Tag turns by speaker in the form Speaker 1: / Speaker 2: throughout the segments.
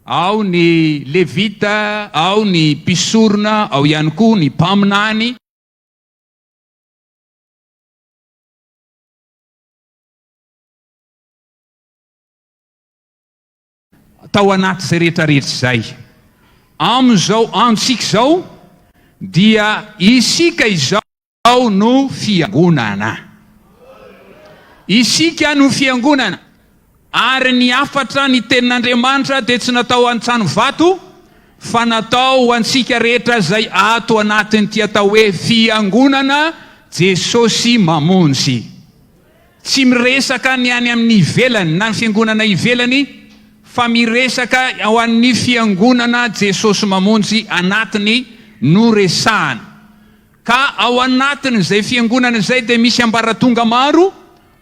Speaker 1: ao ny levita, ao ny mpisorona, ao ihany koa ny mpaminany. Tao anaty izay rehetrarehetra izay. Amin'izao antsika izao dia isika izao no fiangonana. Isika no fiangonana. Ary ny afatra ny tenin'Andriamanitra dia tsy natao an-trano vato, fa natao antsika rehetra izay ato anatin'ity atao hoe fiangonana Jesosy mamonjy. Tsy miresaka ny any amin'ny ivelany na ny fiangonana ivelany, fa miresaka ao amin'ny fiangonana Jesosy mamonjy anatiny no resahana. Ka ao anatiny izay fiangonana izay dia misy ambaratonga maro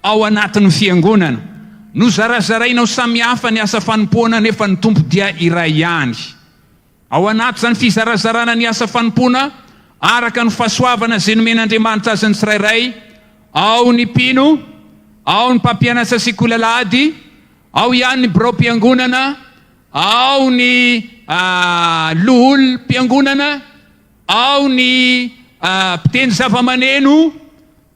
Speaker 1: ao anatin'ny fiangonana. No zarazarainao samihafa ny asa fanompoana nefa ny tompo dia iray ihany. Ao anaty zany fizarazarana ny asa fanompoana araka ny fahasoavana izay nomen'Andriamanitra azy ny tsirairay, ao ny mpino, ao ny mpampianatra sekolalady, ao ihany ny birao-piangonana, ao ny lohol-piangonana, ao ny mpitendry zava-maneno,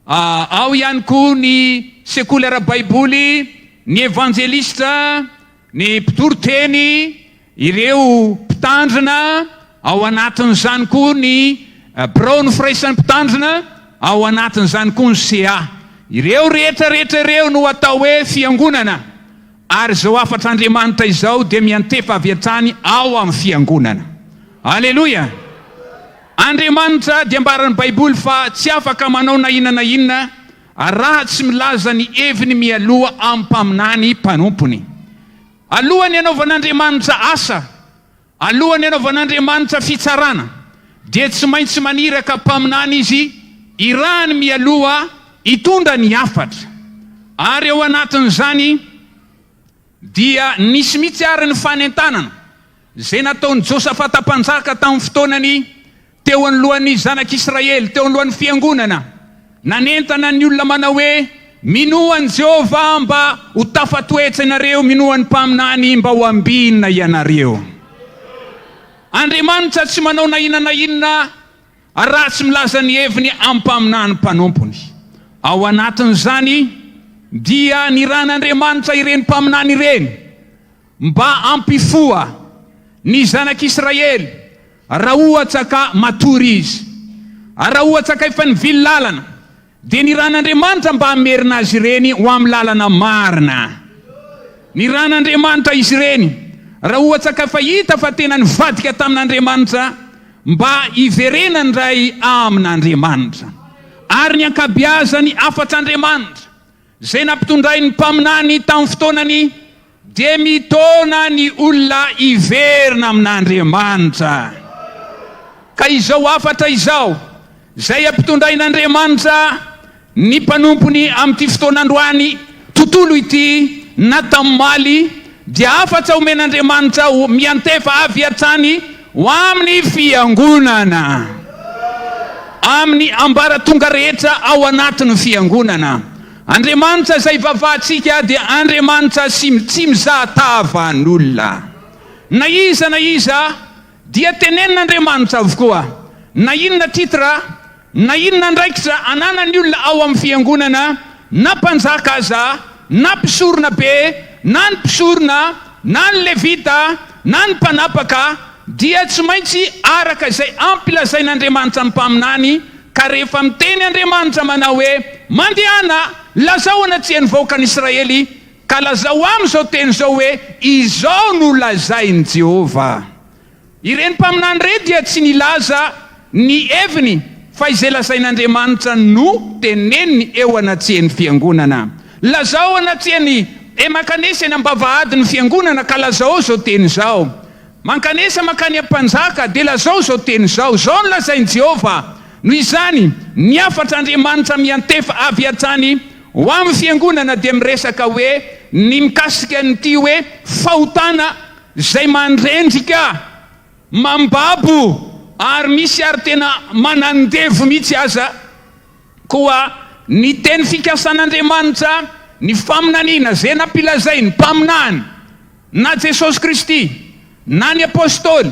Speaker 1: ao ihany koa ny sekoly ara-baiboly, ny evangelista, ny mpitoroteny, ireo mpitandrina, ao anatin'izany koa ny birao ny firaisan'ny mpitandrina, ao anatin'izany koa ny CA. Ireo rehetrarehetra ireo no atao hoe fiangonana. Ary izao afatr'Andriamanitra izao dia miantefa avy hatrany ao amin'ny fiangonana. Aleloia! Andriamanitra dia ambaran'ny Baiboly fa tsy afaka manao na inona na inona raha tsy milaza ny heviny mialoha amin'ny mpaminany mpanompony. Alohany anaovan'Andriamanitra asa, alohany anaovan'Andriamanitra fitsarana, dia tsy maintsy maniraka mpaminany izy irahany mialoha hitondra ny hafatra. Ary ao anatin'izany dia nisy mihitsy ary ny fanentanana izay nataon'i Josafata mpanjaka tamin'ny fotoanany teo anoloan'ny zanak'Israely, teo anoloan'ny fiangonana. Nanentana ny olona manao hoe minoan Jehova mba ho tafatoetra ianareo, minoan'ny mpaminany mba ho ambinina ianareo. Andriamanitra tsy manao na inona raha tsy milaza ny heviny amin'ny mpaminany mpanompony. Ao anatin'izany dia niran'Andriamanitra ireny mpaminany ireny mba ampifoa ny zanak'Israely raha ohatra ka matory izy, raha ohatra ka efa nivily lalana, dia niran'Andriamanitra mba hamerina azy ireny ho amin'ny lalana marina. Niran'Andriamanitra izy ireny raha ohatra ka efa hita fa tena nivadika tamin'Andriamanitra mba hiverenany ray amin'Andriamanitra. Ary ny ankabeazany afatr'Andriamanitra izay nampitondray ny mpaminany tamin'ny fotoanany dia mitona ny olona hiverina amin'Andriamanitra. Ka izao afatra izao izay ampitondrain'Andriamanitra ny mpanompony amin'ity fotoan'androany tontolo ity na tam'maly, dia afatra omen'Andriamanitra miantefa avy hatrany ho amin'ny fiangonana, amin'ny ambaratonga rehetra ao anatin'ny fiangonana. Andriamanitra izay vavahantsika dia Andriamanitra tsy mizahatava n'olona. Na iza dia tenenin'Andriamanitra avokoa. Na inona titra, na inona ndraikitra ananan'ny olona ao amin'ny fiangonana, na mpanjaka aza, na mpisorona be, na ny mpisorona, na ny levita, na ny mpanapaka, dia tsy maintsy araka izay ampilazain'Andriamanitra ny mpaminany. Ka rehefa miteny Andriamanitra manao hoe mandehana, lazao anaty ny vahoakan'Israely, ka lazao amin'izao teny izao hoe izao no lazain'i Jehova. Ireny mpaminany ireny dia tsy nilaza ny heviny fa izay lazain'Andriamanitra no teneniny eo anaty ny fiangonana. Lazao anaty mankanesa eny ambavahady ny fiangonana, ka lazao zao teny izao. Mankanesa mankany am-panjaka dia lazao zao teny izao. Zao no lazain'i Jehova. Noho izany ny afatr'Andriamanitra miantefa avy hatrany ho amin'ny fiangonana dia miresaka hoe ny mikasika nyity hoe fahotana izay mandrendrika, mambabo, ary misy ary tena manandevo mihitsy aza koa ny teny fikasan'Andriamanitra, ny faminaniana izay nampilazay ny mpaminany na Jesosy Kristy, na ny apôstôly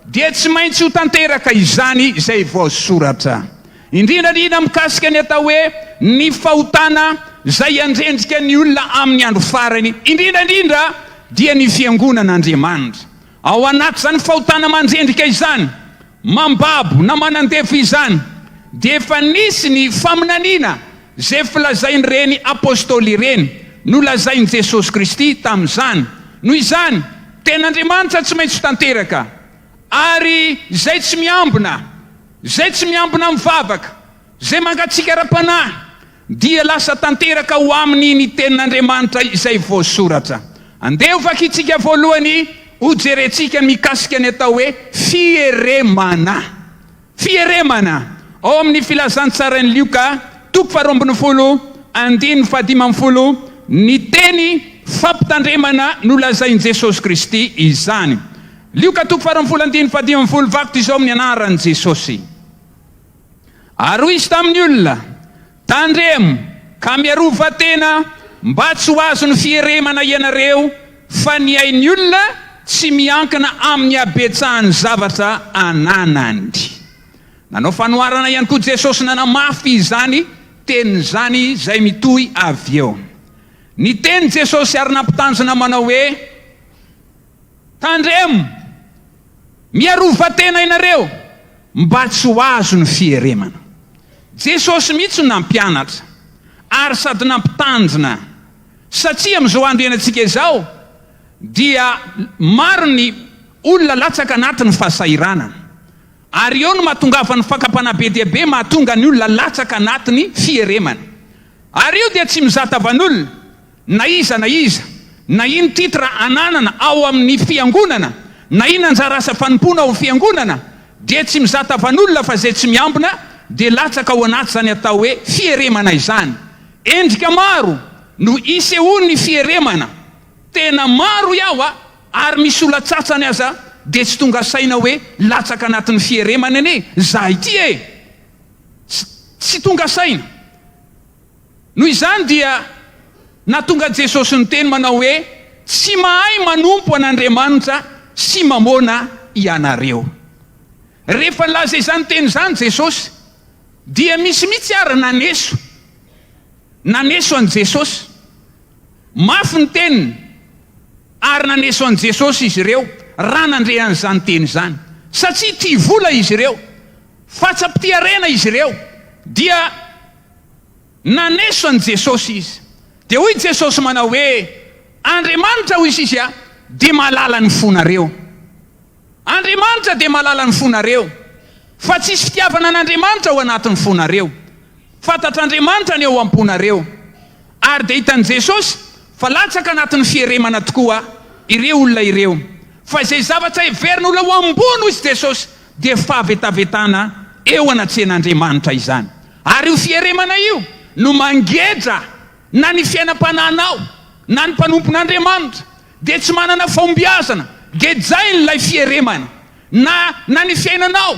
Speaker 1: dia tsy maintsy ho tanteraka izany izay voasoratra. Indrindrandrindra mikasika ny atao hoe ny fahotana zay andrendrika ny olona amin'ny andro farany, indrindrandrindra dia ny fiangonan'Andriamanitra. Ao anaty zany fahotana mandrendrika izany, mambabo na manandefa izany, dia efa nisy ny faminaniana zay filazain'ireny apôstôly ireny nolazain' Jesosy Kristy tamin'izany. Noho izany ten'Andriamanitra tsy maintsy tanteraka, ary zay tsy miambina mivavaka, zay mangatsika ra-panahy, dia lasa tanteraka ho aminy ny tenin'Andriamanitra izay voasoratra. Andeha ho vakitsika voalohany ho jerentsika mikasika ny atao hoe fieremana. Ao amin'ny filazantsarany Lioka 12:15, ny teny fampitandremana nolazain' Jesosy Kristy izany. Lioka 12:15 vakotra izao amin'ny anaran'i Jesosy. Ary hoy izy tamin'ny olona, tandremo ka miarova tena mba tsy ho azo ny fieremana ianareo, fa ny ain'ny olona tsy miankina amin'ny abetsahany zavatra ananany. Nanao fanoharana ihany koa Jesosy nanamafy izany tenin'izany zay mitohy avy eo. Ny teny Jesosy ary nampitanjona manao hoe, tandremo miarova tena ianareo mba tsy ho azo ny fieremana. Jesosy mihitsy no nampianatra ary sady nampitanjona, satria amin'izao andro ianantsika izao dia maro ny olona latsaka anatin'ny fahasahiranana, ary eo no mahatongafa ny fakapana be dia be, mahatonga ny olona latsaka anatiny fieremana. Ary io dia tsy mizata van'olona na iza na ino titra ananana ao amin'ny fiangonana, na ino anjara asa fanompona ao amin'ny fiangonana, dia tsy mizata van'olona fa zay tsy miambina dia latsaka ao anaty zany atao hoe fieremana izany. Endrika maro no isehony fieremana, tena maro iaho ary misy ola-tsatsany aza dia tsy tonga saina hoe latsaka anatin'ny fieremana ane zahay ity tsy tonga saina. Noho izany dia natonga Jesosy ny teny manao hoe, tsy mahay manompo an'Andriamanitra sy mamona ianareo. Rehefa nilaza izany teny izany Jesosy, dia misy mihitsy ary naneso an' Jesosy. Mafy ny teniny ary naneso an' Jesosy izy ireo raha nandrehan'izany teny izany, satria tia vola izy ireo, fatsapitiarena izy ireo, dia naneso an' Jesosy izy. Dia hoy Jesosy manao hoe, Andriamanitra hoy izy dia mahalala ny fonareo. Andriamanitra dia mahalala ny fonareo, fa tsisy fitiavana an'Andriamanitra ao anatin'ny fonareo. Fantatr'Andriamanitra ny eo am-ponareo. Ary dia hitan'i Jesosy fa latsaka anatin'ny fieremana tokoa ireo olona ireo. Fa izay zavatra heverin'olona ho ambony izy Jesosy dia fahavetavetana eo anatrehan'Andriamanitra izany. Ary io fieremana io no mangedra na ny fiainam-pananao na ny mpanompon'Andriamanitra, dia tsy manana fahombiazana, gejainy ilay fieremana, na ny fiainanao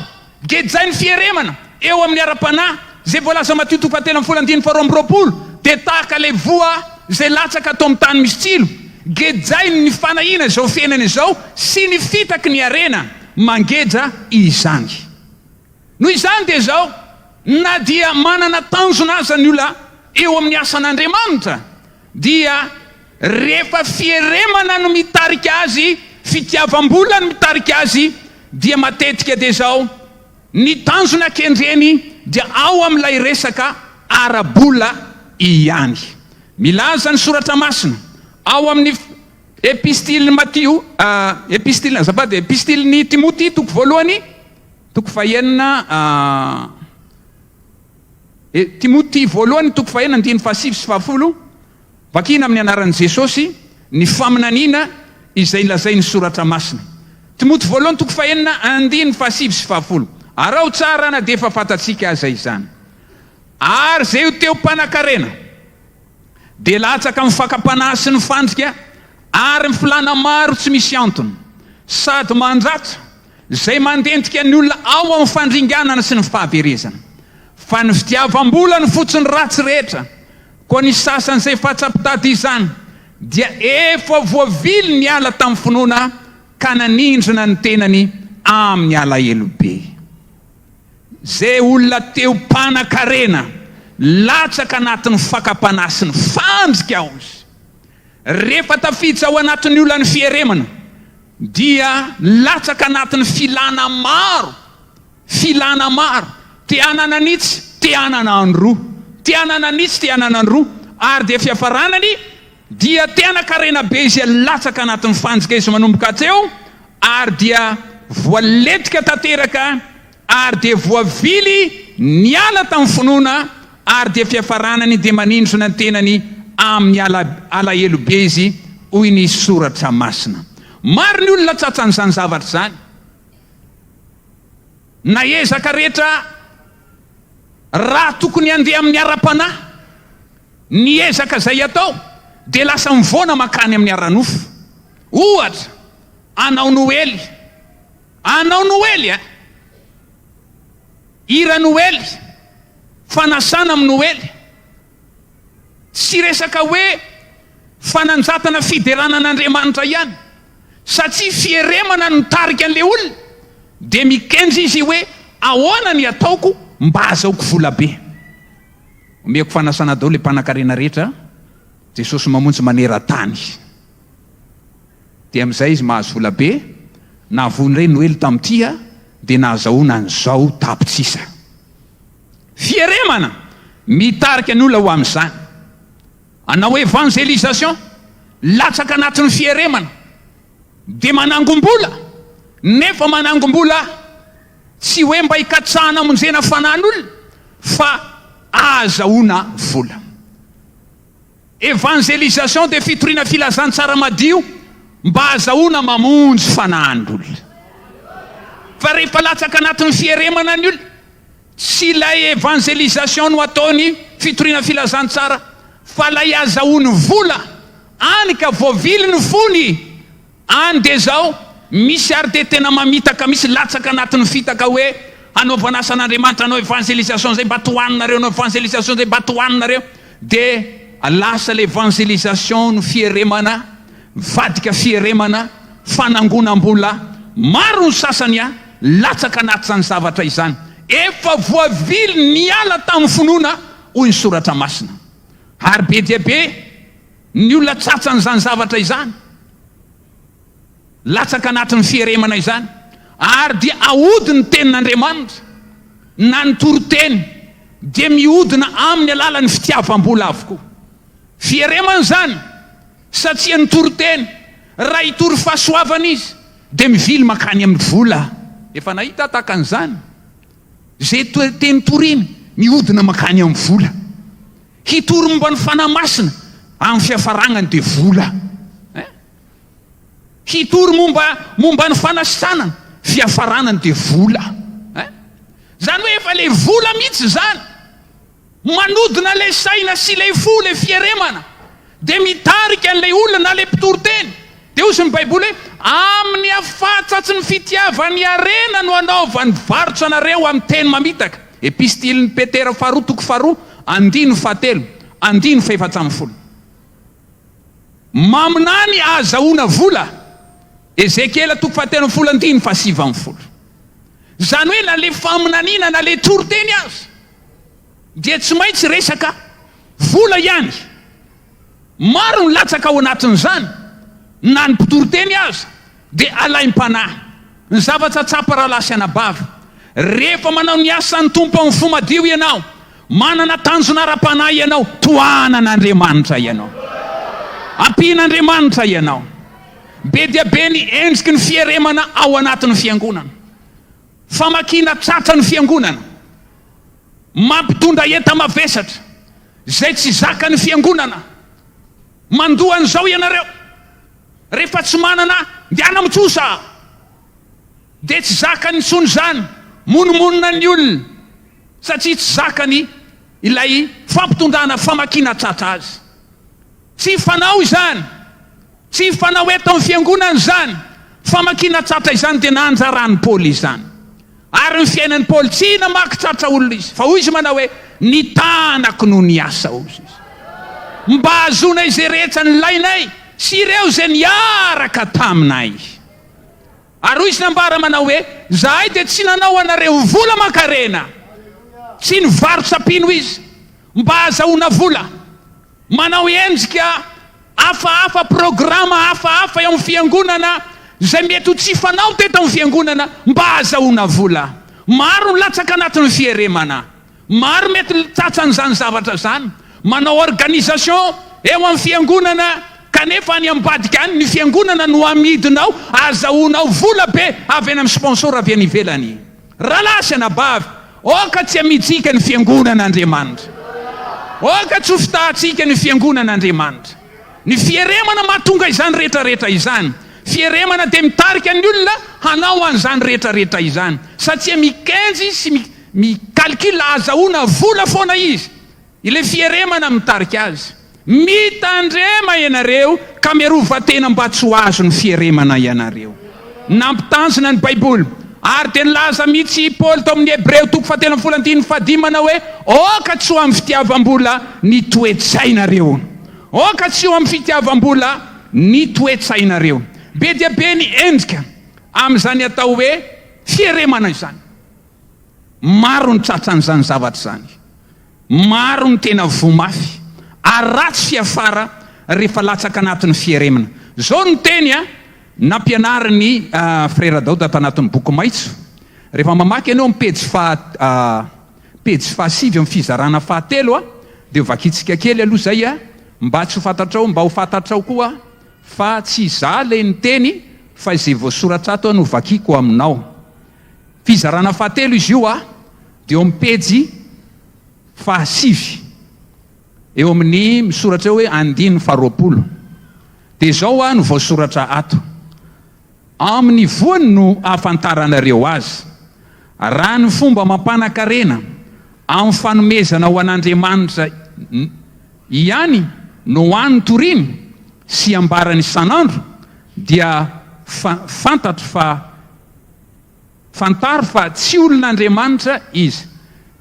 Speaker 1: gejainy fieremana eo amin'ny ara-panahy zay voalaza Mateo 7:22, dia tahaka ilay voa zay latsaka atao amin'ny tany misy tsilo, gejainy ny fanahina izao fiainana izao sy ny fitaky ny arena mangedra izany. Noho izany dia zao, na dia manana tanjona aza ny olona eo amin'ny asan'Andriamanitra, dia rehefa fieremana no mitarika azy, fitiavam-bola no mitarika azy, dia matetika dia zao ny tanjona kendreny dia ao amin'ilay resaka ara-bola ihany. Milaza ny soratra masina ao amin'ny epistiliny Mateo, epistiliny Timoty 1:2, Timoty 1:5-7, vakina amin'ny anaran'i Jesosy ny faminaniana izay lazainy soratra masina. Timoty 1:5-7, arao tsara na dia efa fantatsika aza izany. Ary zay ho teo mpanan-karena dia latsaka amin'ny fakapanahy sy ny fandrika ary ny filana maro tsy misy antony, sady mandratra zay mandendrika ny olona ao amin'ny fandringanana sy ny fahaverezana. Fa ny fitiavam-bola ny fotsiny ratsy rehetra, koa ny sasan'izay fahatsapitady izany dia efa voavily ny ala tamin'ny finoana ka nanindrina ny tenany amin'ny alahelo be. Zay olona teo mpanan-karena latsaka anatin'ny fakapanasiny fandrika ao izy. Rehefa tafiditra ao anatin'ny olona ny fieremana dia latsaka anatin'ny filana maro, te hanana nitsy, te hanana androa, te hanana nitsy, te hanana androa, ary dia fiafaranany dia te hanan-karena be izy latsaka anatin'ny fanjika izy manomboka hatreo, ary dia voaletika tanteraka, ary dia voavily niala tamin'ny finoana, ary dia fiafaranany dia manindrona ny tenany amin'ny alahelo be izy hoy ny soratra masina. Maro ny olona tsatsan'izany zavatra zany. Na ezaka rehetra raha tokony handeha amin'ny ara-panahy, ny ezaka zay atao dia lasa mivoana makany amin'ny ara-nofo. Ohatra, anao Noely hira Noely, fanasana amin'ny Noely, tsy resaka hoe fananjatana fideranan'Andriamanitra ihany, satria fieremana no tarika an'ilay olona, dia mikendry izy hoe ahoana ny ataoko mba azahoako vola be. Omeko fanasana daholo le mpanan-karena rehetra, Jesosy mamonjy maneran-tany. Dia amin'izay izy mahazo vola be, nahavoany iray Noely tamin'ity dia nahazahoana an'izao tapitsisa. Fieremana mitarika ny olona ho amin'izany. Anao évangélisation, latsaka anatin'ny fieremana, dia manangom-bola, nefa manangom-bola tsy hoe mba hikatsahana monjena fanan'olona, fa ahazahoana vola. Évangélisation dia fitoriana filazantsara madio mba ahazahoana mamonjy fanan'olona. Fa rehefa latsaka anatin'ny fieremana ny olona, tsy ilay évangélisation no ataony fitoriana filazantsara, fa lay ahazahoany vola, any ka voavily ny fony, any dia zao misy ary dia tena mamitaka, misy latsaka anatin'ny fitaka hoe anaovana asan'Andriamanitra, anao évangélisation zay mba tohaninareo, anao évangélisation zay mba tohaninareo, dia lasa l'évangélisation no fieremana, vadika fieremana, fanangonam-bola. Maro ny sasany latsaka anatin'izany zavatra izany, efa voavily niala tamin'ny finoana hoy ny soratra masina. Ary be dia be ny olona tsatsan'izany zavatra izany, latsaka anatin'ny fieremana izany, ary dia ahodiny tenin'Andriamanitra na ny toroteny dia mihodina amin'ny alalan'ny fitiavam-bola avokoa. Fieremana zany, satria ny toroteny raha hitory fahasoavana izy dia mivily makany amin'ny vola. Efa nahita tahaka an'izany, zay teny toriny mihodina makany amin'ny vola. Hitory momba ny fanahy masina amin'ny fiafarangany dia vola. Hitory momba ny fanasanana, fiafaranany dia vola. Zany hoe efa le vola mihitsy zany manodina le saina sy le fo le fieremana, dia mitarika an'ilay olona na le mpitoroteny. Dia hozy ny Baiboly hoe amin'ny afatsatry ny fitiavany arena no anaovany varotra anareo amin'ny teny mamitaka. Epistilin'ny Petera 2:7-9:1-7. Maminany ahazahoana vola. Ezekiela 2:7-7. Zany hoe na le faminaniana na le toroteny azy dia tsy maintsy resaka vola ihany. Maro ny latsaka ao anatin'izany, na ny mpitoroteny azy dia alaim-panahy, ny zavatra tsapa raha lasy anabava. Rehefa manao ny asan'ny tompo amin'ny fo madio ianao, manana tanjona ara-panahy ianao, tohanan'Andriamanitra ianao, ampian'Andriamanitra ianao. Be dia be ny endriky ny fieremana ao anatin'ny fiangonana, famakiana tratra ny fiangonana, mampitondra enta mavesatra zay tsy zaka ny fiangonana. Mandohan'izao ianareo, rehefa tsy manana ndiana mitsosa dia tsy zakany intsony zany, monomonina ny olona, satria tsy zakany ilay fampitondrana famakiana tratra azy. Tsy fanao izany, tsy fanao eto amin'ny fiangonana zany, famakiana tratra izany dia nanjaran'ny Paoly izany. Ary ny fiainan'ny Paoly tsy namaky tratra olona izy, fa hoy izy manao hoe ny tanako no niasa hozy izy, mba azonay izay rehetra ny lainay sy ireo izay niaraka taminay. Ary izy nambara manao hoe zahay dia tsy nanao anareo vola makarena, tsy nivarotsapino izy mba azahoana vola, manao endrika hafahafa, programa hafahafa eo amin'ny fiangonana zay mety ho tsy fanao teto amin'ny fiangonana mba azahoana vola. Maro latsaka anatin'ny fieremana, maro mety tsatsan'izany zavatra zany, manao organisation eo amin'ny fiangonana kanefa any ambadika any ny fiangonana no amidinao azahoanao vola be avy any amin'ny sponsor avy any ivelany. Ralasy anabavy, oka tsy amitsika ny fiangonan'Andriamanitra, oka tsy hofitahatsika ny fiangonan'Andriamanitra. Ny fieremana mahatonga izany rehetrarehetra izany. Fieremana dia mitarika ny olona hanao an'izany rehetrarehetra izany, satria mikenjy sy mikalkila azahoana vola foana izy. Ile fieremana mitarika azy. Mitandrema ianareo ka miarovatena mba tsy ho azo ny fieremana ianareo. Nampitanjona ny Baiboly ary dia nilaza mihitsy Paoly tao amin'ny Hebreo 7:15 manao hoe oka tsy ho amin'ny fitiavam-bola ny toe-tsainareo, oka tsy ho amin'ny fitiavam-bola ny toe-tsainareo. Be dia be ny endrika amin'izany atao hoe fieremana izany. Maro ny tsatsan'izany zavatra zany, maro ny tena vomafy ary ratsy fiafara rehefa latsaka anatin'ny fieremana. Zao ny teny nampianariny frera Daoda tanatin'ny boky maitso. Rehefa mamaky ianao amin'ny pejy 7 amin'ny fizarana 7 dia vakitsika kely aloha zay mba tsy ho fantatrao, mba ho fantatrao koa fa tsy za le ny teny fa izay voasoratra ato no vakiko aminao. Fizarana 7 izy io dia eo amin'ny pejy 7 eo amin'ny misoratra hoe 220. dia zao no voasoratra ato. Amin'ny voany no ahafantaranareo azy, raha ny fomba mampanakarena amin'ny fanomezana ho an'Andriamanitra ihany no hoan'ny toriny sy ambarany isan'andro, dia fantaro fa tsy olon'Andriamanitra izy.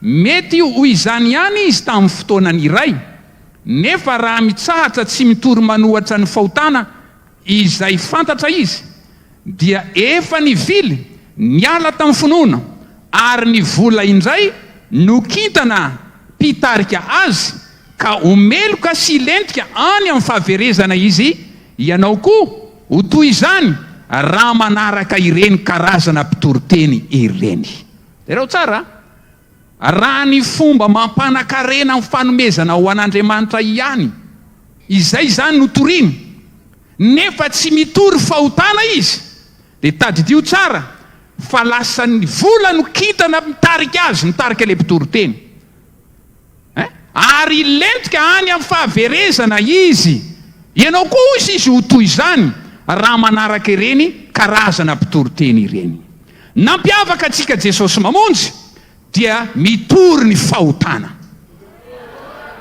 Speaker 1: Mety ho izany ihany izy tamin'ny fotoanany iray, nefa raha mitsahatra tsy mitory manohatra ny fahotana izay fantatra izy, dia efa nivily niala tamin'ny finoana, ary ny vola indray no kintana mpitarika azy ka omeloka sy lentika any amin'ny fahaverezana izy. Ianao koa ho toy izany raha manaraka ireny karazana mpitoriteny ireny. Ireo tsara, raha ny fomba mampanakarena amin'ny fanomezana ho an'Andriamanitra ihany, izay zany no toriny, nefa tsy mitory fahotana izy, dia tadidio tsara fa lasa ny vola no kintana mitarika azy, mitarika le mpitoriteny. Ary lentika any amin'ny fahaverezana izy. Ianao koa izy ho toy izany raha manaraka ireny karazana mpitoriteny ireny. Nampiavaka antsika Jesosy mamonjy dia mitory ny fahotana.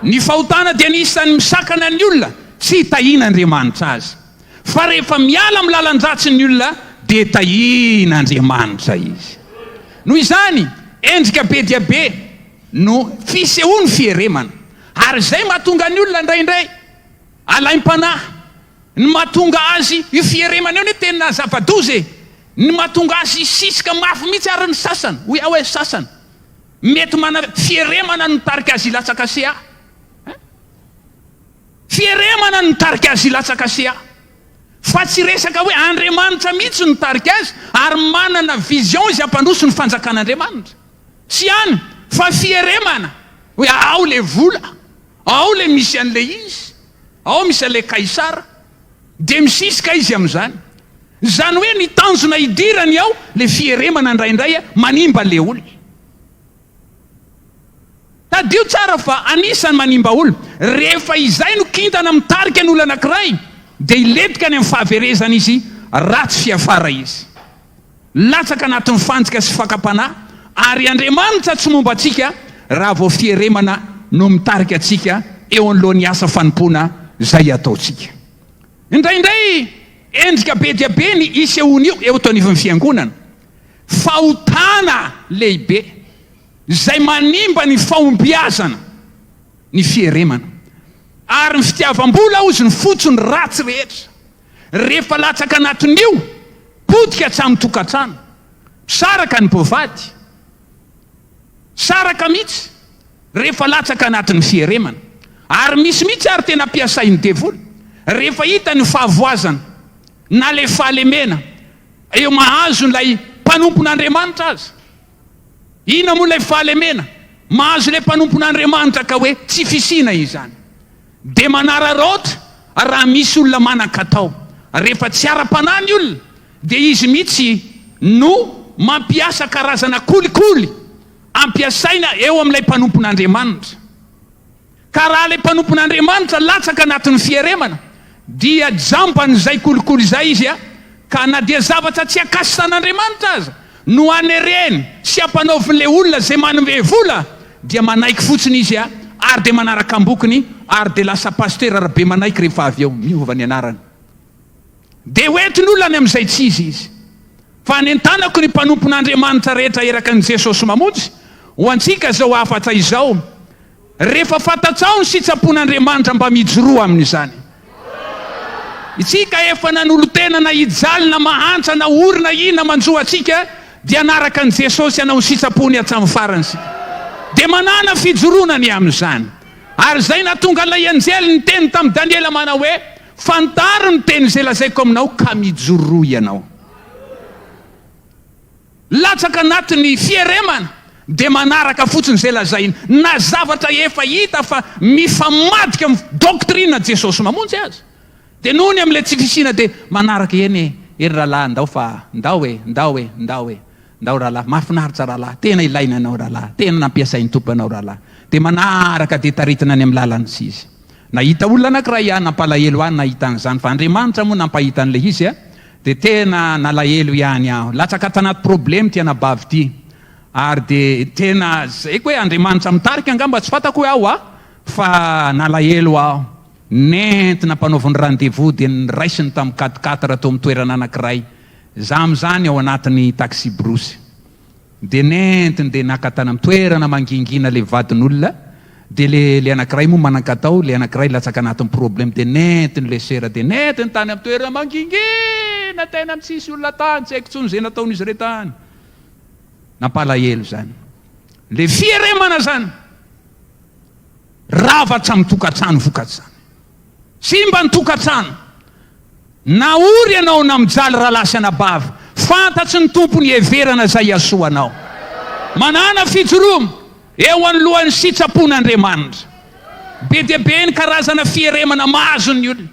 Speaker 1: Ny fahotana dia anisan'ny misakana ny olona tsy hitahian'Andriamanitra azy, fa rehefa miala amin'ny lalan-dratsy ny olona dia tahian'Andriamanitra izy. Noho izany endrika be dia be no fisehoany fieremana, ary zay mahatonga ny olona indraindray alaim-panahy, ny mahatonga azy io fieremana eo ny tena zava-doza, ny mahatonga azy sisika mafy mihitsy ary ny sasany hoe sasany mety mana fieremana no tarika azy latsaka sea. Fieremana no tarika azy latsaka sea, fa tsy resaka hoe Andriamanitra mihitsy no tarika azy ary manana vision izy hampandroso ny fanjakan'Andriamanitra. Tsy any, fa fieremana hoe ao le vola, ao le misy an'le izy, ao misy an'le kaisara, dia misisika izy amin'izany. Zany hoe ny tanjona idirany ao le fieremana indraindray manimba le olona. Tadio tsara fa anisany manimba olona. Rehefa izay no kintana mitarika ny olona anankiray, dia iletika any amin'ny fahaverezana izy, ratsy fiafara izy, latsaka anatin'ny fanjika sy fakapanahy. Ary Andriamanitra tsy momba antsika raha vao fieremana no mitarika antsika eo anolohan'ny asa fanompoana zay ataontsika. Indraindray endrika be dia be ny isehoany io eo tao anivon'ny fiangonana, fahotana lehibe zay manimba ny fahombiazana ny fieremana. Ary ny fitiavam-bola ozy ny fotsiny ratsy rehetra. Rehefa latsaka anatin'io potika hatramin'ny tokantrano, saraka ny mpivady, saraka mihitsy rehefa latsaka anatin'ny fieremana. Ary misy mihitsy ary tena ampiasainy devoly rehefa hita ny fahavoazana na le fahalemena eo mahazo n'ilay mpanompon'Andriamanitra azy. Ina moa ilay fahalemena? Mahazo le mpanompon'Andriamanitra ka hoe tsy fisina izany. De manararaotra raha misy olona manan-katao. Rehefa tsy ara-panahy ny olona, de izy mihitsy no mampiasa karazana kolikoly ampiasaina eo amin'ilay mpanompon'Andriamanitra. Ka raha le mpanompon'Andriamanitra latsaka anatin'ny fieremana, dia jamban'izay kolikoly izay izy ka na dia zavatra tsy akasisan'Andriamanitra aza no anereny sy ampanaovin'le olona zay manome vola, dia manaiky fotsiny izy ary de manaraka ambokiny, ary de lasa pasteur arabe manaiky rehefa avy eo miova ny anarany. De hoentin'olona any amin'izay tsy izy. Fa nentanako ny mpanompon'Andriamanitra rehetra eraka ny Jesosy mamonjy, ho antsika zao afatra izao, rehefa fantatrao ny sitrapon'Andriamanitra mba mijoroa amin'izany. Itsika efa nanolo-tena na ijaly na mahantra na orina ina manjoa atsika, dia anaraka ny Jesosy anao ny sitrapony hatramin'ny farany sika. De manana fijoronany amin'izany. Ary zay natonga ilay anjely ny teny tamin'ny Daniela manao hoe fantaro ny teny zay lazaiko aminao ka mijoro ianao. Latsaka anatin'ny fieremana de manaraka fotsiny zay lazainy, na zavatra efa hita fa mifamadika amin'ny doktrina Jesosy mamonjy azy. De noho ny amin'ilay tsy fisina de manaraka eny ery rahalahy ndao fa ndao rahalahy, mahafinaritra rahalahy, tena ilaina anao rahalahy, tena nampiasain'ny tompo anao rahalahy. De manaraka de taritina any amin'ny lalany tsy izy. Nahita olona anankiray nampalahelo any nahita an'izany, fa Andriamanitra moa nampahita an'ilay izy de tena nalahelo ihany aho. Latsaka tanaty problème ty anabavy ty. Ary de tena zay koe Andriamanitra mitarika angamba tsy fatako hoe aho fa nalahelo aho. Nentina mpanaoviny rendez-vous de niraisiny tamin'ny 4x4 atao amin'ny toerana anankiray. Za amin'izany ao anatin'ny taxi brosy. De nentiny de nakatana amin'ny toerana mangingina le vadin'olona. De le anankiray moa manan-katao, le anankiray latsaka anatin'ny problème, de nentiny le sera, de nentiny tany amin'ny toerana mangingina tena tsisy olona tany, tsy haiko tsony zay nataon'izy retany. Nampalahelo zany. Le fieremana zany ravatra amin'ny tokantrano vokatr'izany. Simba ny tokantrano. Na ory ianao na mijaly rahalahy sy anabavy, fantatsy ny tompony heverana zay iasoanao. Manana fijoromo eo anolohan'ny sitrapon'Andriamanitra. Be dia be ny karazana fieremana mahazo ny olona.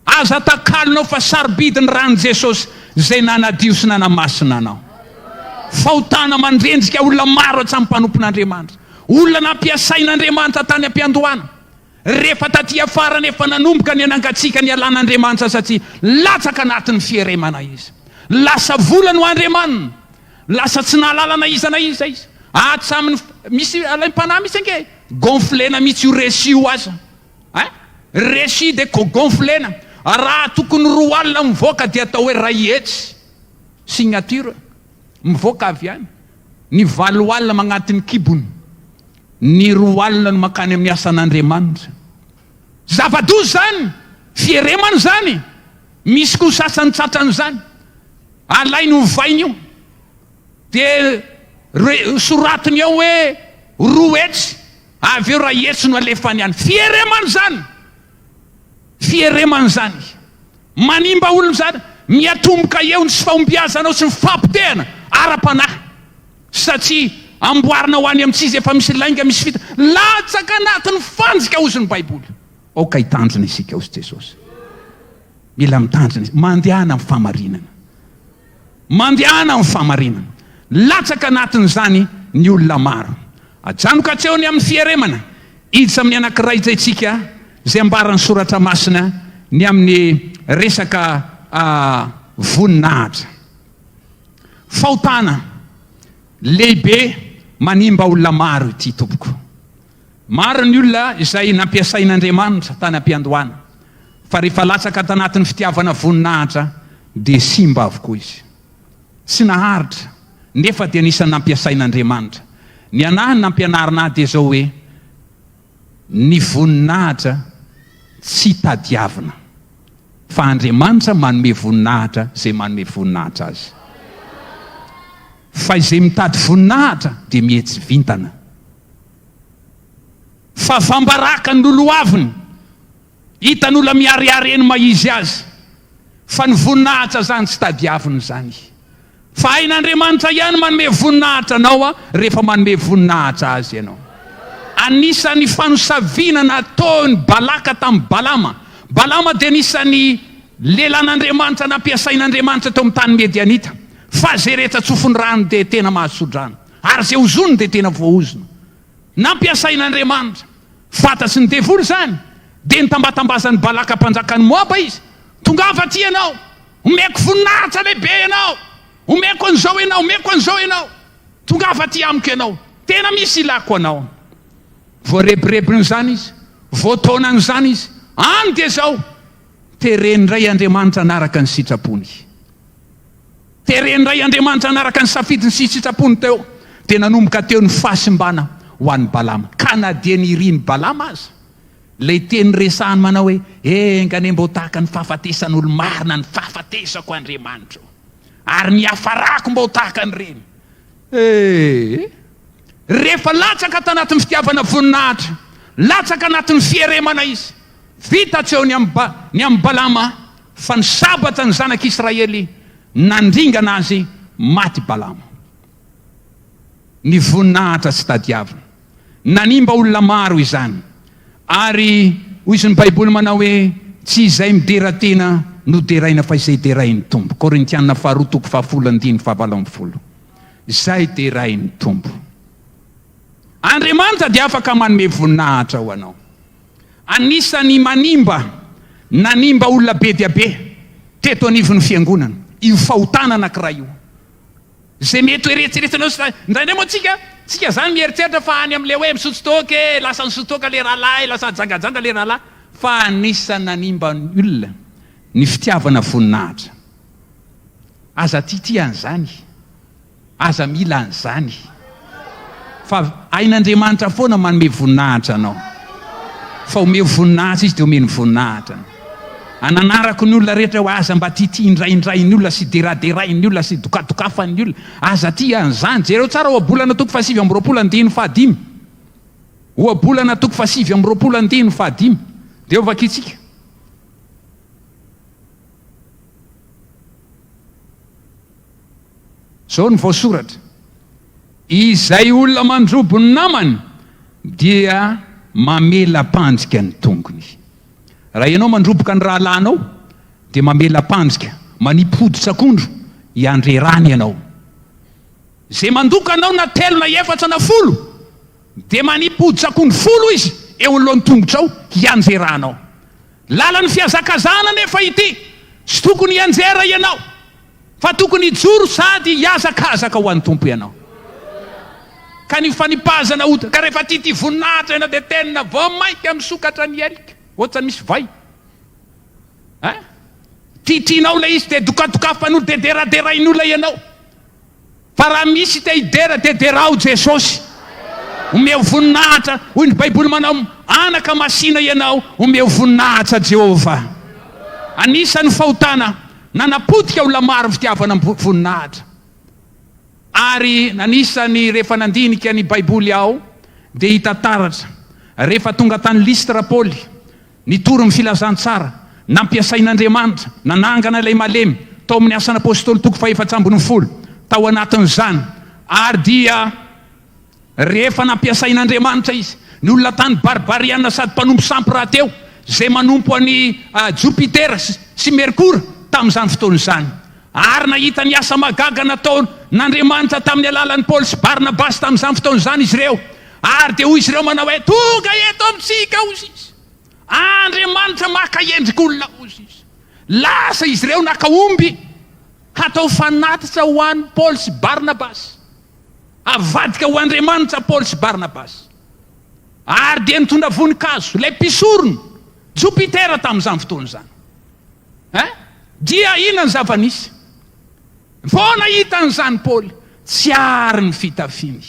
Speaker 1: Aza takalonao fa sarobidiny rany Jesosy zay nanadio sy nanamasina anao. Fahotana mandrendrika olona maro hatramin'ny mpanompon'Andriamanitra. Olona nampiasain'Andriamanitra tany am-piandohana. Rehefa taty afara nefa nanomboka ny anangatsika ny alan'Andriamanitra satria latsaka anatin'ny fieremana izy. Lasa vola no Andriamanina. Lasa tsy nahalalana izana izy izy. Atsaminy misy alaim-panahy misy ange gonflena mihitsy io resi io aza. Resi de gonflena. Raha tokony roa alina mivoaka dia atao hoe ray hetsy. Signature. Mivoaka avy ihany. Ny valo alina magnatin'ny kibony. Ny roa alina no makany amin'ny asan'Andriamanitra. Zava-doza zany, fieremana zany. Misy koa sasany tratran'izany. Alainy hovainy io. De soratiny ao hoe roa hetsy, avy eo ray hetsy no alefany ihany. Fieremana zany. Fieremana zany. Manimba olona zany, miatomboka eo ny sy fahombiazanao sy ny fampitehana ara-panahy. Satria amboarina ho any amints'izy efa misy lainga misy vita. Latsaka anatin'ny fanjika ozy ny Baiboly. Oka hitanjona isika ozy Jesosy. Mila mitandrina, mandehana amin'ny famarinana. Mandehana amin'ny famarinana. Latsaka anatin'izany ny olona maro. Ajanoka hatrehony amin'ny fieremana. Iditra amin'ny anankiray zay tsika zay ambaran'ny soratra masina ny amin'ny resaka voninahitra. Fahotana lehibe manimba olona maro ity tompoko. Maro ny olona izay nampiasain'Andriamanitra tany am-piandohana. Fa rehefa latsaka tanatin'ny fitiavana voninahitra dia simba avokoa izy. Tsy naharitra nefa dia anisan'ny nampiasain'Andriamanitra. Ny anahy nampianarina dia zao hoe ny voninahitra tsy tadiavina fa Andriamanitra manome voninahitra zay manome voninahitra azy. Fa izay mitady voninahitra dia mihetsy vintana. Fa fambaraka ny lolo aviny, hitan'olona miariareny maizy azy. Fa ny voninahitra zany tsy tadiaviny zany. Fa hain'Andriamanitra ihany manome voninahitra anao rehefa manome voninahitra azy ianao. Anisan'ny fanosaviana nataony Balaka tamin'ny Balama. Balama dia anisan'ny lelan'Andriamanitra nampiasain'Andriamanitra tao amin'ny tany Medianita. Fa zay rehetra tsofony rano dia tena mahasodrano. Ary zay ozony dia tena voaozona. Nampiasain'Andriamanitra. Fantatsy ny devoly zany. Dia nitambatambazan'ny Balaka mpanjakan'ny Moaba izy. Tongava aty ianao. Omeko voninahitra lehibe ianao. Omeko an'izao ianao, omeko an'izao ianao. Tongava aty amiko ianao. Tena misy ilako anao. Voarebirebin'izany izy. Voataonan'izany izy. Any dia zao. Teren'ray Andriamanitra anaraka ny sitrapony. Teren'ray Andriamanitra anaraka ny safidiny sy sitrapony teo. Dia nanomboka teo ny fahasimbana ho an'ny Balama. Ka na dia niriny Balama aza. Lay teny resahany manao hoe engane mbo tahaka ny fahafatesan'olo marina ny fahafatesako Andriamanitra. Ary ny hafarako mbo tahaka an'ireny. Rehefa latsaka tanatin'ny fitiavana voninahitra, latsaka anatin'ny fieremana izy, vita tsy eo ny amin'ny Balama fa ny sabata ny zanak'Israely nandringana azy maty Balama. Ny voninahitra tsy tadiavina. Nanimba olona maro izany. Ary hoy izy ny Baiboly manao hoe tsy izay mideratena no deraina fa izay derain'ny tombo. Korintianina 2:19-20. Izay derain'ny tombo. Andriamanitra dia afaka manome voninahitra ho anao. Anisany nanimba olona be dia be teto anivon'ny fiangonana. Io fahotana anankiray io. Zay mety eretseretanao ndraindray moa tsika zany mieritreritra fa any amin'le hoe misotsotoka, lasa misotsotoka le rahalahy, lasa jangajanga le rahalahy. Fa anisany nanimba ny olona ny fitiavana voninahitra. Aza titia an'izany. Aza mila an'izany. Fa hain'Andriamanitra foana manome voninahitra anao. Fa omeo voninahitra izy dia omeny voninahitra. Ananarako ny olona rehetra ho aza mba titi indraindray ny olona sy deraderainy ny olona sy dokadokafany olona. Aza tia an'izany. Jereo tsara oabolana toko 7:25. Oabolana toko 7:25. Dia ovakitsika. Zao ny voasoratra. Izay olona mandrobo ny namany dia mamela pandrika ny tongony. Raha ianao mandroboka ny rahalahinao dia mamela pandrika, manipoditsakondro iandrerany ianao. Zay mandoka anao na 3 na 4 na 10 dia manipoditsakondro 10 izy eo alohan'ny tongotrao hianjeranao. Lalan'ny fiazakazana nefa ity, tsy tokony hianjera ianao, fa tokony hijoro sady hiazakazaka ho an'ny tompo ianao. Ka ny fanipazana ota, ka rehefa tity voninahitra ianao dia tenina vao mainka misokatra ny elika. Ohatrany misy vai. Titinao ilay izy dia dokadokafan'olo dia deraderain'olona ianao. Fa raha misy te hidera dia derao Jesosy. Omeo voninahitra. Hoy ny Baiboly manao anaka masina ianao, omeo voninahitra Jehova. Anisan'ny fahotana nanapotika olona maro fitiavana voninahitra. Ary anisany rehefa nandinika ny Baiboly ao dia hita taratra. Rehefa tonga tany Listra Paoly, nitory ny filazantsara, nampiasain'Andriamanitra, nanangana ilay malemy tao amin'ny asan'ny apôstôly toko 4:10 tao anatin'izany. Ary dia rehefa nampiasain'Andriamanitra izy, ny olona tany barbariana sady mpanompo sampy raha teo, zay manompo any Jupitera sy Merkora tamin'izany fotoan'izany. Ary nahita ny asa magaga nataon'Andriamanitra tamin'ny alalan'ny Paoly sy Barnabasy tamin'izany fotoan'izany izy ireo. Ary dia hoy izy ireo manao hoe tonga eto amintsika ozy izy. Andriamanitra maka endrik'olona ozy izy. Lasa izy ireo nakaomby hatao fanatitra ho an'ny Paoly sy Barnabasy. Avadika ho Andriamanitra Paoly sy Barnabasy. Ary dia nitondra voninkazo, ilay mpisorony Jupitera tamin'izany fotoan'izany. Dia inona ny zava-nisy? Vao nahita an'izany Paoly, tsy ary ny fitafiny.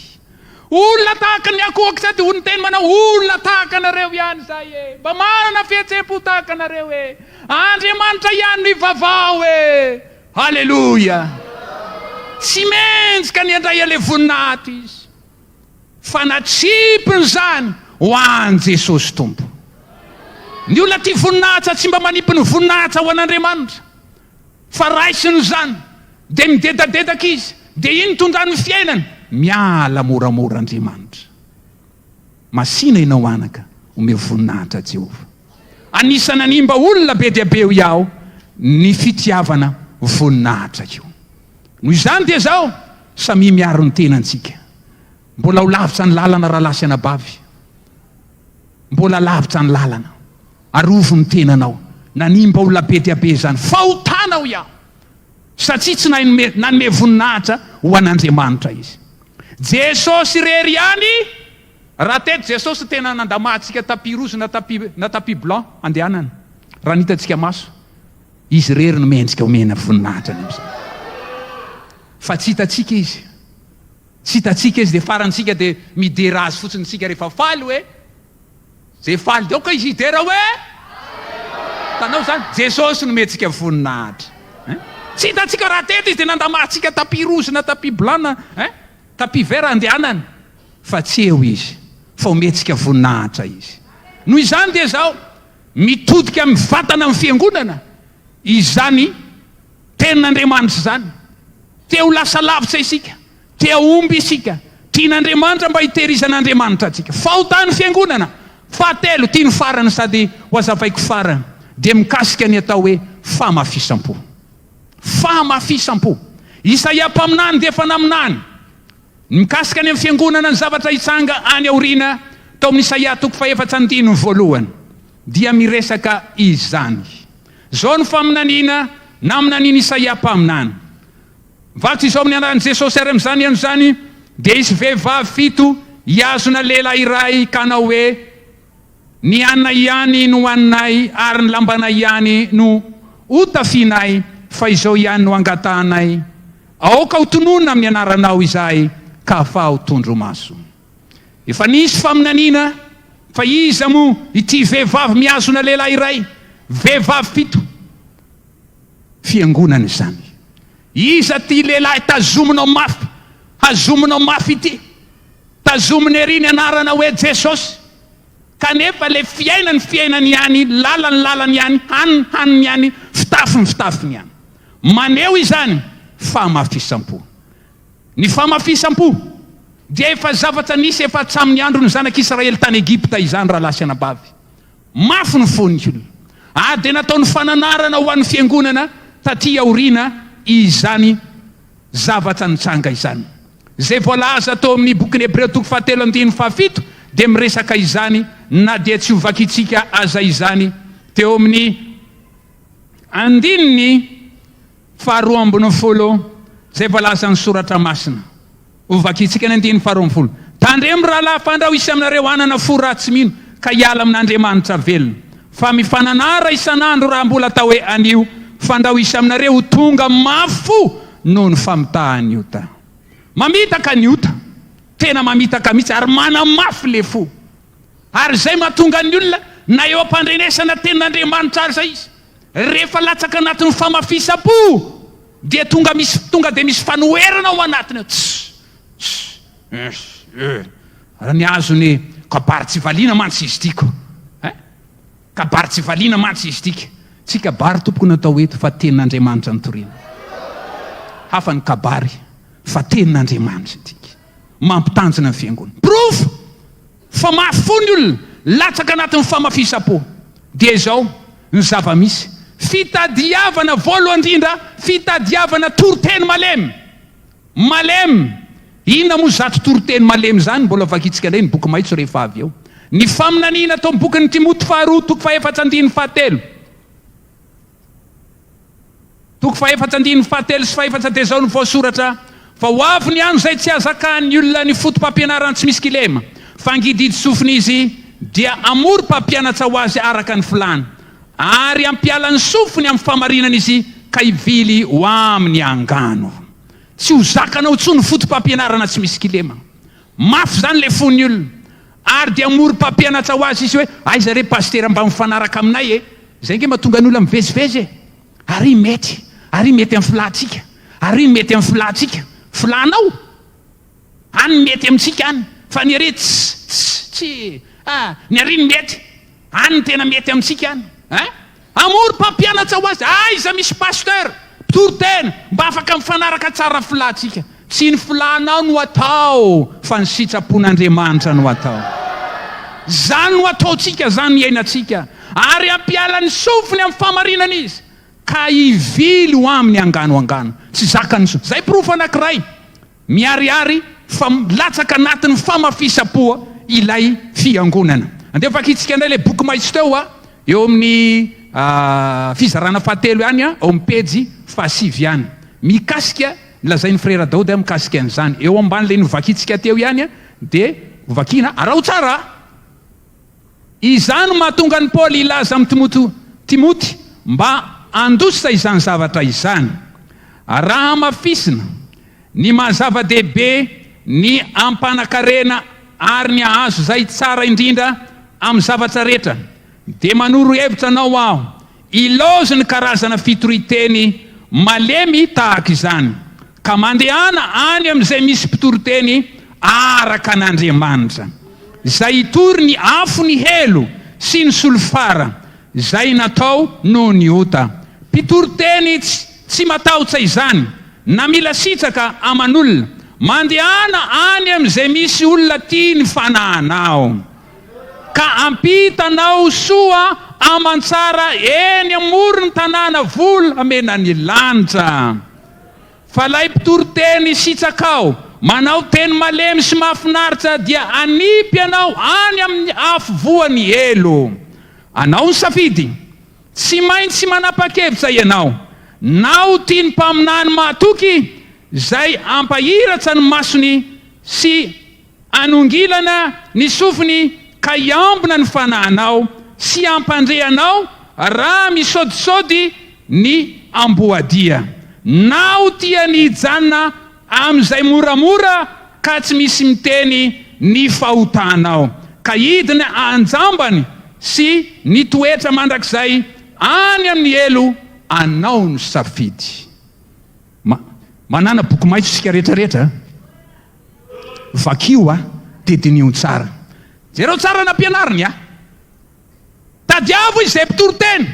Speaker 1: Olona tahaka ny akohoky sady ho ny teny manao olona tahaka anareo ihany zay e. Mba manana fihetseham-po tahaka anareo e. Andriamanitra ihany ny vavao e. Halleloja. Tsy mentsika ny andray ale voninahitra izy. Fa natsipiny zany ho any Jesosy Tompo. Ny olona tia voninahitra tsy mba manipy ny voninahitra ho an'Andriamanitra. Fa raisiny zany dia midedadedaka izy. Dia iny tondrany ny fiainany. Miala moramora Andriamanitra. Masina ianao anaka ome voninahitra Jehova. Anisany animba olona be dia be iaho ny fitiavana voninahitra io. Noho izany dia zao samy miaro ny tenantsika. Mbola ho lavitra ny lalana raha lasy anabavy. Mbola lavitra ny lalana. Arovo ny tenanao. Nanimba olona be dia be zany. Fahotanao iaho. Satria tsy nanome voninahitra ho an'Andriamanitra izy. Jesosy rery ihany, raha teto Jesosy tena nandamatsika tapis rouge na tapis blanc andehanana. Raha nitatsika maso, izy rery no mendrika omena voninahitra amin'izay. Fa tsy hitatsika izy. Tsy hitatsika izy dia farantsika dia midera azy fotsiny tsika rehefa faly hoe. Zay faly deo ka izy idera hoe. Tanao zany, Jesosy no metsika voninahitra. Tsy hitatsika raha teto izy dia nandamatsika tapis rouge na tapis blanc na tapis vert andehanana. Fa tsy eo izy. Fa ometsika voninahitra izy. Noho izany dia zao mitodika mivantana amin'ny fiangonana. Izany tenin'Andriamanitra zany. Te ho lasa lavitra isika. Te omby isika. Tian'Andriamanitra mba hitehirizan'Andriamanitra atsika. Fahotany fiangonana. Fahatelo tia ny farany sady ho azavaiko farany. Dia mikasika ny atao hoe famafisam-po. Famafisam-po. Isaia mpaminany dia efa naminany. Mikasika ny amin'ny fiangonana ny zavatra hitsanga any aoriana tao amin'ny Isaia 4:1 dia miresaka izany. Zao ny faminaniana na minaniana Isaia mpaminany. Vatsy izao amin'ny anaran'i Jesosy ary amin'izany ihany zany dia isy vehivavy 7 hiazona lehilahy iray kanao hoe ny anay ihany no anay ary ny lambanay ihany no hotafinay fa izao ihany no angatahnay. Aoka ho tononona amin'ny anaranao izahay ka fa ho tondro maso. Efa nisy faminaniana fa iza mo ity vehivavy miazona lehilahy iray. Vehivavy 7 fiangonana izany. Iza ty lehilahy tazominao mafy. Hazominao mafy ity. Tazominy ery ny anarana hoe Jesosy. Kanefa le fiainany ihany, lalany ihany, haniny ihany, fitafiny ihany. Maneo izany famafisam-po. Ny famafisam-po dia efa zavatra nisy efa hatramin'ny andro ny zanak'Israely tany Egipta izany raha lasy anabavy. Mafy ny fon'ny olona. Dia nataony fananarana ho an'ny fiangonana taty aoriana izany zavatra nitsanga izany. Zay voalaza tao amin'ny bokin'ny Hebreo 7:7 dia miresaka izany na dia tsy ho vakitsika aza izany teo amin'ny 2:20 zay voalaza ny soratra masina. Ho vakitsika ny 2:20. Tandremo rahalahy fandraho isy aminareo anana fo ratsy mino ka hiala amin'Andriamanitra velona. Fa mifananara isan'andro raha mbola atao hoe anio fandraho isy aminareo ho tonga mafo noho ny famitahany ota. Mamitaka ny ota. Tena mamitaka mihitsy ary manamafy le fo. Ary zay mahatonga ny olona na eo ampandrenesana tenin'Andriamanitra ary zay izy. Rehefa latsaka anatin'ny famafisam-po dia tonga dia misy fanoherana ao anatiny. Raha ny azony kabary tsy valiana mantsy izy tiko. Kabary tsy valiana mantsy izy tika. Tsy kabary tompoko natao eto fa tenin'Andriamanitra ny toriana. Hafa ny kabary fa tenin'Andriamanitra tika. Mampitanjona ny fiangonana. Proof fa mafy fo ny olona latsaka anatin'ny famafisam-po. Dia zao ny zava-misy. Fitadiavana voalohany indrindra, fitadiavana toroteny malemy. Malemy. Inona moa zato toroteny malemy zany mbola vakitsika indray ny boky maitso rehefa avy eo. Ny faminaniana tao amin'ny bokin'ny Timoty 2:4-7. 2:4-7 sy 5 dia zao ny voasoratra. Fa ho avy ny andro zay tsy azakany olona ny fotom-pampianarana tsy misy kilema. Fa ngididy sofiny dia amorom-pampianatra ho azy araka ny filany. Ary ampiala ny sofiny amin'ny famarinana izy ka hivily ho amin'ny angano. Tsy ho zakanao intsony fotom-pampianarana tsy misy kilema. mafy zany le fon'ny olona, ary dia moro mpampianatra ho azy izy hoe aiza re pastera mba mifanaraka aminay e, zay nge mahatonga ny olona mivezivezy e, ary mety amin'ny filantsika, ary mety amin'ny filantsika, filanao any mety amintsika any, fa ny are tsy ny ariny mety any tena mety amintsika any amory mpampianatra ho azy, aiza misy pasteur mpitory-tena mba afaka mifanaraka tsara filantsika, tsy ny filanao no atao fa ny sitrapon'Andriamanitra no atao. Zany no ataotsika, zany iainantsika, ary ampiala ny sofiny amin'ny famarinana izy ka ivily ho aminy angano, tsy zakany so. Zay profo anankiray miariary fa latsaka anatin'ny famafisam-po ilay fiangonana. Andeha fakitsika indray le boky maitso teo eo amin'ny fizarana fahatelo ihany ao amin'ny pejy fahasivy ihany, mikasika lazain'ny frera Daody mikasika an'izany. Eo ambany le novakitsika teo ihany dia vakiana arao tsara. Izany mahatonga ny Paoly ilaza amin'ny Timoty mba andositra izany zavatra izany. Raha mafisina ny mahazava-dehibe ny ampanakarena ary ny ahazo zay tsara indrindra amin'ny zavatra rehetra, dia manoro hevitra anao aho ilozy ny karazana fitoriteny malemy tahaka izany, ka mandehana any amin'izay misy mpitoriteny araka an'Andriamanitra, zay itory ny afo ny helo sy ny solofara, zay natao noho ny ota. Mpitoriteny tsy matahotra izany, na mila sitraka aman'olona, mandehana any amin'izay misy olona tia ny fanahanao, ka ampitanao soa amantsara eny amorony tanàna vola amenany lanitra. Fa lay mpitoriteny sitrakao manao teny malemy sy mahafinaritra dia anipy anao any amin'ny afovoany elo. Anao ny safidy, tsy maintsy manapa-kevitra ianao, nao tiany mpaminany mahatoky zay ampahiratra ny masony sy anongilana ny sofiny ka iambina ny fanahanao sy ampandrehanao raha misodisody ny amboadia. Nao tiany hijanona amin'izay moramora ka tsy misy miteny ny fahotanao, ka hidiny anjambany sy ny toetra mandrakizay any amin'ny elo anao ny safidy. Manana boky maitso sika rehetrarehetra, vakio dia dinio tsara. Jereo tsara nampianariny tadiavo izy zay mpitoriteny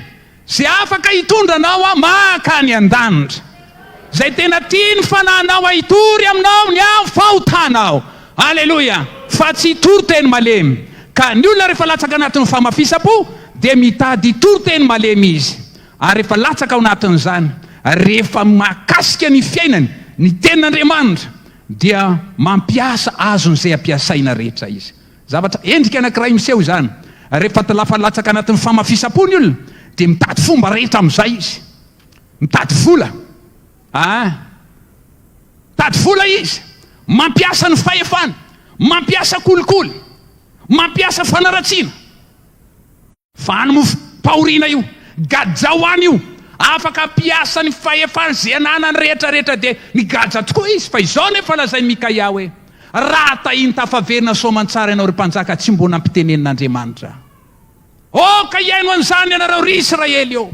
Speaker 1: zay afaka hitondra anao makany an-danitra, zay tena tiany fanahanao hitory aminao ny fahotanao. Alleluia. Fa tsy hitory-teny malemy, ka ny olona rehefa latsaka anatin'ny famafisam-po dia mitady hitory-teny malemy izy, ary rehefa latsaka ao anatin'izany, rehefa makasika ny fiainany ny tenin'Andriamanitra dia mampiasa azon'izay ampiasaina rehetra izy. Zavatra endrika anankiray miseho izany, rehefa lafa latsaka anatin'ny famafisam-po ny olona dia mitady fomba rehetra amin'izay izy, mitady vola mitady vola izy, mampiasa ny fahefana, mampiasa kolikoly, mampiasa fanaratsiana. Fa any mofo pahoriana io, gajahoany io, afaka ampiasa ny fahefana zay ananany rehetrarehetra dia migaja tokoa izy. Fa izao nefa lazay Mikaia hoe raha tahiny tafaverina soamantsara ianao ry mpanjaka, tsy mbo nampitenenin'Andriamanitra. Ka iaino an'izany ianareo ry Israely eo,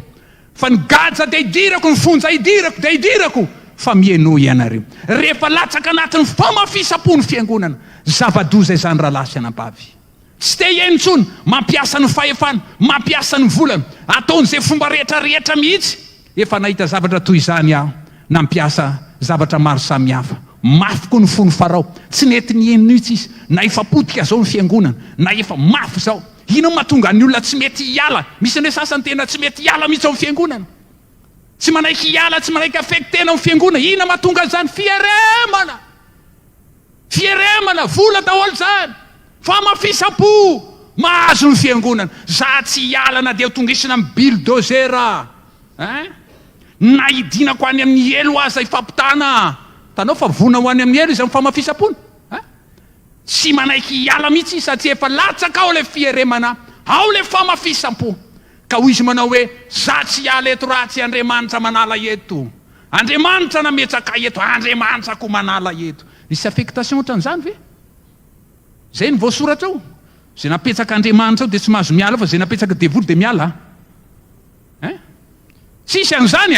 Speaker 1: fa ny gaja dia idirako, ny fonja idirako dia idirako, fa mieno ianareo. Rehefa latsaka anatin'ny famafisam-po ny fiangonana, zava-doza izany rahalasy anam-bavy. Tsy te hiainontsony, mampiasa ny fahefana, mampiasa ny volana, ataon'izay fomba rehetrarehetra mihitsy. Efa nahita zavatra toy izany aho, nampiasa zavatra maro samihafa. Mafy koa ny fony Farao, tsy nety nienina mihitsy izy, na efa potika zao ny fiangonana, na efa mafy zao. Ino mahatonga ny olona tsy mety hiala? Misy ny sasany tena tsy mety hiala mihitsy ao amin'ny fiangonana, tsy manaiky hiala, tsy manaiky afektena ao amin'ny fiangonana. Ino mahatonga zany? Fieremana, vola daholo zany, famafisam-po mahazo ny fiangonana. Za tsy hiala na dia tongisina amin'ny bulldozer, na hidinako any amin'ny elo aza ifampitana. Tanao fa vona ho any amin'ny elo izy amin'ny famafisam-pony. Tsy manaiky hiala mihitsy satria efa latsaka ao le fieremana, ao le famafisam-po. Ka hoy izy manao hoe za tsy hiala eto raha tsy Andriamanitra manala eto, Andriamanitra nametraka eto, Andriamanitra ko manala eto. Misy affectation ohatran'izany ve? Zay ny voasoratra ao. Zay napetsaka Andriamanitra ao dia tsy mahazo miala fa zay napetsaka devoly dia miala. Tsisy an'izany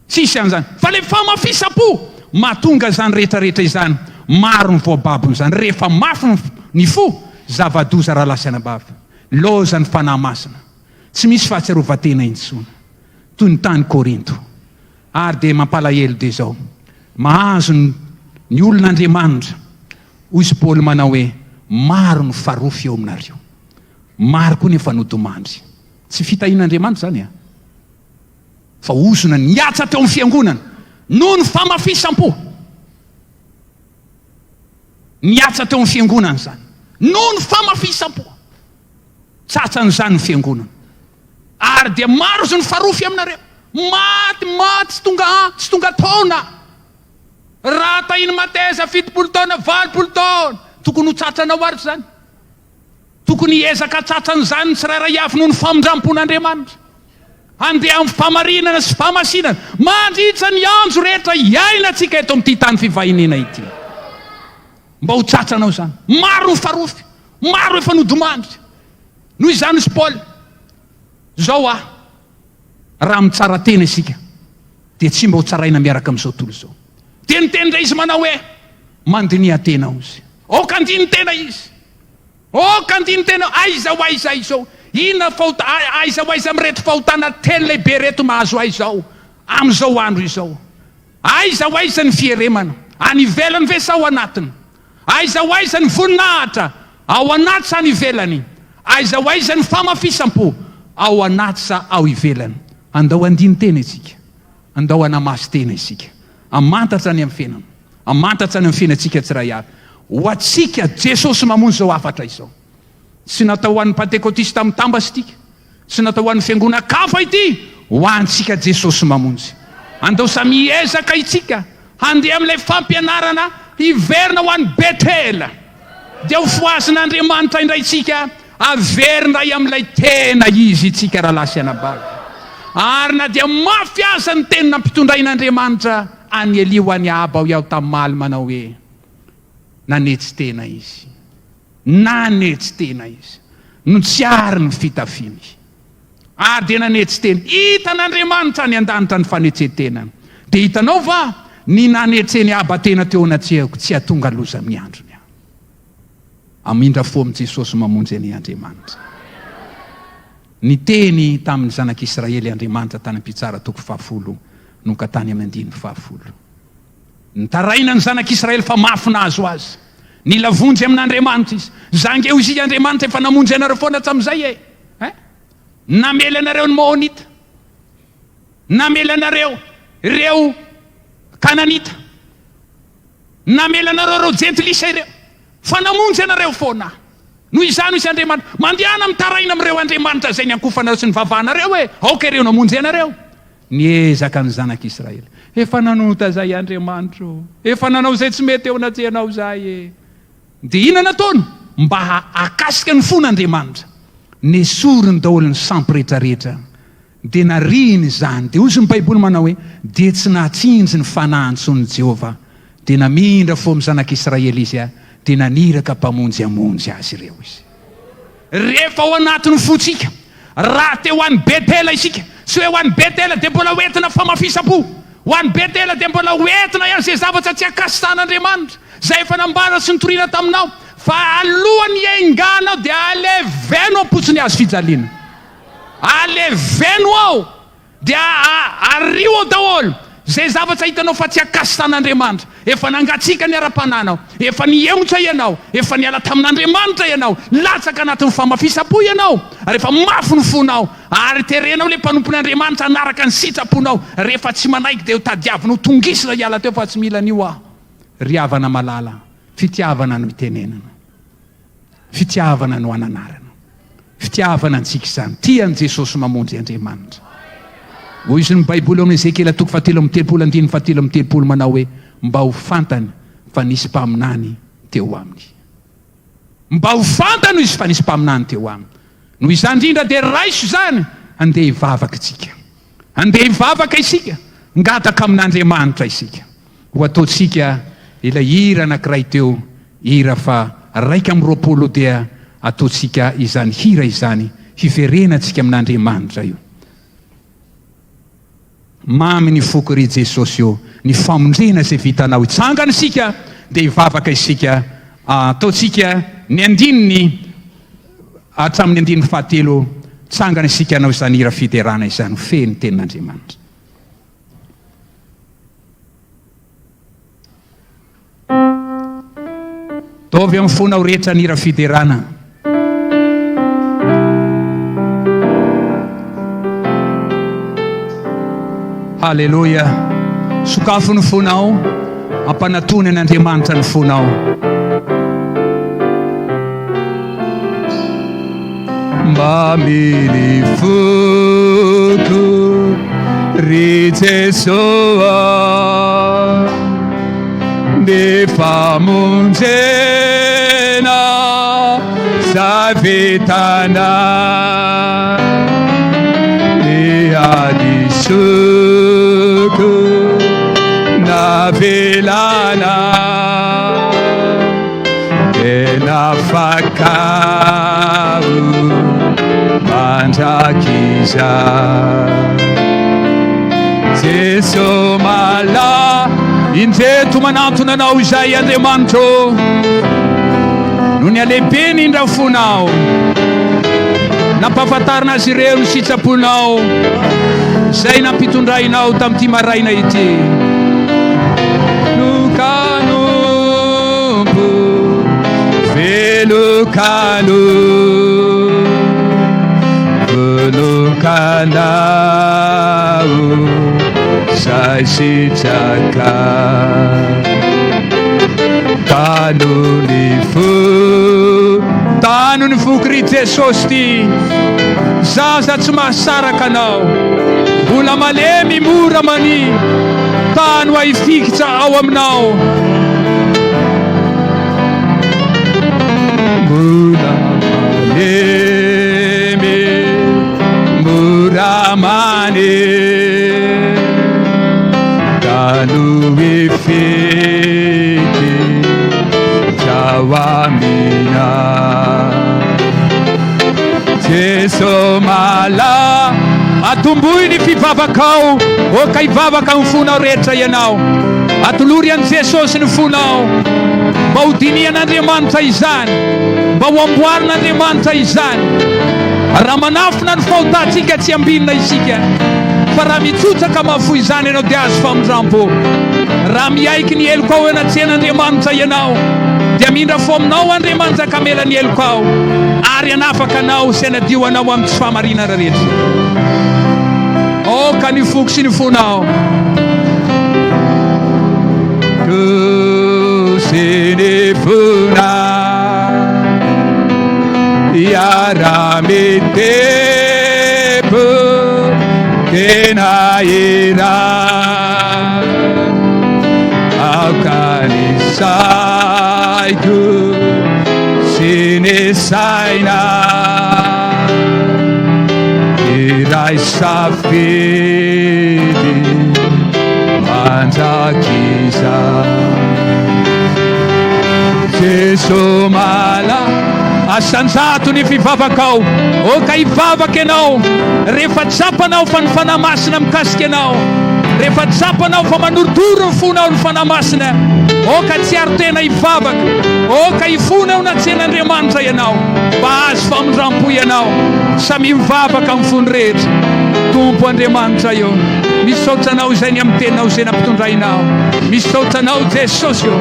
Speaker 1: tsisy an'izany. Fa le famafisam-po mahatonga zany rehetrarehetra izany. Maro ny voababony zany. Rehefa mafy ny fo, zava-doza raha lasa anabavy. Loza ny fanahy masina. Tsy misy fahatsiarovan-tena intsony. Toy ny tany Korinto. Ary dia mampalahelo dia zao. Mahazo ny olon'Andriamanitra. Hoy izy Paoly manao hoe maro ny farofy eo aminareo. Maro koa ny fanodomandry. Tsy fitahian'Andriamanitra zany fa ozona niatsa teo amin'ny fiangonana noho ny famafisam-po. Niatsa teo amin'ny fiangonana zany noho ny famafisam-po. Tsatsan'izany ny fiangonana. Ary dia maro izy ny farofy aminareo. Maty tsy tonga taona. Raha tahiny mateza 70 taona 80 taona tokony ho tsatsanao ary zany. Tokony hiezaka tsatsan'izany ny tsirairay avy noho ny famindram-pon'Andriamanitra. Andeha amin'ny famarinana sy famasinana. Mandritra ny andro rehetra iainantsika eto amin'ity tany fivahinena ity. Mba ho tsatsanao zany. Maro ny farofy. Maro efa nodomandry. Noho izany izy Paoly. Zao raha mitsara tena isika dia tsy mba ho tsaraina miaraka amin'izao tontolo izao. Teniteny izy manao hoe mandinia tena izy. Kandiny tena izy. Kandiny tena aiza izao. Inona aiza amin'reto fahotana telo lehibe reto mahazo aizao amin'izao andro izao. Aiza ny fieremana. Any ivelany ve sa ao anatiny? Aiza ny voninahitra ao anaty sa any ivelany? Aiza ny famafisam-po ao anaty sa ao ivelany? Andao andiny tena isika. Andao anamasy tena isika. Amantatra any amin'ny fiainana. Amantatra any amin'ny fiainantsika tsiray avy. Ho atsika Jesosy mamonjy zao afatra izao. Tsy natao ho an'ny pentekotista mitambasy tika. Tsy natao ho an'ny fiangona kafa ity. Ho antsika Jesosy mamonjy. Andao samy ezaka itsika. Handeha amin'ilay fampianarana hiverina ho an'ny Betela. Dia ho foazin'Andriamanitra indray itsika. Averina amin'ilay tena izy itsika raha lasy anabavy. Ary na dia mafy aza ny teny nampitondrain'Andriamanitra any Eli ho any Aba ho iaho tamin'ny maly manao hoe nanetsy tena izy. Nanetsy tena izy. No tsy ary ny fitafiny. Ary dia nanetsy tena. Hitan'Andriamanitra ny an-danitra ny fanetsen-tenany. Dia hitanao va ny nanetseny Aba tena teo anatrehako tsy hahatonga loza amin'ny androny. Amindra fo amin'i Jesosy mamonjy any Andriamanitra. Ny teny tamin'ny zanak'Israely Andriamanitra tany am-pitsara 10 no ka tany amin'ny 10. Nitaraina ny zanak'Israely fa mafy nahazo azy. Nilavonjy amin'Andriamanitra izy. Zangeo izy Andriamanitra efa namonjy anareo foana hatramin'izay namela anareo ny Moabita. Namela anareo ireo Kananita. Namela anareo ireo Jentilisa ireo. Fa namonjy anareo foana. Noho izany izy Andriamanitra. Mandehana mitaraina amin'ireo Andriamanitra zay ny ankofanareo sy ny vavanareo hoe ireo namonjy anareo. Niezaka ny zanak'Israely. Efa nanota zay Andriamanitra. Efa nanao zay tsy mety eo anatrehana zay. Dia inona nataony? Mba akasika ny fon'Andriamanitra. Nesoriny daholo ny sampy rehetrarehetra. Dia nariny zany. Dia ozy ny Baiboly manao hoe dia tsy nahatsinjy ny fanahy-ntson'ny Jehovah. Dia namindra fo amin'ny zanak'Israely izy dia naniraka mpamonjy azy ireo izy. Rehefa ao anatin'ny fotsika, raha te ho an'ny Betela isika. Tsy hoe ho an'ny Betela dia mbola hoentina famafisam-po. Ho an'ny Betela dia mbola hoentina ihany izay zavatra tsy akasitan'Andriamanitra. Zay efa nambara sy nitoriana taminao. Fa alohan'ny hiainganao dia alevenao am-potsiny azo fijaliana. Aleveno ao. Dia ario ao daholo. Zay zavatra hitanao fa tsy akasitan'Andriamanitra. Efa nangatsika ny ara-pananao. Efa niemotra ianao. Efa niala tamin'Andriamanitra ianao. Latsaka anatin'ny famafisam-po ianao. Rehefa mafy ny fonao. Ary terenao le mpanompon'Andriamanitra anaraka ny sitraponao. Rehefa tsy manaiky dia ho tadiavinao tongisina hiala teo fa tsy mila an'io ry havana malala. Fitiavana no itenenana. Fitiavana no ananarana. Fitiavana antsika izany. Tian'i Jesosy mamonjy Andriamanitra. Hoy izy ny Baiboly amin'ny Ezekiela 7:7 manao hoe mba ho fantany fa nisy mpaminany teo aminy. Mba ho fantany izy fa nisy mpaminany teo aminy. Noho izany indrindra dia raiso zany andeha hivavaka isika. Andeha hivavaka isika. Ngataka amin'Andriamanitra isika. Ho ataontsika ilay hira anankiray teo, hira fa raika amin'ny 20 dia ataontsika izany hira izany hiverenantsika amin'Andriamanitra io. Mamy ny foko ry Jesosy io, ny famonjena izay vitanao. Hitsangana isika dia hivavaka isika. Ataontsika ny andininy hatramin'ny andininy fahatelo, tsangana isika anao izany hira fiterana izany feny tenin'Andriamanitra. Tovy amin'ny fonao rehetra ny hira fiterana. Halleluja. Sokafo ny fonao, ampanatony an'Andriamanitra ny fonao. Mamily foko ry Jesosy de famonjena zay vitana de adisoko navelana tena fakao mandrakiza Jesosy mala indreto manantona anao izay Andriamanitro no ny alehibe ny indra fonao nampahafantarina azy ireo ny sitraponao izay nampitondrainao tamin'ity maraina ity. Lokanompo velokano velokanao zay sitraka tanony foko ry Jesosy ty zaza tsy mahasaraka anao mbola malemy mora mani tano ahifikitra ao aminao mbola malemy mora mani tano ifiki jawamina Jesosy mala atomboy ny fivavakao o ka hivavaka amin'ny fonao rehetra ianao atolory an' Jesosy ny fonao mba ho dinian'Andriamanitra izany mba ho amboarin'Andriamanitra izany raha manafina ny fahotantsika tsy ambinina isika fa raha mitsotsaka mahafoy izany ianao dia azo famondrampo raha miaiky ny eloko ao anatsen'Andriamanitra ianao dia mindra fo aminao Andriamanitra kamela ny eloko ao ary anafaka anao sy anadio anao amin'ny tsy fahamarinana rehetra. Ka ny foko sy ny fonao sy ny fona iara-mitepo tena ira aukanisaiko sy ny saina iray safidy mandrakiza Jesosy mala asanjato ny fivavakao o ka hivavaka ianao rehefa tsapanao fa ny fanahy masina mikasika ianao rehefa tsapanao fa manorodoro ny fonao ny fanahy masina o ka tsy ary tena hivavaka o ka hifona ao natsen'Andriamanitra ianao mba azo famondrampo ianao samy mivavaka amin'ny fony rehetra. Tompo Andriamanitra io misaotra anao izay ny amin'ny teninao izay nampitondrainao misaotra anao Jesosy io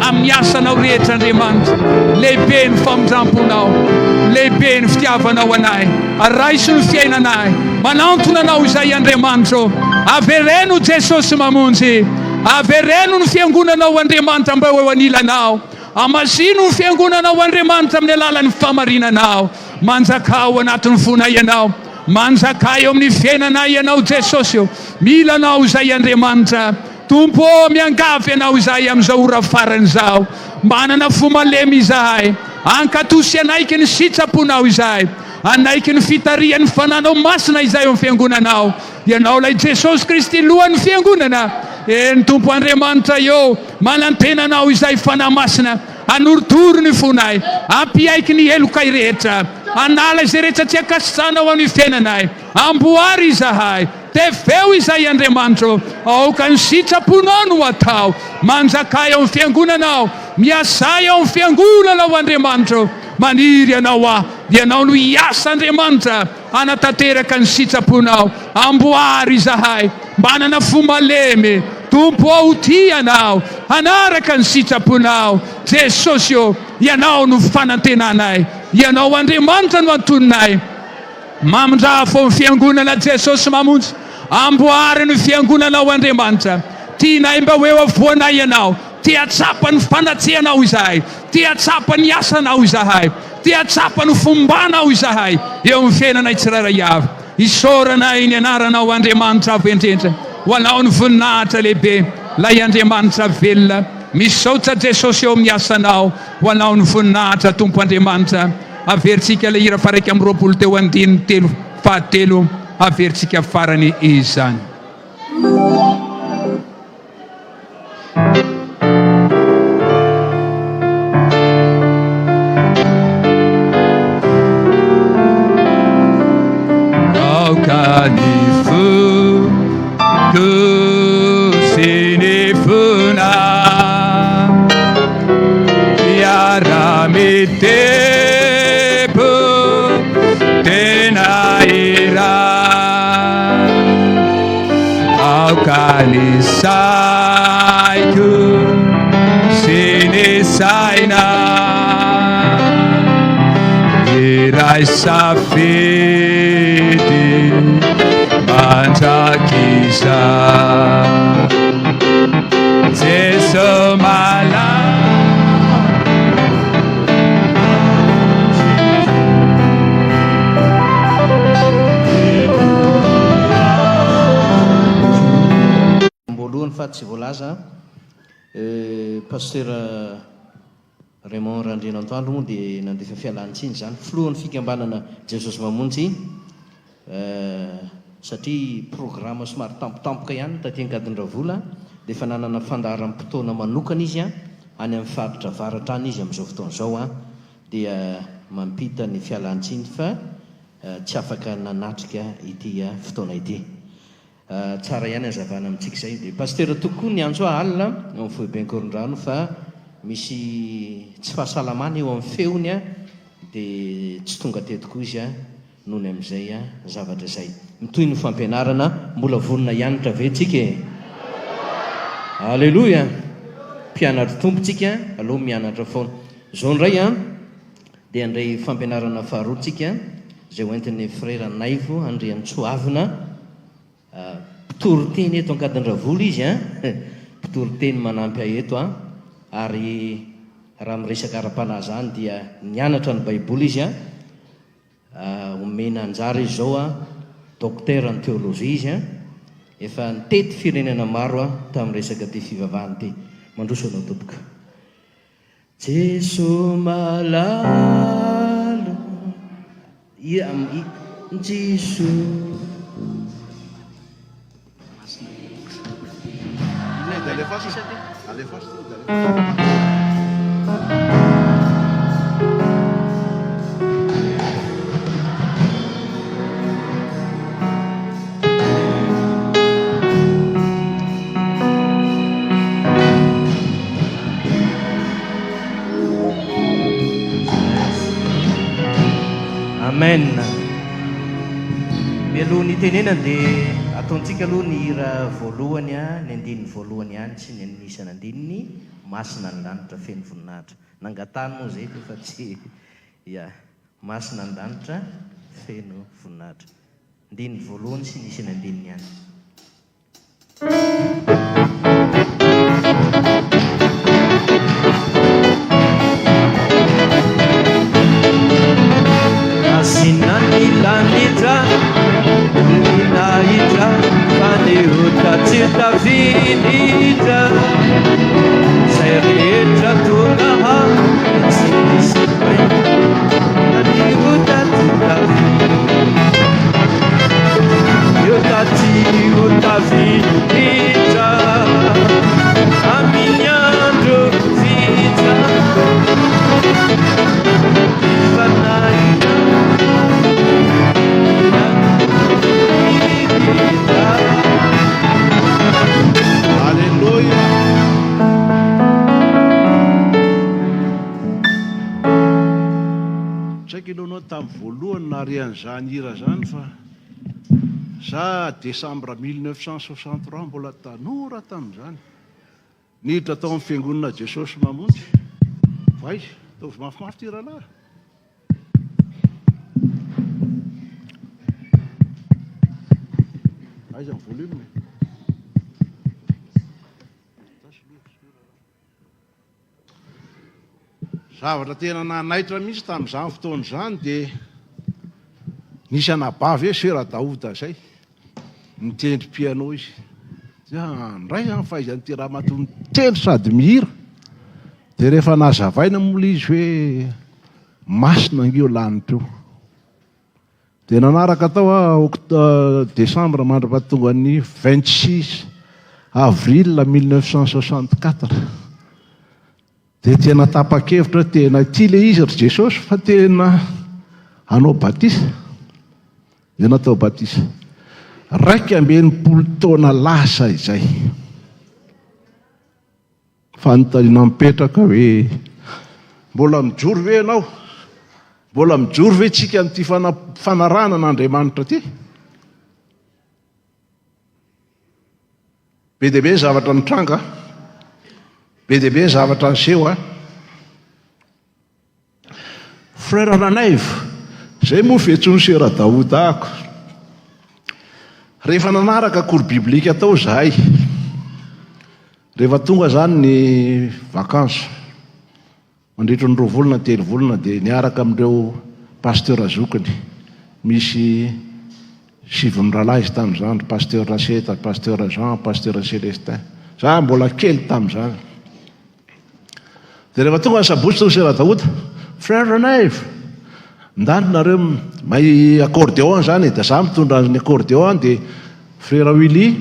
Speaker 1: amin'ny asanao rehetra Andriamanitra lehibe ny famondramponao lehibe ny fitiavanao anahy araiso ny fiainanahy manantona anao izay Andriamanitra avereno Jesosy mamonjy avereno ny fiangonanao Andriamanitra mba eo anilanao amazino ny fiangonanao Andriamanitra amin'ny alalan'ny fahamarinanao manjakao anatin'ny fonay ianao manjaka eo amin'ny fiainanay ianao Jesosy io mila anao izay Andriamanitra tompo miangavy ianao izay amin'izao ora farany izao manana fo malemy izahay ankatosy anaiky ny sitraponao izahay anaiky ny fitarian'ny fananao masina izay eo amin'ny fiangonanao ianao lay Jesosy Kristy lohan'ny fiangonana ny tompo Andriamanitra io manantenanao izay fanahy masina anorodoro ny fonay, ampiaiky ny elokay rehetra, anala izay rehetra tsy akasitrana ao amin'ny fiainanay, amboary izahay, tefeo izay Andriamanitro, aoka ny sitraponao no atao, manjakay ao amin'ny fiangonanao, miasay ao amin'ny fiangonana ao Andriamanitro, maniry ianao dia ianao no hiasa Andriamanitra, anatanteraka ny sitraponao, amboary izahay, manana fo malemy, tompo ao ty ianao, anaraka ny sitraponao, Jesosy io, ianao no fanantenanay, ianao Andriamanitra no antononay, mamondrafo amin'ny fiangonana Jesosy mamonjy, amboary ny fiangonanao Andriamanitra, tianay mba hoe avoanay ianao, ty atsapa ny fanatsianao izahay, ty atsapa ny asanao izahay, ty atsapa ny fombanao izahay, eo amin'ny fiainanay tsirairay avy, isaoranay ny anaranao Andriamanitra avy endrendra, ho anao ny voninahitra lehibe, lay Andriamanitra velona, misaotra Jesosy eo amin'ny asanao, ho anao ny voninahitra Tompo Andriamanitra, averintsika ilay hira faraiky amin'ny 20 teo andiny telo fahatelo, averintsika farany izany. Kanisaiko sinisaina iray safidy mandrakisa Jesu mala
Speaker 2: fa tsy voalaza pasteur Raymond Randrena Antoandro moa dia nandefa fialan-tsiny zany filohan'ny fikambanana Jesosy mamonjy satria programme somary tampotampoka ihany taty Angadindravola dia efa nanana fandaharam-potoana manokana izy any amin'ny faritra avaratra any izy amin'izao fotoana izao dia mampita ny fialan-tsiny fa tsy afaka nanatrika ity fotoana ity. Tsara ihany azavana amintsika izay dia pasteur tokoa ny antso alina amin'ny Fohibenkorondrano fa misy tsy fahasalamana eo amin'ny feony dia tsy tonga tetiko izy noho ny amin'izay zavatra izay mitoy ny fampianarana mbola vonona hianatra ve tsika Alleluia mpianatra tompontsika aloha mianatra foana zao ndray dia andray fampianarana faharoatsika izay hoentin'ny frère Naivo Andriantsoavina mpitoroteny eto Ankadindravola izy mpitoroteny manampy eto ary raha miresaka ara-panahy zany dia nianatra ny baiboly izy omena anjara izy zao docteur ny théologie izy efa nitety firenena maro tamin'ny resaka ty fivavahany ty mandroso anao tompoko Jesu malalo Jesu Amen. Mialoha ny tenena dia ataontsika aloha ny hira voalohany ny andininy voalohany ihany sy ny anisany andininy masina ny lanitra feno voninahitra nangatany moa zay fa tsy masina ny lanitra feno voninahitra andininy voalohany sy ny isany andininy ihany Asinani lanitra Ninaitra Paneota cita vinitra Zay rehetra tonga Sinisipay Naniota cita vinitra Eota vinitra
Speaker 3: tamin'ny voalohany narian'izany hira zany fa za Desambra 1963 mbola tanora tamin'izany niditra tao amin'ny fiangonana Jesosy Mamonjy. Vai, taovy mafimafy ty rahalahy. Aiza ny volume. Zavatra tena nanaitra mihitsy tamin'izany fotoana izany dia nisy anabavy hoe Sera Daouda zay mitendry piano izy. Ndray zany fahaizany ty raha matony tendry sady mihira. Dia rehefa nazavaina mola izy hoe masina angio lanitra io. Dia nanaraka tao Desambra mandra-pahatonga ny 26 avril 1964. Dia tena tapa-kevitra tena ty le izy ry Jesosy fa tena hanao batisa. Dia natao batisa 12 taona lasa izay. Fanontaniana mipetraka hoe mbola mijoro ve ianao? Mbola mijoro ve tsika amin'ity fanarana n'Andriamanitra ty? Be dia be zavatra nitranga, be dia be zavatra niseho. Frère Ranaivo, zay moa fiantsony Sera Daouda ako. Rehefa nanaraka cours biblika tao zahay, rehefa tonga zany ny vakansa mandritra ny 2 volana 3 volana dia niaraka amin'ireo pasteur azokiny. Misy 7 rahalahy izy tamin'izany, pasteur Racheta, pasteur Jean, pasteur Célestin. Za mbola kely tamin'izany. Dia rehefa tonga ny sabotsy tao Sera Daouda, Frère Ranaivo, ndany nareo may accordéon zany. Dia za mitondra ny accordéon dia Frère Willy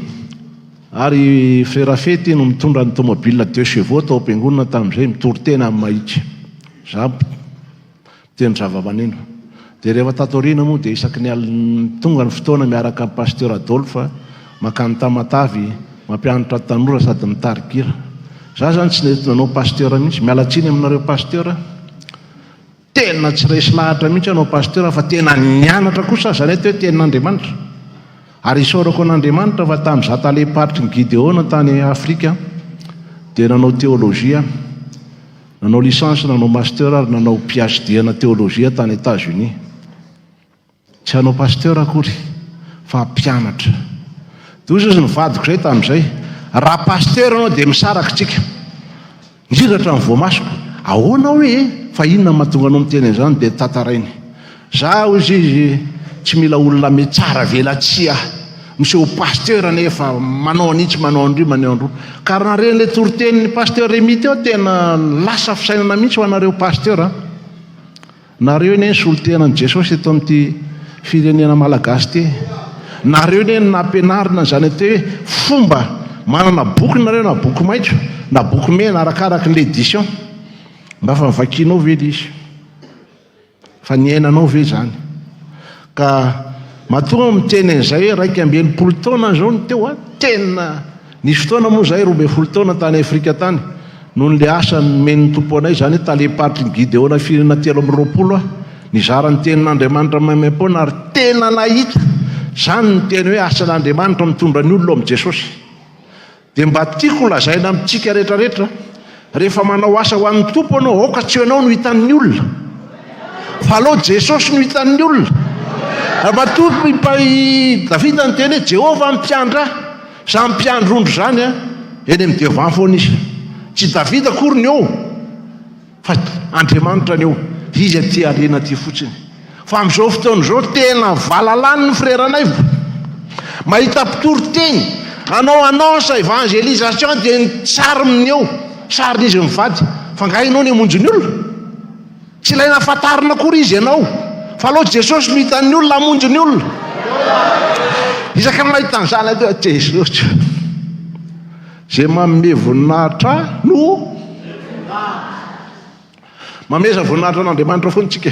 Speaker 3: ary Frère Fety no mitondra ny tomobile 2 chevaux tao am-piangonana tamin'izay mitory tena amin'ny mahitsy. Za mitendry zava-maneno. Dia rehefa tatorina moa dia isaky ny tonga ny fotoana miaraka amin'ny pasteur Adolphe makany Tamatavy mampianatra tanora sady mitarikira. Za zany tsy nety nanao pasteur mihitsy. Mialatsiny aminareo pasteur. Tena tsy resy lahatra mihitsy anao pasteur fa tena nianatra kosa zany hoe tenin'Andriamanitra. Ary isaorako an'Andriamanitra fa tamin'iza taleparitry ny Gideona tany Afrika dia nanao théologia, nanao licence, nanao master ary nanao PhD-na théologia tany États-Unis. Tsy hanao pasteur akory fa mpianatra. Dia ozy izy nivadiko zay tamin'izay, raha pasteur anao dia misaraka tsika. Niratra ny voamasoko. Ahoana hoe fa inona mahatonga anao miteny an'izany dia tantarainy. Za ozy izy tsy mila olona me tsara velatsia miseho pasteur nefa manao anitsy manao andrio manao andro. Ka raha nareny le toritenin'ny pasteur Rémy teo tena lasa fisainana mihitsy ho anareo pasteur. Nareo ine ny solitenan'i Jesosy eto amin'ity firenena malagasy ty. Nareo ine ny nampianarina zany te hoe fomba manana boky nareo na boky maitso na boky mena arakaraky l'édition. Mba fa mivakianao ve izy? Fa niainanao ve zany? Ka mahatonga miteny an'izay hoe 12 taona zao ny teo tena nisy fotoana moa zahay 12 taona tany Afrika tany noho le asa nomen'ny tompo anay zany hoe taleparitry ny Gideona firenena 320 nizara ny tenin'Andriamanitra maimaimpona ary tena nahita zany ny teny hoe asan'Andriamanitra mitondra ny olona amin'i Jesosy. Dia mba tiako lazaina amintsika rehetrarehetra rehefa manao asa ho an'ny tompo anao, aoka tsy ianao no hitan'ny olona fa aloha Jesosy no hitan'ny olona. Matory Davida ny teny hoe Jehova mpiandra samy mpiandrondro zany eny amin'ny devant foana izy. Tsy Davida akory ny eo fa Andriamanitra ny eo. Izy aty alena ty fotsiny. Fa amin'izao fotoana izao tena valalany ny Frère Ranaivo. Mahita mpitory teny anao annonce évangélisation dia ny sariny eo sarin'izy mivady fa ngahinao ny hamonjy ny olona. Tsy ilaina fatarina akory izy ianao fa aloha Jesosy no hitan'ny olona hamonjy ny olona. Isaka mahita an'izany teo Jesosy zay manome voninahitra no mameza voninahitra an'Andriamanitra foana tsika.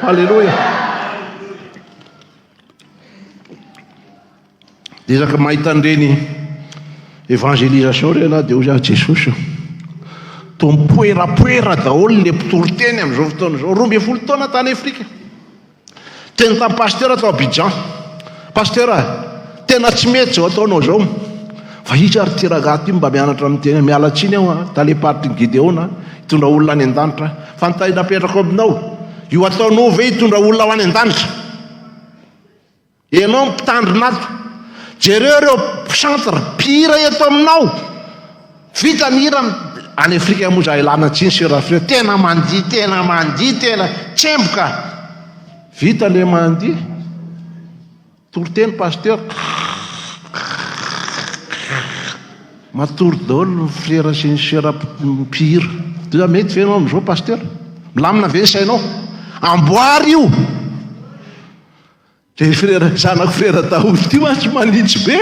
Speaker 3: Halleloja. Dia isaka mahita an'ireny évangélisation reny dia hoy Jesosy toa mipoerapoera daholo le mpitory teny amin'izao fotoana izao 12 taona tany Afrika. teny tamin'ny pasteur atao Abidjan, pasteur tena tsy mety zao ataonao zao, fa izy ary ty ragaty mba mianatra amin'ny teny miala tsiny aho taleparty Gideona hitondra olona any an-danitra, fa ny napetrako aminao io ataonao ve hitondra olona ho any an-danitra? Ianao mpitandro nato, jereo reo centre pira eto aminao, vita ny hira any Afrika moa za ilana tsiny Séraphin, tena mandihy tena tsemboka, vita le mandihy toroteny pasteur matory daholo ny frera sy ny Séraphin dia mety fenao am'izao pasteur, milamina ve ny sainao? Amboary io de frera zanako frera Daoly ty tsy manitsy be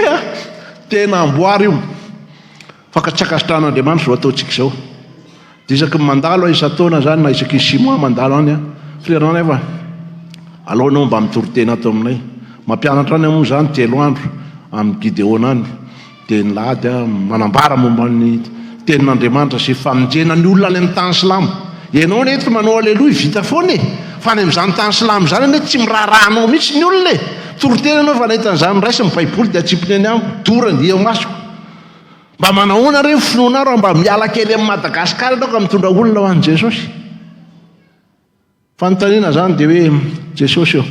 Speaker 3: tena amboary io, fakatsakasitrahan'Andriamanitra zao ataontsika zao, de isaky mandalo isa-taona zany na isaky ny 6 mois mandalo any frera nefa alohanao mba mitoroteny ato aminay, mampianatra any moa zany 3 andro amin'ny Gideona any, de nilady manambara momba ny tenin'Andriamanitra sy famonjena ny olona any amin'ny tany silamo. Ianao neto manao aleloia vita foana e, fa any amin'izany tany silamo zany neto tsy miraharahanao mihitsy ny olona e, toroteny anao fa nahitan'izany raisy ny baiboly de atsipiny any amiko dorany eo masoko, mba manahoana reny finoana ro mba miala kely amin'ny Madagasikara anao ka mitondra olona ho an'i Jesosy. Fanontaniana zany de hoe Jesosy eo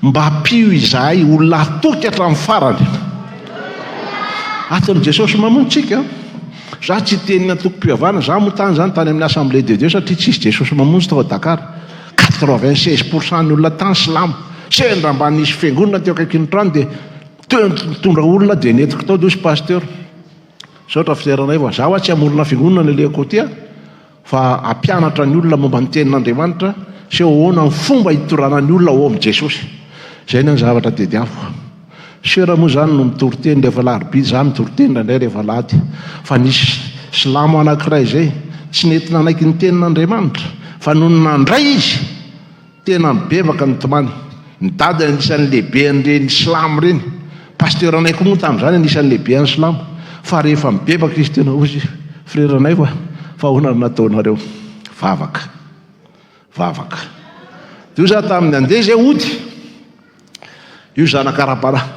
Speaker 3: mba hampio izahay olona atoky hatramin'ny farany. Aton'i Jesosy mamontsika, za tsy tenina toko-pivavana, za moa tany zany tany amin'ny Assemblée de Dieu satria tsisy Jesosy mamonjy tao Dakar, 96% ny olona tany silamo, sendra mba nisy fiangonana teo akaikin'ny trano de mitondra olona de netiko tao dosy pasteur. Saotra fiseranay fa zaho tsy amorona fiangonana leleko tia, fa ampianatra ny olona momba ny tenin'Andriamanitra sy ahoana ny fomba hitorana ny olona ao amin'ny Jesosy. Zay ny zavatra tediavo. Sera moa zany no mitoroteny rehefa larobia, za mitoroteny indray rehefa lady, fa nisy silamo anankiray zay tsy nety nanaiky ny tenin'Andriamanitra, fa noho nandray izy tena mibebaka ny tomany, ny dady anisan'ny lehibe an'ireny silamo reny, pasteur anay koa moa tamin'izany anisan'ny lehibe an'ny silamo, fa rehefa mibebaka izy tena ozy freranay fa ahoana no nataonareo? Vavaka. Io za tamin'ny andeha zay ody, io zanakarapara,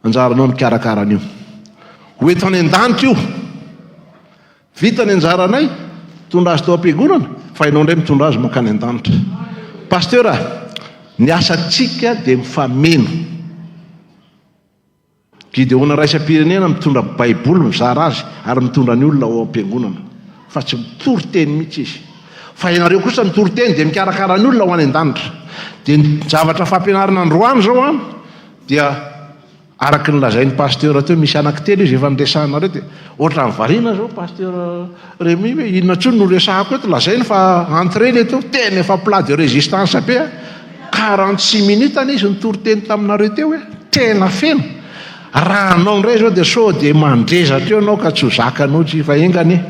Speaker 3: anjaranao mikarakara an'io, hoeto any an-danitra io, vita ny anjaranay, mitondra azy tao am-piangonana, fa ianao indray mitondra azy mankany an-danitra. Pasteur, ny asantsika de mifameno. Gideona raisam-pirenena mitondra baiboly mizara azy ary mitondra ny olona ao am-piangonana, fa tsy mitory-teny mihitsy izy. Fa ianareo kosa mitory-teny de mikarakara ny olona ho any an-danitra. De ny zavatra fampianarana androany zao dia araky ny lazain'ny pasteur teo, misy anaky telo izy efa niresahanareo de ohatra ny variana zao pasteur Rémy hoe inona tsony no resahako eto, lazainy fa entré le teo tena efa plat de résistance be 46 minutes any izy nitory-teny taminareo teo hoe tena feno. Raha anao indray zao de so de mandrezatra eo anao ka tsy ho zakanao tsy fa engany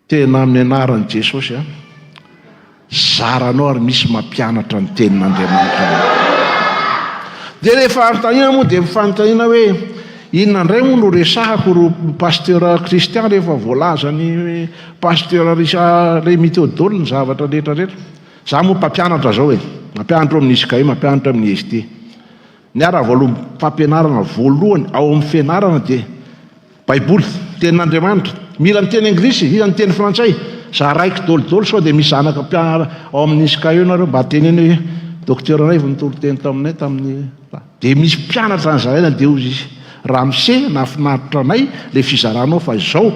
Speaker 3: tena amin'ny anaran'i Jesosy zaranao ary misy mampianatra ny tenin'Andriamanitra. De rehefa anontaniana moa de mifanontaniana hoe inona indray moa no resahako ro pasteur Christian rehefa voalaza ny pasteur Rémy Théodole ny zavatra rehetrarehetra. Za moa mpampianatra zao hoe mampianatra amin'ny Iskaï, mampianatra amin'ny ST. Ny ara-voalohany fampianarana voalohany ao amin'ny fianarana de baiboly, tenin'Andriamanitra. Mila miteny anglisy, iza miteny frantsay, za raiky dôlidôly sao de misy zanaka mpianatra ao amin'ny Iskaï eo nareo mba teneny hoe docteur anay vao nitory-teny taminay tamin'ny de misy mpianatra an'zaraina de ozy izy Ramsey nafinaritra anay le fizaranao fa izao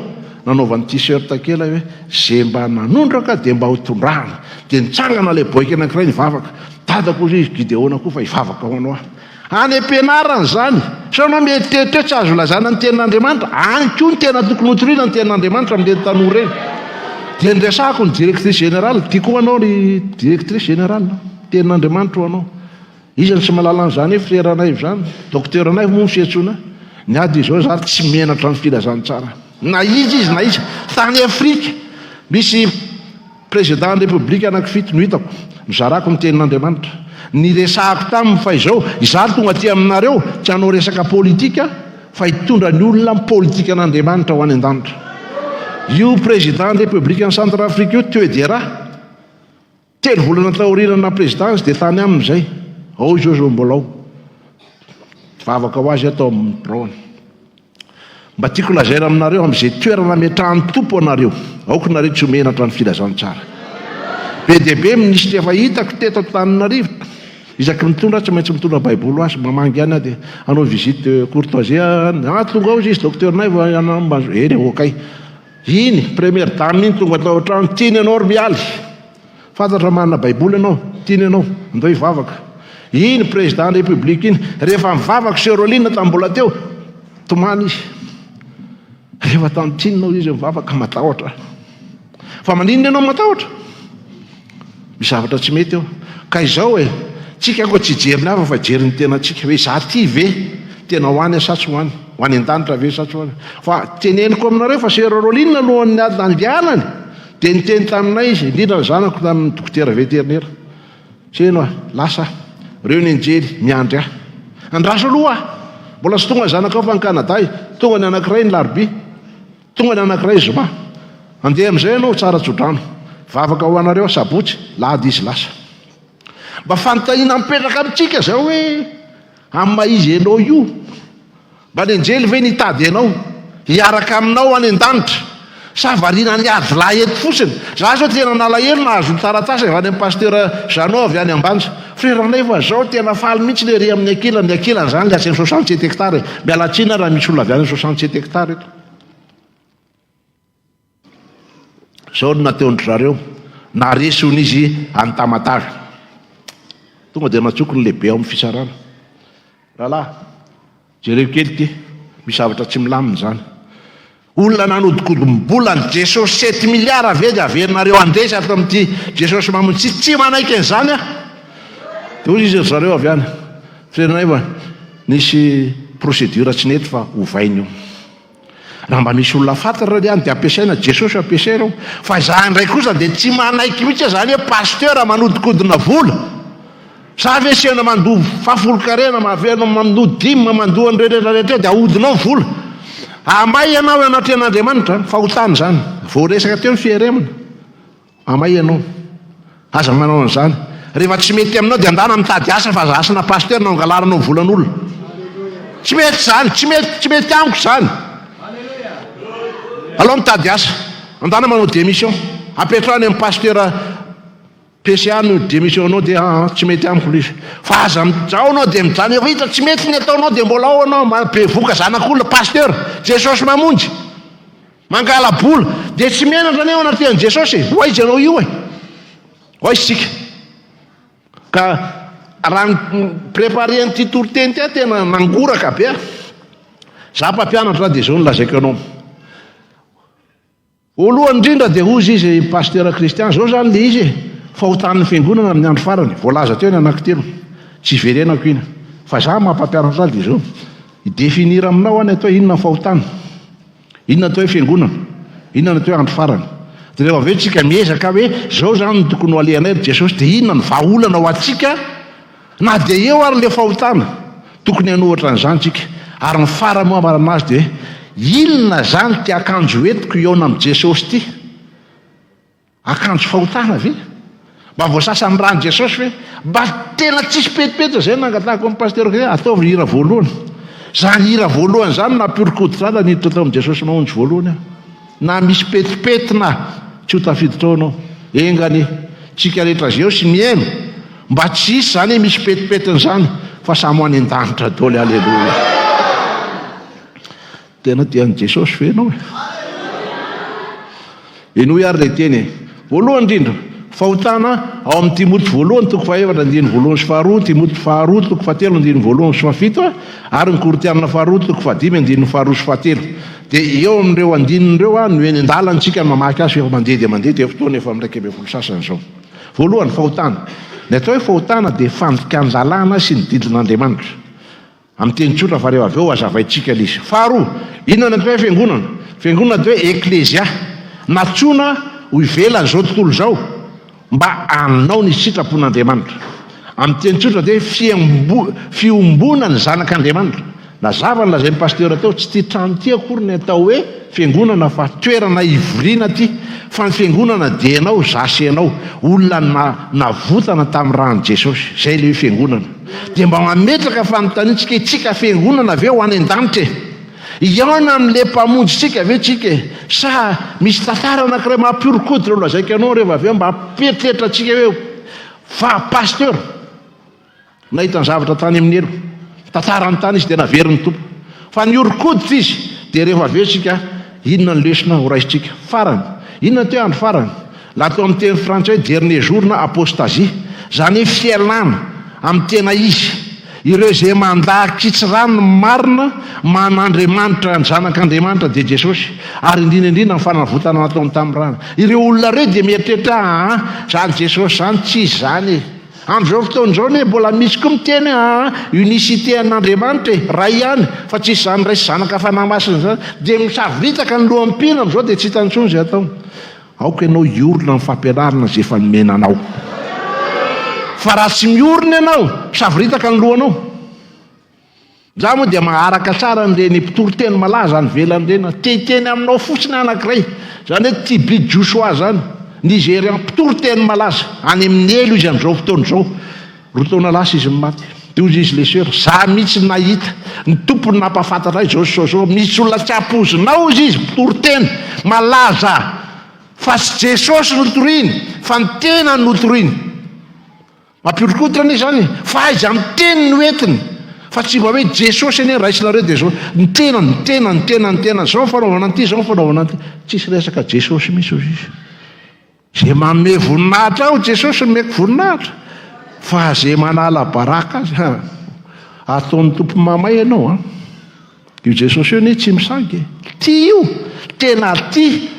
Speaker 3: nanaovany t-shirt kely hoe ze mba nanondraka de mba ho tondrahana, de nitsangana le boiky anankiray nivavaka, dadako izy Gideona koa fa hivavaka ho anao any am-pianarana zany. Sao anao mieritreritra tsy azo lazana ny tenin'Andriamanitra, any koa ny tena tokony hotoriana ny tenin'Andriamanitra amin'ireny tanora reny. De niresahako ny directrice générale, ty koa anao ny directrice générale tenin'Andriamanitra ho anao. Izy ny tsy mahalala an'izany hoe freranay zany, docteur anay moa fiantsoana, ny ady izao zary tsy menatra ny filazantsara. Na izy tany Afrika misy président ny république anankifito no hitako mizarako ny tenin'Andriamanitra. Ny resahako taminy fa izao izary tonga aty aminareo tsy hanao resaka politika fa hitondra ny olona ny politika an'Andriamanitra ho any an-danitra. Io président ny république ny Centrafrika io Touadéra telo volana taorinana présidence dia tany amin'izay ao izao zao mbola ao vavaka ho azy atao amin'ny braony mba tiako lazaina aminareo amin'izay toerana metrahany tompo anareo aoko nareo tsy homenatra ny filazantsara be dia be misy efa hitako teto Antananarivo isaky mitondra tsy maintsy mitondra baiboly azy mamangy any dia anao visite courtoisie tonga ao izy docteur Naivo eny okay iny première dame iny tonga tao an-trano tiany ianao ry mialy fantatra manana baiboly ianao tiany ianao andao hivavaka iny président république iny rehefa mivavaka Sérolina tambola teo tomany izy rehefa tantinanao izy mivavaka matahotra fa maninona ianao matahotra misy zavatra tsy mety eo ka izao tsika koa tsy jeriny hafa fa jeriny tena tsika hoe za ty ve tena ho any asatsy ho any an-danitra ve satsy ho any fa teneniko aminareo fa Sérolina alohan'ny andianany dia niteny taminay izy indrindra ny zanako tamin'ny dokotera vétérinaire seno lasa reo ny anjely miandry andraso aloha mbola sy tonga ny zanako ao fa ny Canada tonga ny anankiray ny larbi tonga ny anankiray zoma andeha amin'izay ianao tsara tsodrano vavaka ho anareo sabotsy lady izy lasa mba fanontaniana mipetraka amintsika zao hoe amin'ny maizy ianao io mba ny anjely ve nitady ianao hiaraka aminao any an-danitra sa variana ny ady lahy eto fotsiny za zao tena nalahelo nahazo ny taratasy avy any amin'ny pasteur Jeannot avy any ambanja frère Naivo zao tena faly mihitsy le ry amin'ny ankilany zany lasy ny 67 hectare mialatsina raha misy olona avy any 67 hectare eto zao no nateondry zareo naresy hony izy an-Tamatave tonga dia natsoko ny lehibe ao amin'ny fisarana rahalahy jereo kely ty misy zavatra tsy milamina zany olona nanodikodombola ny Jesosy 7 milliards avedy averinareo andesa ato amin'ity Jesosy mamontsy tsy manaiky an'izany dia ozy izy zareo avy any frère Naivo nisy procédure tsy nety fa hovainy io raha mba misy olona fantatra le any dia ampiasaina Jesosy ampiasainao fa za ndray kosa dia tsy manaiky mihitsy zany hoe pasteur manodikodina vola sa ve siana mandoa fafolo-karena mavena mandoa dimy mandoa ny rehetrarehetra dia ahodinao vola amay ianao anaty an'Andriamanitra fahotany zany voaresaka teo ny fiaremana amay ianao aza manao an'izany rehefa tsy mety aminao dia andana mitady asa fa asana pasteur na angalaranao volan'olona tsy mety zany tsy mety amiko zany aloha mitady asa andana manao démission apetrahany amin'ny pasteur PCA no démission anao dia tsy mety amiko izy fa aza zao anao dia mijany efa hita tsy mety ny ataonao dia mbola ao anao be voka zanak'olona pasteur Jesosy mamonjy mangala bola dia tsy menatra ny ao anatin'ny Jesosy ho aizy anao io ho aizy sika ka raha préparé an'ity toroteny ty tena nangoraka be za mpampianatra dia zao no lazaiko anao voalohany indrindra dia ozy izy pasteur Christian zao zany le izy fahotan'ny fiangonana amin'ny andro farany voalaza teo ny anankitelo tsy verenako ina fa za mampampianatra dia zao idéfinir aminao any atao inona fahotana inona atao hoe fiangonana inona atao hoe andro farany dia rehefa aveo tsika miezaka hoe zao zany no tokony ho alehanay ry Jesosy dia inona ny vahaolana ho atsika na dia eo ary le fahotana tokony hanohatra an'izany tsika ary ny fara moa marana azy dia inona zany ty akanjo entiko iona amin'ny Jesosy ty akanjo fahotana ve mba voasasa ny rano Jesosy ve mba tena tsisy petipetra zay nangatahako amin'ny pasteur ataovy hira voalohany zany hira voalohany zany napiorokoditra zany niditra tao amin'ny Jesosy mahonjy voalohany na misy petipetina tsy ho tafiditra ao anao engany tsika rehetra zeo sy miaino mba tsisy zany hoe misy petipetina zany fa samy ho any an-danitra daoly aleloia tena tian'i Jesosy ve ianao eno ary le teny voalohany indrindra fahotana ao amin'ny Timoty voalohany toko fahaefatra andiny voalohany sy faharoa Timoty faharoa toko fahatelo andiny voalohany sy fahafito ary ny Koritianina faharoa toko fahadimy andiny faharoa sy fahatelo dia eo amin'ireo andinin'ireo no eny an-dalana mamaky azy efa mandeha dia mandeha dia fotoana efa miraika ambin'ny folo sasany zao voalohany fahotana ny atao hoe fahotana dia fandika ny lalàna sy ny didin'Andriamanitra amin'ny teny tsotra fa rehefa avy eo azavaintsika izy faharoa inona ny atao hoe fiangonana atao hoe eklésia natsoina ho ivelany zao tontolo zao mba anao ny sitrapon'Andriamanitra amin'ny teny tsotra dia fiombona ny zanak'Andriamanitra Lazava ny lazay ny pasteur teo tsy ty trano ty akory ny atao hoe fiangonana fa toerana ivoriana ty, fa ny fiangonana dia ianao zasy ianao olona navotana tamin'ny rano Jesosy, zay le fiangonana. Dia mba mametraka fanontaniantsika itsika fiangonana aveo ho any an-danitra iaona amin'le mpamonjy tsika aveo tsika sa misy tantara anankiray mampiorokoditra ho lazaika anao rehefa aveo mba ampieritreritra tsika hoe fa pasteur nahita ny zavatra tany amin'ny elo tantara ny tany izy dia naverin'ny tompo fa ny orokoditra izy dia rehefa aveo tsika inona ny lesona ho raisitsika farany inona teo andro farany laha teo amin'ny teny frantsay dernier jour na apostasie zany hoe fialana amin'ny tena izy ireo zay mandahakitsy rano marina man'Andriamanitra ny zanak'Andriamanitra dia Jesosy ary indrindraindrindra ny fanavotana nataony tamin'ny rano. Ireo olona ireo dia mieritreritra zany Jesosy zany tsy izy zany amin'izao fotoan'izao ne mbola misy koa miteny unicité an'Andriamanitra ray ihany fa tsisy zany ray sy zanaka fanahy-masina zany dia misaritaka ny lohampina amin'izao dia tsy hitantsony izay atao. Aoka ianao iorona ny fampianarana zay efa nomenanao. Fa raha tsy miorina ianao saviritaka ny lohanao. Za moa dia maharaka tsara n'ireny mpitory-teny malaza ny velan'ireny teny aminao fotsiny anankiray zany hoe Tibi Joshua zany Nigérian mpitory-teny malaza any amin'ny elo izy amin'izao fotoan'izao rotaona lasa izy maty. Dozy izy les sœurs za mihitsy nahita ny tompony nampafantatra zao misy olona tsy ampozinao izy mpitory-teny malaza fa tsy Jesosy notoriany fa ny tena notoriany. Mampiorokoditra anie zany fa aiza amin'ny teny no entiny fa tsy mba hoe Jesosy anie raisinareo dia zao ny tena zao fanaovana an'ity zao fanaovana an'ity tsisy resaka Jesosy misy izy zay manome voninahitra ao Jesosy nomeko voninahitra fa zay manala baraka azy ataon'ny tompo mamay ianao io Jesosy io anie tsy misangy ty io tena ty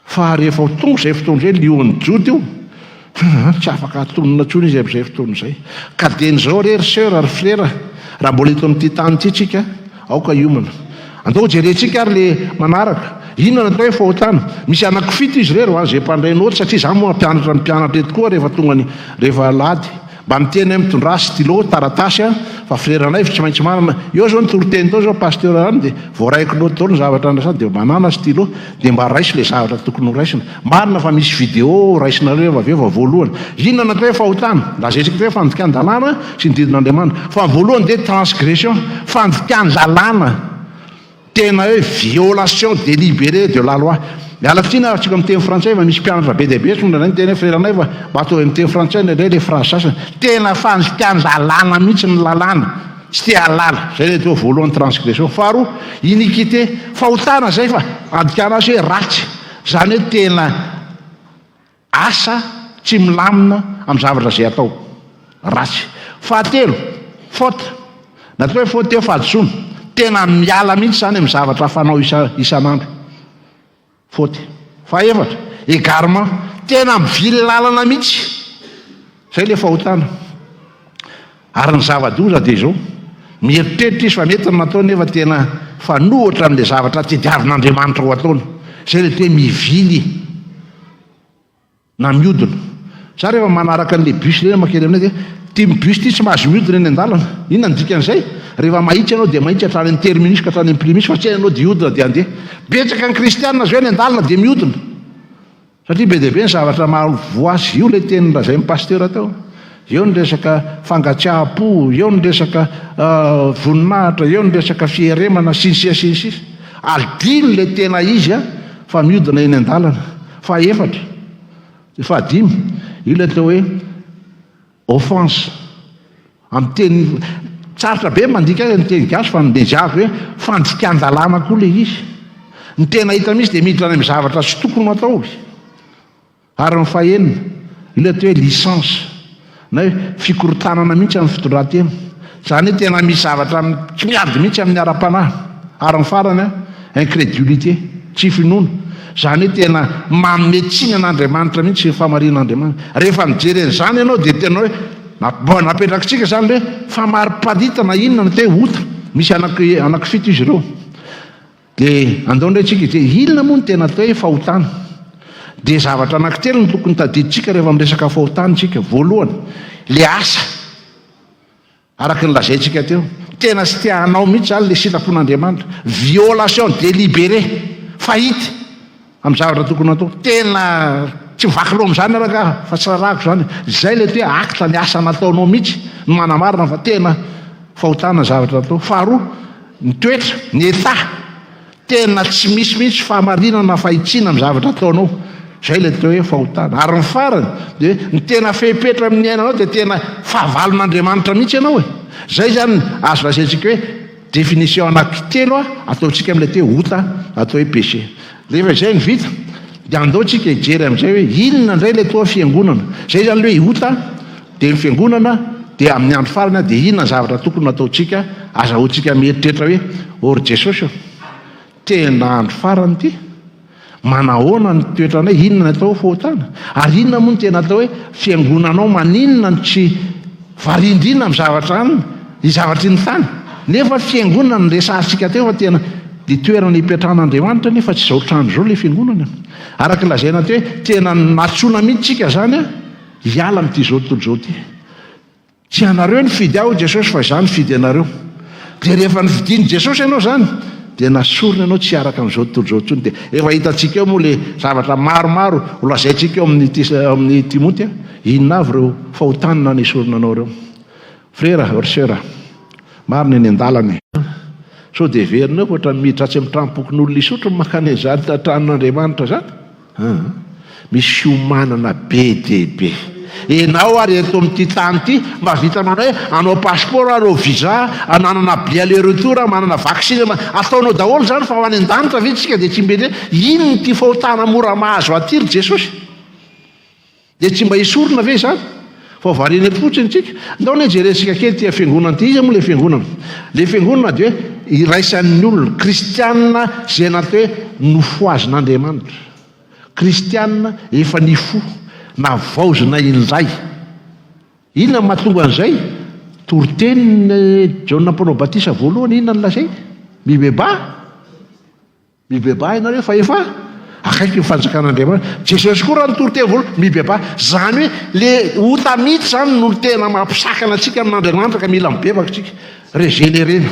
Speaker 3: fa rehefa ho tonga zay fotoana zay lion'ny jody io tsy afaka atonona tsony izy amin'izay fotoana izay ka dian'izao rery sœur ary frera raha mbola eto amin'ity tany ity tsika aoka iomana andao jerentsika ary le manaraka inona natao hoe fahotana misy anankifito izy rery ho an'izay mpandray ny ohatra satria za moa mpianatra ny mpianatra eto koa rehefa tonga ny rehefa lady mba miteny mitondra stylo taratasy fa freranay tsy maintsy manana eo zao nitory-teny tao zao pasteur any dia voaraikinao tao ny zavatra andrasana dia manana stylo dia mba raisy le zavatra tokony ho raisina marina fa misy vidéo raisinareo rehefa aveo voalohany inona natao hoe fahotana lazaitsika hoe fandikan-dalàna sy ny didin'Andriamanitra fa voalohany dia transgression fandikan-dalàna tena hoe violation délibérée de la loi. Miala fitsina atsika amin'ny teny frantsay fa misy mpianatra be dia be sonda ny teny freranay fa mba atao amin'ny teny frantsay indray le phrase sasany tena fandikan-dalàna mihitsy ny lalàna tsy te halala zay le teo voalohany transgression. Faharoa iniquité fahotana zay fa andikana azy hoe ratsy zany hoe tena asa tsy milamina amin'ny zavatra zay atao ratsy. Fahatelo faute natao hoe faute eo fahadisoana tena miala mihitsy zany amin'ny zavatra fanao isan'andro faute. Fahaefatra égarement tena mivily lalana mihitsy zay le fahotana. Ary ny zava-doza dia zao mieritreritra izy fa mety ny nataony nefa tena fanohatra amin'ilay zavatra tediavin'Andriamanitra ho ataony zay le toe mivily na miodina. Za rehefa manaraka an'le bus reny makely aminay dia ty bus ty tsy mahazo miodina eny an-dalana inona ny dikan'izay rehefa mahitsy ianao dia mahitsy hatrany ny terminus ka hatrany ny primus fa tsy hainao dia iodina dia andeha betsaka ny kristianina zao eny an-dalana dia miodina satria be dia be ny zavatra mahavoazy io le teny lazay ny pasteur tao eo ny resaka fangatsiaha-po eo ny resaka voninahitra eo ny resaka fieremana sinsisa aldiny le tena izy fa miodina eny an-dalana. Fahaefatra fahadimy io le atao hoe offense amin'ny teny tsarotra be mandika ny teny gasy fa ndeziavy hoe fandikan-dalàna koa le izy ny tena hita misy dia miditra any amin'ny zavatra tsy tokony atao ary ny fahenina io le atao hoe licence na hoe fikorotanana mihitsy amin'ny fitondran-tena zany hoe tena misy zavatra tsy miady mihitsy amin'ny ara-panahy. Ary ny farany incrédulité tsy finoana zany hoe tena mametsiny an'Andriamanitra mihitsy famarin'Andriamanitra. Rehefa mijery an'izany ianao dia tena hoe napetrakitsika zany hoe famariparitana inona no te ota misy anankifito izy ireo dia andao indray tsika dia inona moa no tena atao hoe fahotana dia zavatra anankitelo no tokony tadiditsika rehefa miresaka fahotana tsika. Voalohany le asa araka ny lazaintsika teo tena sy tianao mihitsy zany le sitrapon'Andriamanitra. Violation délibérée, fahity amin'ny zavatra tokony atao. Tena tsy mivaky loha amin'izany araka fa tsy rarako zany. Zay le hoe akta ny asa nataonao mihitsy no manamarina fa tena fahotana zavatra atao. Faharoa, ny toetra, ny état, tena tsy misy mihitsy fahamarinana fahitsina amin'ny zavatra ataonao. Zay le atao hoe fahotana. Ary ny farany dia ny tena fepetra amin'ny ainanao dia tena fahavalon'Andriamanitra mihitsy ianao e. Zay zany azo lazaintsika hoe définition anankitelo ataontsika amin'ilay te ota atao hoe péché. Rehefa izay ny vita dia andao tsika hijery amin'izay hoe inona indray le toa fiangonana. Zay zany le hoe ota dia ny fiangonana dia amin'ny andro farany dia inona ny zavatra tokony ataontsika azahoantsika mieritreritra hoe or Jesosy tena andro farany ity manahoana ny toetranay, inona ny atao fahotana, ary inona moa ny tena atao hoe fiangonanao maninona ny tsy varindrina amin'ny zavatra any ny zavatra ny tany. Nefa fiangonana ny resahantsika teo fa tena dia toerana hipetrahan'Andriamanitra nefa tsy izao trano izao le fiangonana. Araka lazaina teo hoe tena natsoina mihitsy tsika zany hiala amin'ity zao tontolo zao ty. Tsy anareo ny fidy aho Jesosy fa izany fidy anareo. Dia rehefa nividiany Jesosy ianao zany dia nasorona ianao tsy araka amin'izao tontolo zao tsony. Dia efa hitantsika eo moa le zavatra maromaro holazaintsika eo amin'ny Timoty inona avy ireo fahotanana ny soronanao ireo. Frera or sœur, marina eny an-dalana sao dia verina eo ohatra miditra tsy amin'ny tranopokyn'olona isotro makany an'izany tranon'Andriamanitra zany. Misy fiomanana be dia be. Enao ary eto amin'ity tany ity mba vitanao hoe anao passeport, anao visa, ananana billet aller retour, manana vaccine, ataonao daholo zany fa ho any an-danitra vitsika dia tsy mbele ino ny ty fahotana mora mahazo aty ry Jesosy. Dia tsy mba hisorona ve zany? Fa variana fotsiny tsika. Ndao ny jerentsika kely tia fiangonana ity. Iza moa le fiangonana? Le fiangonana dia hoe iraisan'ny olona kristianina zay natao hoe nofoazin'Andriamanitra. Kristianina efa nifo na vaozina indray. Inona mahatonga an'izay? Toritenin'ny Jaona mpanao batisa voalohany inona ny lazay? Mibeba ianareo fa efa akaiky ny fanjakan'Andriamanitra. Jesosy koa raha ny toriteny voalohany mibeba. Zany hoe le ota mihitsy zany no tena mampisakana antsika amin'Andriamanitra ka mila mibebaka tsika. Régénérena,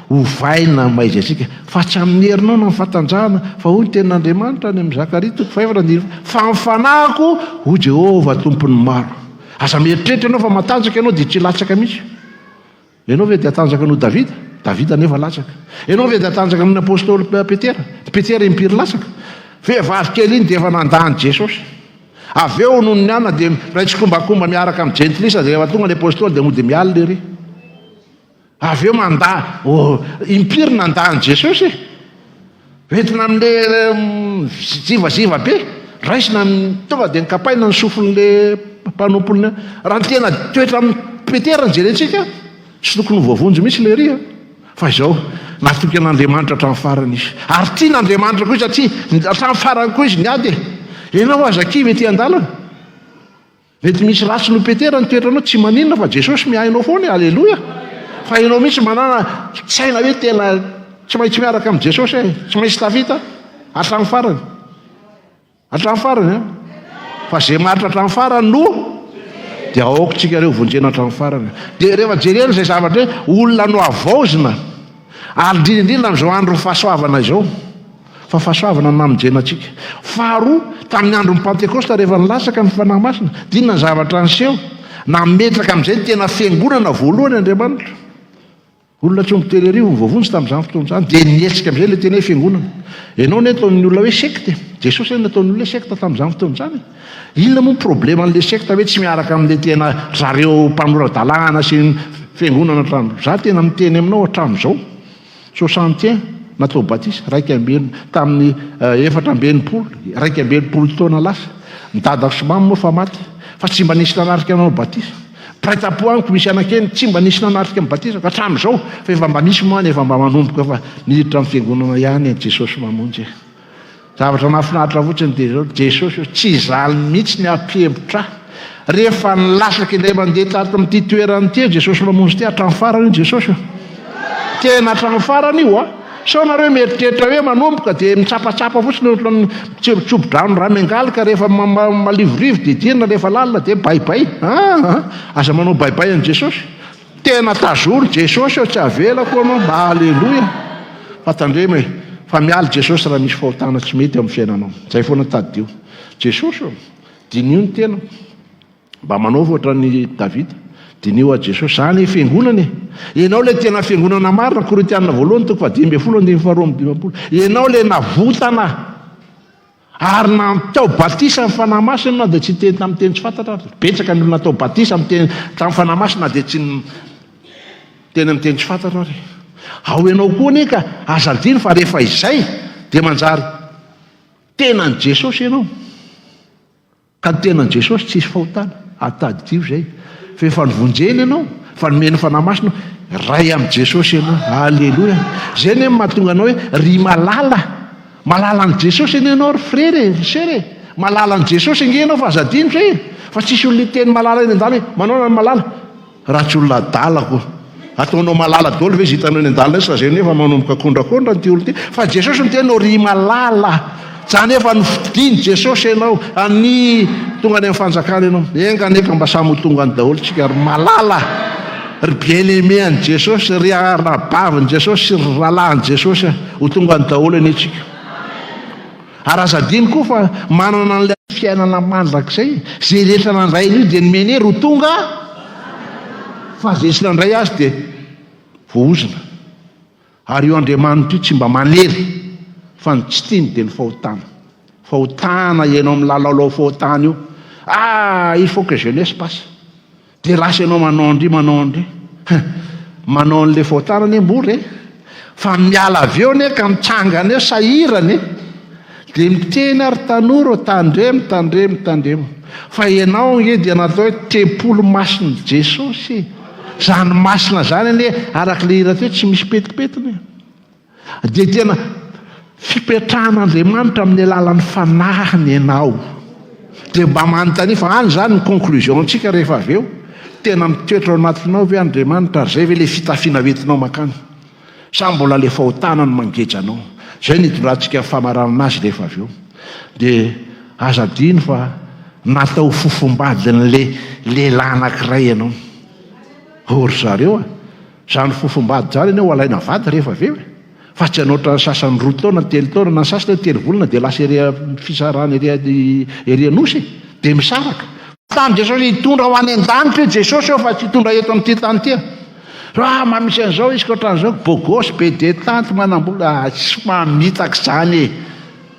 Speaker 3: hovaina maizy atsika. Fa tsy amin'ny herinao na mifatanjahana fa hoy tenin'Andriamanitra any amin'ny Zakaria 5:9 fa mifanahako ho Jehovah tompon'ny maro. Aza mieritreritra ianao fa matanjaka ianao dia tsy latsaka mihitsy. Ianao ve dia atanjaka anao Davida nefa latsaka. Ianao ve dia atanjaka amin'ny apôstôly Petera impiry latsaka. Vehivavy kely iny dia efa nandany Jesosy. Avy eo noho ny ana dia raitsy kombakomba miaraka amin'ny gentilisa dia efa tonga ny apôstôly dia mody miala lery. Avy eo impiry nandany Jesosy. Entina amin'le zivaziva be raisina tonga dia nikapaina ny sofon'le mpanompolina. Raha ny tena toetra amin'ny Petera ny jerentsika tsy tokony voavonjy mihitsy le ry fa izao natoky an'Andriamanitra hatramin'ny farany izy. Ary tian'Andriamanitra koa izy satria hatramin'ny farany koa izy niady. Ianao aza-ky mety an-dalana. Mety misy ratsy no Petera ny toetranao tsy maninona fa Jesosy mihainao foana. Alleloia. Fa ianao mihitsy manana tsy haina hoe tena tsy maintsy miaraka amin'ny Jesosy tsy maintsy tafita hatramin'ny farany. Hatramin'ny farany fa zay maritra hatramin'ny farany no dia aokontsika reo vonjena hatramin'ny farany. Dia rehefa jerena izay zavatra hoe olona no avaozina ary indrindrindrindra amin'izao andro fahasoavana izao. Fa fahasoavana namonjena antsika. Faharoa, tamin'ny andron'ny Pentekosta rehefa nilatsaka ny fanahy masina dia inona ny zavatra niseho nametraka amin'izay tena fiangonana voalohany Andriamanitra. Olona tsy miteny arivo voavonjy tamin'izany fotoana izany dia nietsika amin'izay le tena hoe fiangonana. Ianao ny ataon'ny olona hoe sekte. Jesosy ny ataon'ny olona hoe sekta tamin'izany fotoana izany. Inona moa problème an'ilay sekta hoe tsy miaraka amin'ilay tena zareo mpanoradalàna sy ny fiangonana hatramin'izao. Za tena miteny aminao hatramin'izao 61 natao batisa tamin'ny 420 120 taona lasa nitadako somamy moa fa maty fa tsy mba nisy nanatrika anao batisa. Praitapoaniko misy anakeny tsy mba nisy nanatrika amin'ny batisa ka hatramin'izao fa efa mba misy moa efa mba manomboka fa niditra amin'ny fiangonana ihany Jesosy mamonjy. Zavatra mahafinaritra fotsiny dia zao Jesosy tsy zaly mihitsy ny ampihebotra. Rehefa nilasaka indray mandeha tato amin'ity toerany ity Jesosy mamonjy ity hatramin'ny farany Jesosy. Tena hatramin'ny farany io sao nareo mieritreritra hoe manomboka dia mitsapatsapa fotsiny ohatran'ny tsobodranony raha mengalika rehefa malivorivo dia dirina rehefa lalina dia baibay. Aza manao baibay an'i Jesosy. tena tazoro Jesosy ao tsy avelako anao. Aleloia. Fatandremo hoe fa mialy Jesosy raha misy fahotana tsy mety amin'ny fiainanao. Zay foana tadio. Jesosy dinio ny tena. Mba manaova ohatra ny Davida. Dinio a Jesosy. Zany fiangonana. Ianao le tena fiangonana marina Korintianina voalohany 5:12. Ianao le navotana ary natao batisa amin'ny fanahy masina na dia tsy teny tamin'ny teny tsy fantatra. Betsaka ny olona natao batisa tamin'ny fanahy masina dia tsy teny amin'ny teny tsy fantatra ary. Ao ianao koa anie ka azadiny fa rehefa izay dia manjary tenan'i Jesosy ianao. Ka ny tenan'i Jesosy tsisy fahotana. Atadio zay. Fa efa nivonjeny ianao, fa nomeny fanahy masina, ray amin'i Jesosy ianao. Aleloia. Zay ny mahatonga anao hoe ry malala an' Jesosy eny ianao ry frere, ry sere. Malala an' Jesosy inge ianao fa azadiny zay. Fa tsisy olona teny malala eny an-dalana hoe manao na malala. Raha tsy olona adalako. Ataonao malala daholo ve izy hitanao eny an-dalana fa zay nefa manomboka kondrakondra ny ty olo ty. Fa Jesosy no teny ry malala. Zany efa nofidiny Jesosy ianao any tonga any amin'ny fanjakana ianao. Enganeka mba samy ho tonga any daholo tsika ry malala. Ry bien-aimé an' Jesosy, ry arabavan'i Jesosy, ry ralahan'i Jesosy ho tonga any daholo eny tsika. Ary azadiny koa fa manana an'ilay fiainana mandrakizay. Zay rehetra nandray io dia nomeny hery ho tonga. Fa zay tsy nandray azy dia voahozona. Ary io Andriamanitra io tsy mba manery fa ny tsy tiany dia ny fahotana. Fahotana ianao milalao fahotana io. Il faut que jeunesse passe. Dia lasa ianao manao andry. Manao an'ilay fahotana ny mbory. Fa miala avy eo ne ka mitsangana eo sahirany. Dia miteny ary tanora tandremo. Fa ianao nge dia natao hoe tempolo masin'i Jesosy. Zany masina zany anie arak'le hira teo tsy misy petipetina. Dia tena fipetrahan'Andriamanitra amin'ny alalan'ny fanahiny ianao. Dia mba manontany fa any zany ny conclusion antsika rehefa avy eo. Tena mitoetra ao anatinao ve Andriamanitra ary zay ve le fitafiana ventinao makany. Sa mbola le fahotana no mangeja anao. Zay ny tondratsika famaranana azy rehefa avy eo. Dia azadiny fa natao fofombadin'le lehilahy anankiray ianao. Ry zareo zany fofombady zany ianao alaina vady rehefa avy eo. Fa tsy anoatra ny sasany 2 taona, 3 taona na sasany 3 volana dia lasa fisarana ery anosy dia misaraka. Tamin'i Jesosy hitondra ho any an-danitra Jesosy eo fa tsy hitondra eto amin'ity tany ty. Mamisy an'izao izy ohatran'izao bogosy be detante manambola tsy mamitaka zany.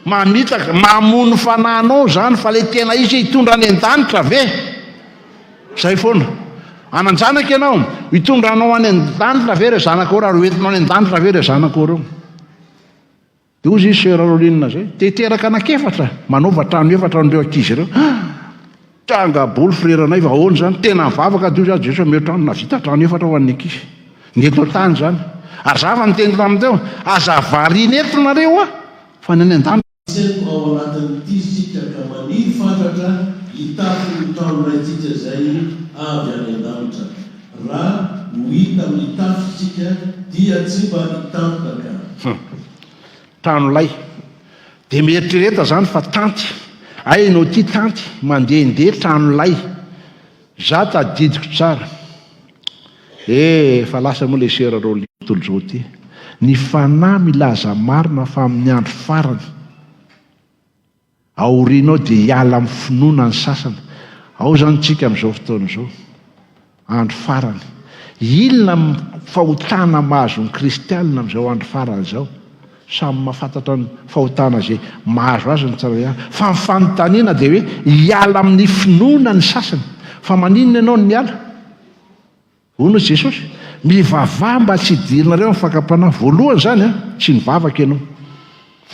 Speaker 3: Mamitaka mamono fanahinao zany fa le tena izy hitondra any an-danitra ve? Zay foana. Anan-janaka ianao hitondra anao any an-danitra ve re zanakao raha hoentinao any an-danitra ve re zanakao reo. Dia ozy izy sœur Rolinina zay teteraka anakefatra manova trano efatra an'ireo ankizy ireo. Trangaboly freranay fa ahoana zany tena mivavaka dio zany Jesosy meo trano navita trano efatra ho an'ny ankizy. Ny eto tany zany. Ary zava ny teny tamin'teo azavary nentinareo fa ny any an-danitra.
Speaker 4: Ao anatin'ity sika ka maniry fantatra hitafy ny trano raitsika zay avy any an-danitra. Raha ho hita amin'ny tafitsika dia tsy mba hitantaka.
Speaker 3: Trano lay. Dia mieritrereta zany fa tanty. Ainao ty tanty mandehandeha trano lay. Za tadidiko tsara. Fa lasa moa le sœur Rolinina tolozao ty. Ny fanahy milaza marina fa amin'ny andro farany. Aorianao dia hiala amin'ny finoana ny sasany. Ao zany tsika amin'izao fotoana izao. Andro farany. Inona fahotana mahazo ny kristianina amin'izao andro farany izao? Samy mahafantatra ny fahotana zay mahazo azy ny tsara. Fa ny fanontaniana dia hoe hiala amin'ny finoana ny sasany. Fa maninona ianao no miala? Hono Jesosy mivavaha mba tsy hidirinareo amin'ny fakapanahy. Voalohany zany tsy nivavaka ianao.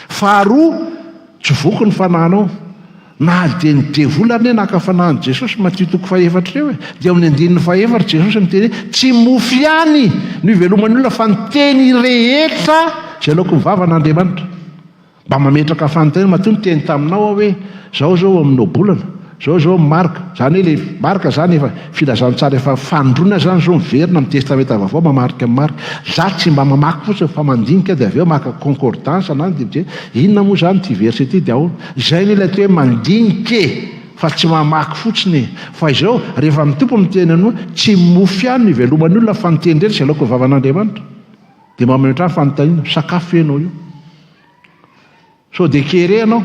Speaker 3: Faharoa tsy voky ny fanahinao. Na dia ny devolany naka fanahin'i Jesosy Matthieu 4:4 dia amin'ny 9:4 Jesosy miteny tsy mofy ihany no iveloman'ny olona fa ny teny rehetra zay laoko mivava n'Andriamanitra. Mba mametraka fanontaniana matoa ny teny taminao hoe zao amin'ny obolana, zao marka. Zany hoe le marka zany efa filazany tsara efa fandrona zany zao miverina amin'ny testamenta vaovao mamarika amin'ny marka. Za tsy mba mamaky fotsiny fa mandinika dia avy eo maka concordance anany dia inona moa zany ty verset ty dia ahoana. Zay ny ilay hoe mandinike fa tsy mamaky fotsiny fa izao rehefa mitompo miteny anao tsy mofy ihany ny veloman'ny olona fa niteny rery sy aloako vavan'Andriamanitra dia mametra fanontaniana sakafo ianao io so dia kere anao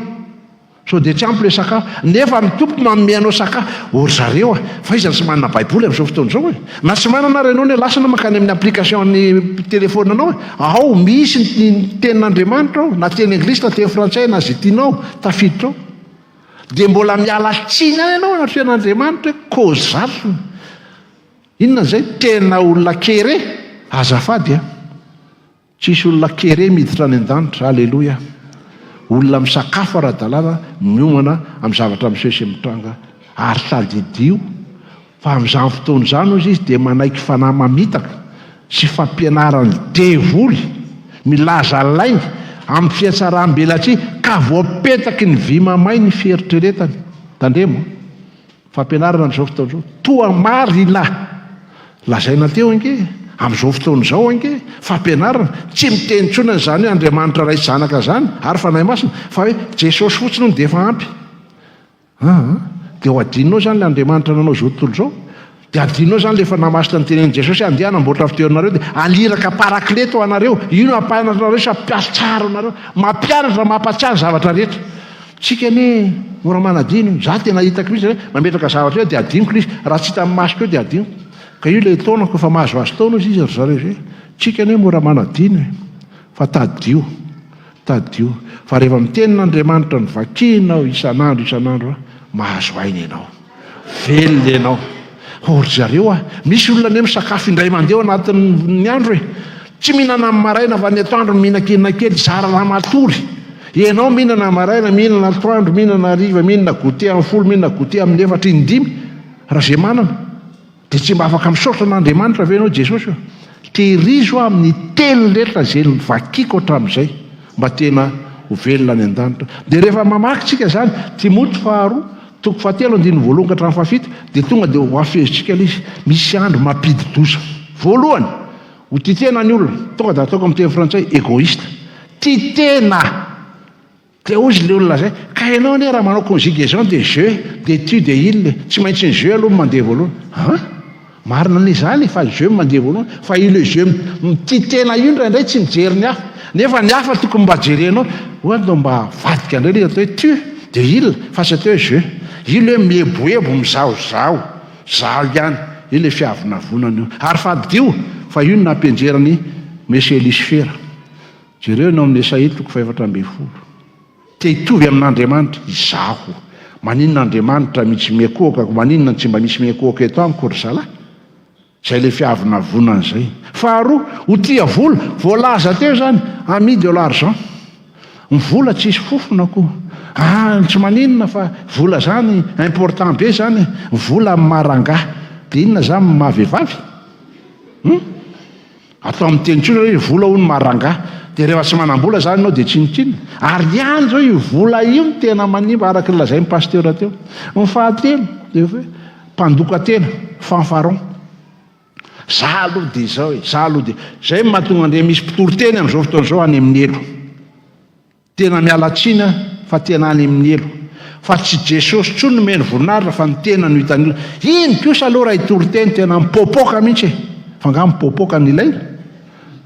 Speaker 3: so dia tsy ampy le sakafo nefa mitompo manome anao sakafo ory zareo fa izy tsy manana baiboly amin'izao fotoana izao na tsy manana renao ny lasana makany amin'ny application-ny telefona anao ao misy ny tenin'Andriamanitra ao na teny anglisy na teny frantsay na zay tianao tafiditra ao dia mbola miala tsiny any ianao anatrehon'Andriamanitra kozato inona zay tena olona kere azafady tsisy olona kere miditra any an-danitra alleloia olona misakafo ara-dalàna miomana amin'ny zavatra miseho mitranga ary tadidio fa amin'izany fotoana izany ozy izy dia manaiky fanahy mamitaka sy fampianarany devoly milaza lainy amin'ny fiatsaram-belatry ka voapetaky ny vy mamay ny fieritreretany tandremo fampianarana amin'izao fotoana izao toa mary ilahy lazaina teo ange amin'izao fotoana izao ange fampianarana tsy miteny tsona izany hoe Andriamanitra ray zanaka zany ary fanahy masina fa hoe Jesosy fotsiny no dia efa ampy dia ho adinonao zany le Andriamanitra nanao zao tontolo izao dia adinonao zany lefa namasina ny tenen'i Jesosy hoe andeha namboatra fitoeranareo dia aliraka parakleto ho anareo ino ampianatra anareo sa mpiasa tsara anareo mampianatra mampatsiaro zavatra rehetra tsika ne mora manadino za tena hitako mihitsy mametraka zavatra eo dia adiniko izy raha tsy hitan'ny masoko eo dia adiniko ka io le taonako efa mahazoazo taona izy izy zareo zay tsika ne mora manadino fa tadio fa rehefa mitenin'Andriamanitra ny vakinao isan'andro mahazo aina ianao velona ianao ory zareo misy olona ne misakafo indray mandeha anatin'ny andro tsy mihinana amin'ny maraina fa ny atoandro mihinan-kenina kely zarana matory ianao mihinana maraina mihinana atoandro mihinana hariva mihinana goûter amin'ny folo mihinana goûter amin'ny efatra indimy raha zay manana dia tsy mba afaka misaotra an'Andriamanitra ve ianao Jesosy tehirizo amin'ny telo rehetra zay vakiko hatramin'izay mba tena ho velona any an-danitra dia rehefa mamaky tsika zany Timoty 2:7-7 dia tonga dia ho afezitsika izy misy andro mampidi-doza voalohany ho titena ny olona tonga dia ataoko amin'ny teny frantsay égoïste titena dia ozy le olona zay ka ianao ne raha manao conjugaison de jeu de tu de il tsy maintsy ny jeu aloha mandeha voalohany marina n'izany fa jeu mandeha voalohany fa io le jeu titena io indraindray tsy mijery ny hafa nefa ny hafa tokony mba jerenao ohatao mba vadika indray atao hoe tu de il fa sy atao hoe jeu io le mieboebo mizaozao ihany io le fiavonavonana io ary fadio fa io no nampianjerany Monsieur Lucifera jereo nao amin'ny Esaïe 4:12 te hitovy amin'Andriamanitra izaho maninona Andriamanitra misy miakohaka maninona tsy mba misy miakohaka eto amiko ry zalahy zay le fiavonavonana zay faharoa ho tia vola voalaza teo zany ami de l'argent ny vola tsisy fofona koa tsy maninona fa vola zany important be zany vola amin'ny marangah dia inona zany mahavehivavy atao amin'ny teny tsona hoe vola ho ny marangah dia rehefa tsy manam-bola zany ianao dia tsinitsinina ary ihany zao io vola io ny tena manimba araka ny lazay ny pasteura teo ny fahatelo dia hoe mpandoka tena fanfaron za aloha dia zao za aloha dia zay mahatonga andre misy mpitory-teny amin'izao fotoana izao any amin'ny elo tena mialatsina fa tena any amin'ny elo fa tsy Jesosy tsony no meno voninahitra fa ny tena no hitany ino kosa aloha raha hitory-teny tena mipopoka mihitsy fa nga mipopoka ny ilaina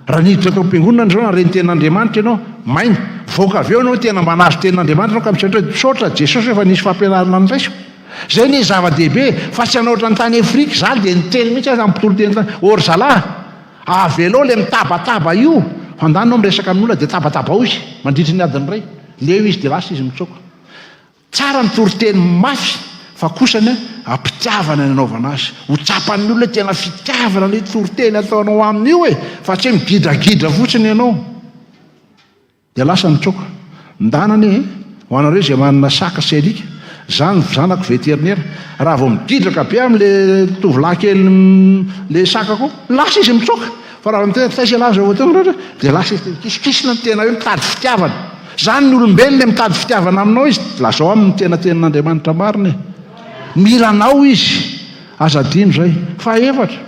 Speaker 3: raha niditra tao am-piangonana zao nareny ten'Andriamanitra ianao maina voaka avy eo ianao tena manazo ten'Andriamanitra ka misaotra hoe saotra Jesosy efa nisy fampianarana ny raisiko zay ny zava-dehibe fa tsy anaotra ny tany Afrika za dia niteny mihitsy aza mpitoro-teny tany ory zalahy avy aloha le mitabataba io fandanao miresaka amin'olona dia tabataba ao izy mandritry ny adiny ray leo izy dia lasa izy mitsoka tsara nitoro-teny mafy fa kosany ampitiavana ny anaovana azy ho tsapan'ny olona tena fitiavana le toro-teny ataonao amin'io fa tsy migidragidra fotsiny ianao dia lasa mitsoka ndanany ho anareo zay manana saka sy alika zany zanako vétérinaire raha vao migidraka be amin'le tovolahy kely le sakako lasa izy mitsoka fa raha mitaiza laza ohateo dia lasa izy kisikisina ny tena hoe mitady fitiavana zany ny olombelona le mitady fitiavana aminao izy lazao amin'ny tena tenin'Andriamanitra marina milanao izy azadino zay fa efatra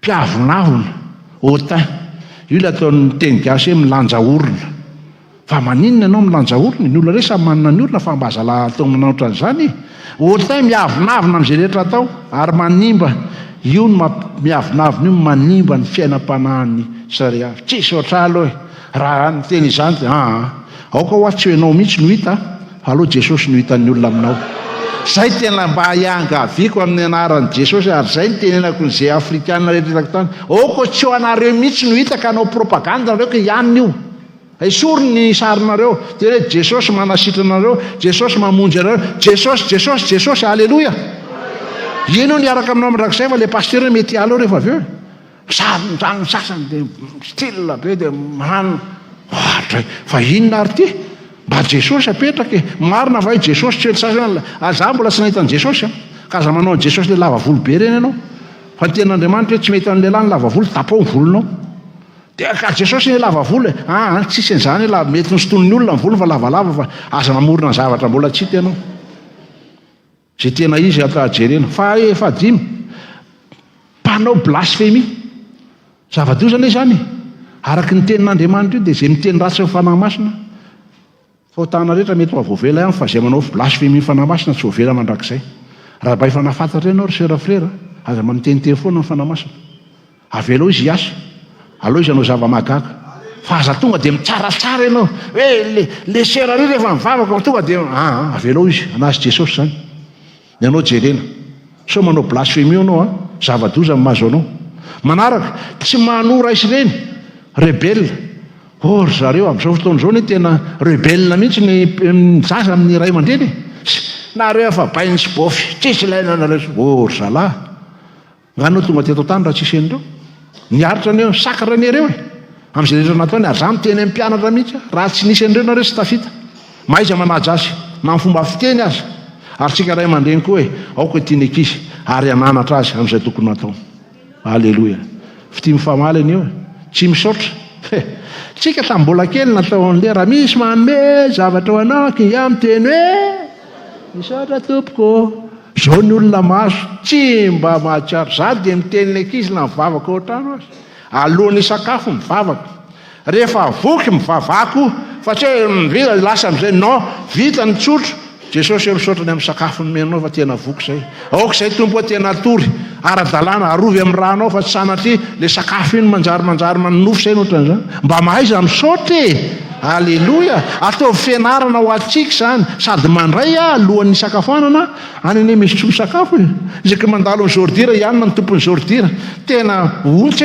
Speaker 3: mpiavonavona otin io le ataon'ny teny gasy hoe milanja orona fa maninona ianao milanja olona ny olona re samy manana ny olona fa mba aza lahatao manao ohatran'izany ohatrany miavinavina amin'izay rehetra atao ary manimba io no miavinavina io manimba ny fiainam-panahin'ny sary avy tsisy oatra aloha raha ny teny izany aoka ho tsy hoenao mihitsy no hita fa aloha Jesosy no hitan'ny olona aminao. Zay tena mba iangaviako amin'ny anaran'i Jesosy ary zay ny tenenako n'izay afrikanina rehetra tany aoka tsy ho anareo mihitsy no hita ka anao propaganda nareo ka ihanina io esory ny sarinareo tena hoe Jesosy manasitra anareo, Jesosy mamonjy anareo, Jesosy alleloia. Ino ny araka aminao mandrakizay fa le pasteur mety aleo rehefa avy eo sarindrano sasany de style be de manano fa inona ary ty mba Jesosy apetraka marina va Jesosy tsy sasany aza mbola tsy nahitany Jesosy ka aza manao ny Jesosy le lava volo be reny ianao fa ny ten'Andriamanitra hoe tsy mety amin'ny lehilahy ny lava volo tapao ny volonao de ka Jesosy le lava volo tsisy an'izany la mety nosoton'ny olona ny volo fa lavalava fa aza mamorona zavatra mbola tsy hita ianao zay tena izy ata jerena fa dimy mpanao blasphemy zava-dozana izany araky ny tenin'Andriamanitra io dia zay miteny ratsy amin'ny fanahy masina fa tana rehetra mety mavovela ihany fa zay manao blasphemy fanahy masina tsy voavela mandrakizay raha mba efa nafantatra ianao ry sera frera aza maniteniteny foana ny fanahy masina avelo izy hiasa aloha izy anao zava-mahagaga fa aza tonga dia mitsaratsara ianao hoe le sera ry rehefa mivavaka tonga dia avelo izy anazy Jesosy zany ianao jerena so manao blasphemy ianao zava-doza mahazo anao manaraka tsy manora izy reny rebelle ry zareo amin'izao fotoana izao tena rebelle mihitsy ny zaza amin'ny ray aman-dreny nareo efa bainy sy bofy tsisy ilaina nareo ry zalahy nganao tonga teto tany raha tsisy an'ireo niaritra an'eo sakra ny areo amin'izay rehetra nataony ary za miteny amin'ny mpianatra mihitsy raha tsy nisy an'ireo nareo sy tafita maiza manaja azy na ny fomba fiteny azy ary tsika ray aman-dreny koa hoe aoka tiany ankizy ary ananatra azy amin'izay tokony natao. Alleloia. Fity mifamaly an'io tsy misaotra tsika tamin'ny mbola kely natao an'le raha misy manome zavatra ho anao kia miteny hoe misaotra tompoko zao ny olona maso tsy mba mahatsiaro za dia miteny ny ankizy na mivavaka ao an-trano azy alohan'ny sakafo mivavaka rehefa voky mivavako fa tsy hoe vita lasa amin'izay non vita ny tsotro Jesosy misaotra ny amin'ny sakafo nomenao fa tena voky zay aoka izay tompo tena tory ara-dalàna arovy amin'ny ranao fa tsy sanatry le sakafo iny manjary manonofo zay nohatran'izany mba mahaiza misaotra alleloia atao fianarana ho atsika zany sady mandray alohan'ny sakafoanana any ane misy tsomy sakafo izaka mandalo ny zordira ianona ny tompony zordira tena ontsy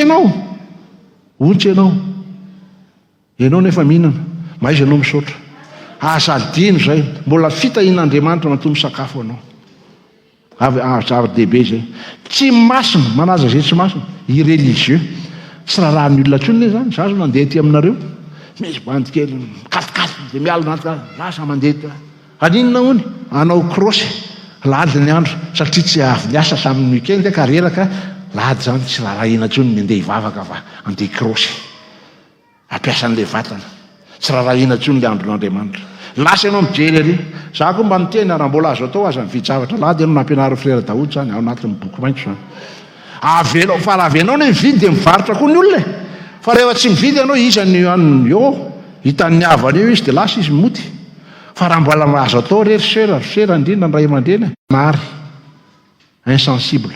Speaker 3: ianao nefa mihinana mahaiza anao misaotra azadino zay mbola fitahin'Andriamanitra matombo sakafo anao zava-dehibe zay tsy masina manaza zay tsy masina ireligieux tsy raharahan'ny olona tsony zany za zo nandeha ty aminareo misy bandy kely katikaty de miala lasa mandeha aninona hony anao krosy lady ny andro satria tsy avy niasa tamin'ny weekend ka reraka lady zany tsy raharahina tsony mandeha hivavaka fa andeha krosy ampiasa an'le vatana tsy raharahina tsony le andron'Andriamanitra lasa ianao mijery ary za koa mba miteny raha mbola azo atao aza mividy zavatra lady ianao nampianary frera Daoud zany ao anatin'ny boky maitso zany avelao fa raha avenao no mividy dia mivarotra koa ny olona fa rehefa tsy mividy ianao izany an'ny hitan'ny havany eo izy dia lasa izy moty fa raha mbola azo atao rery sera indrindra ny ray aman-dreny nary insensible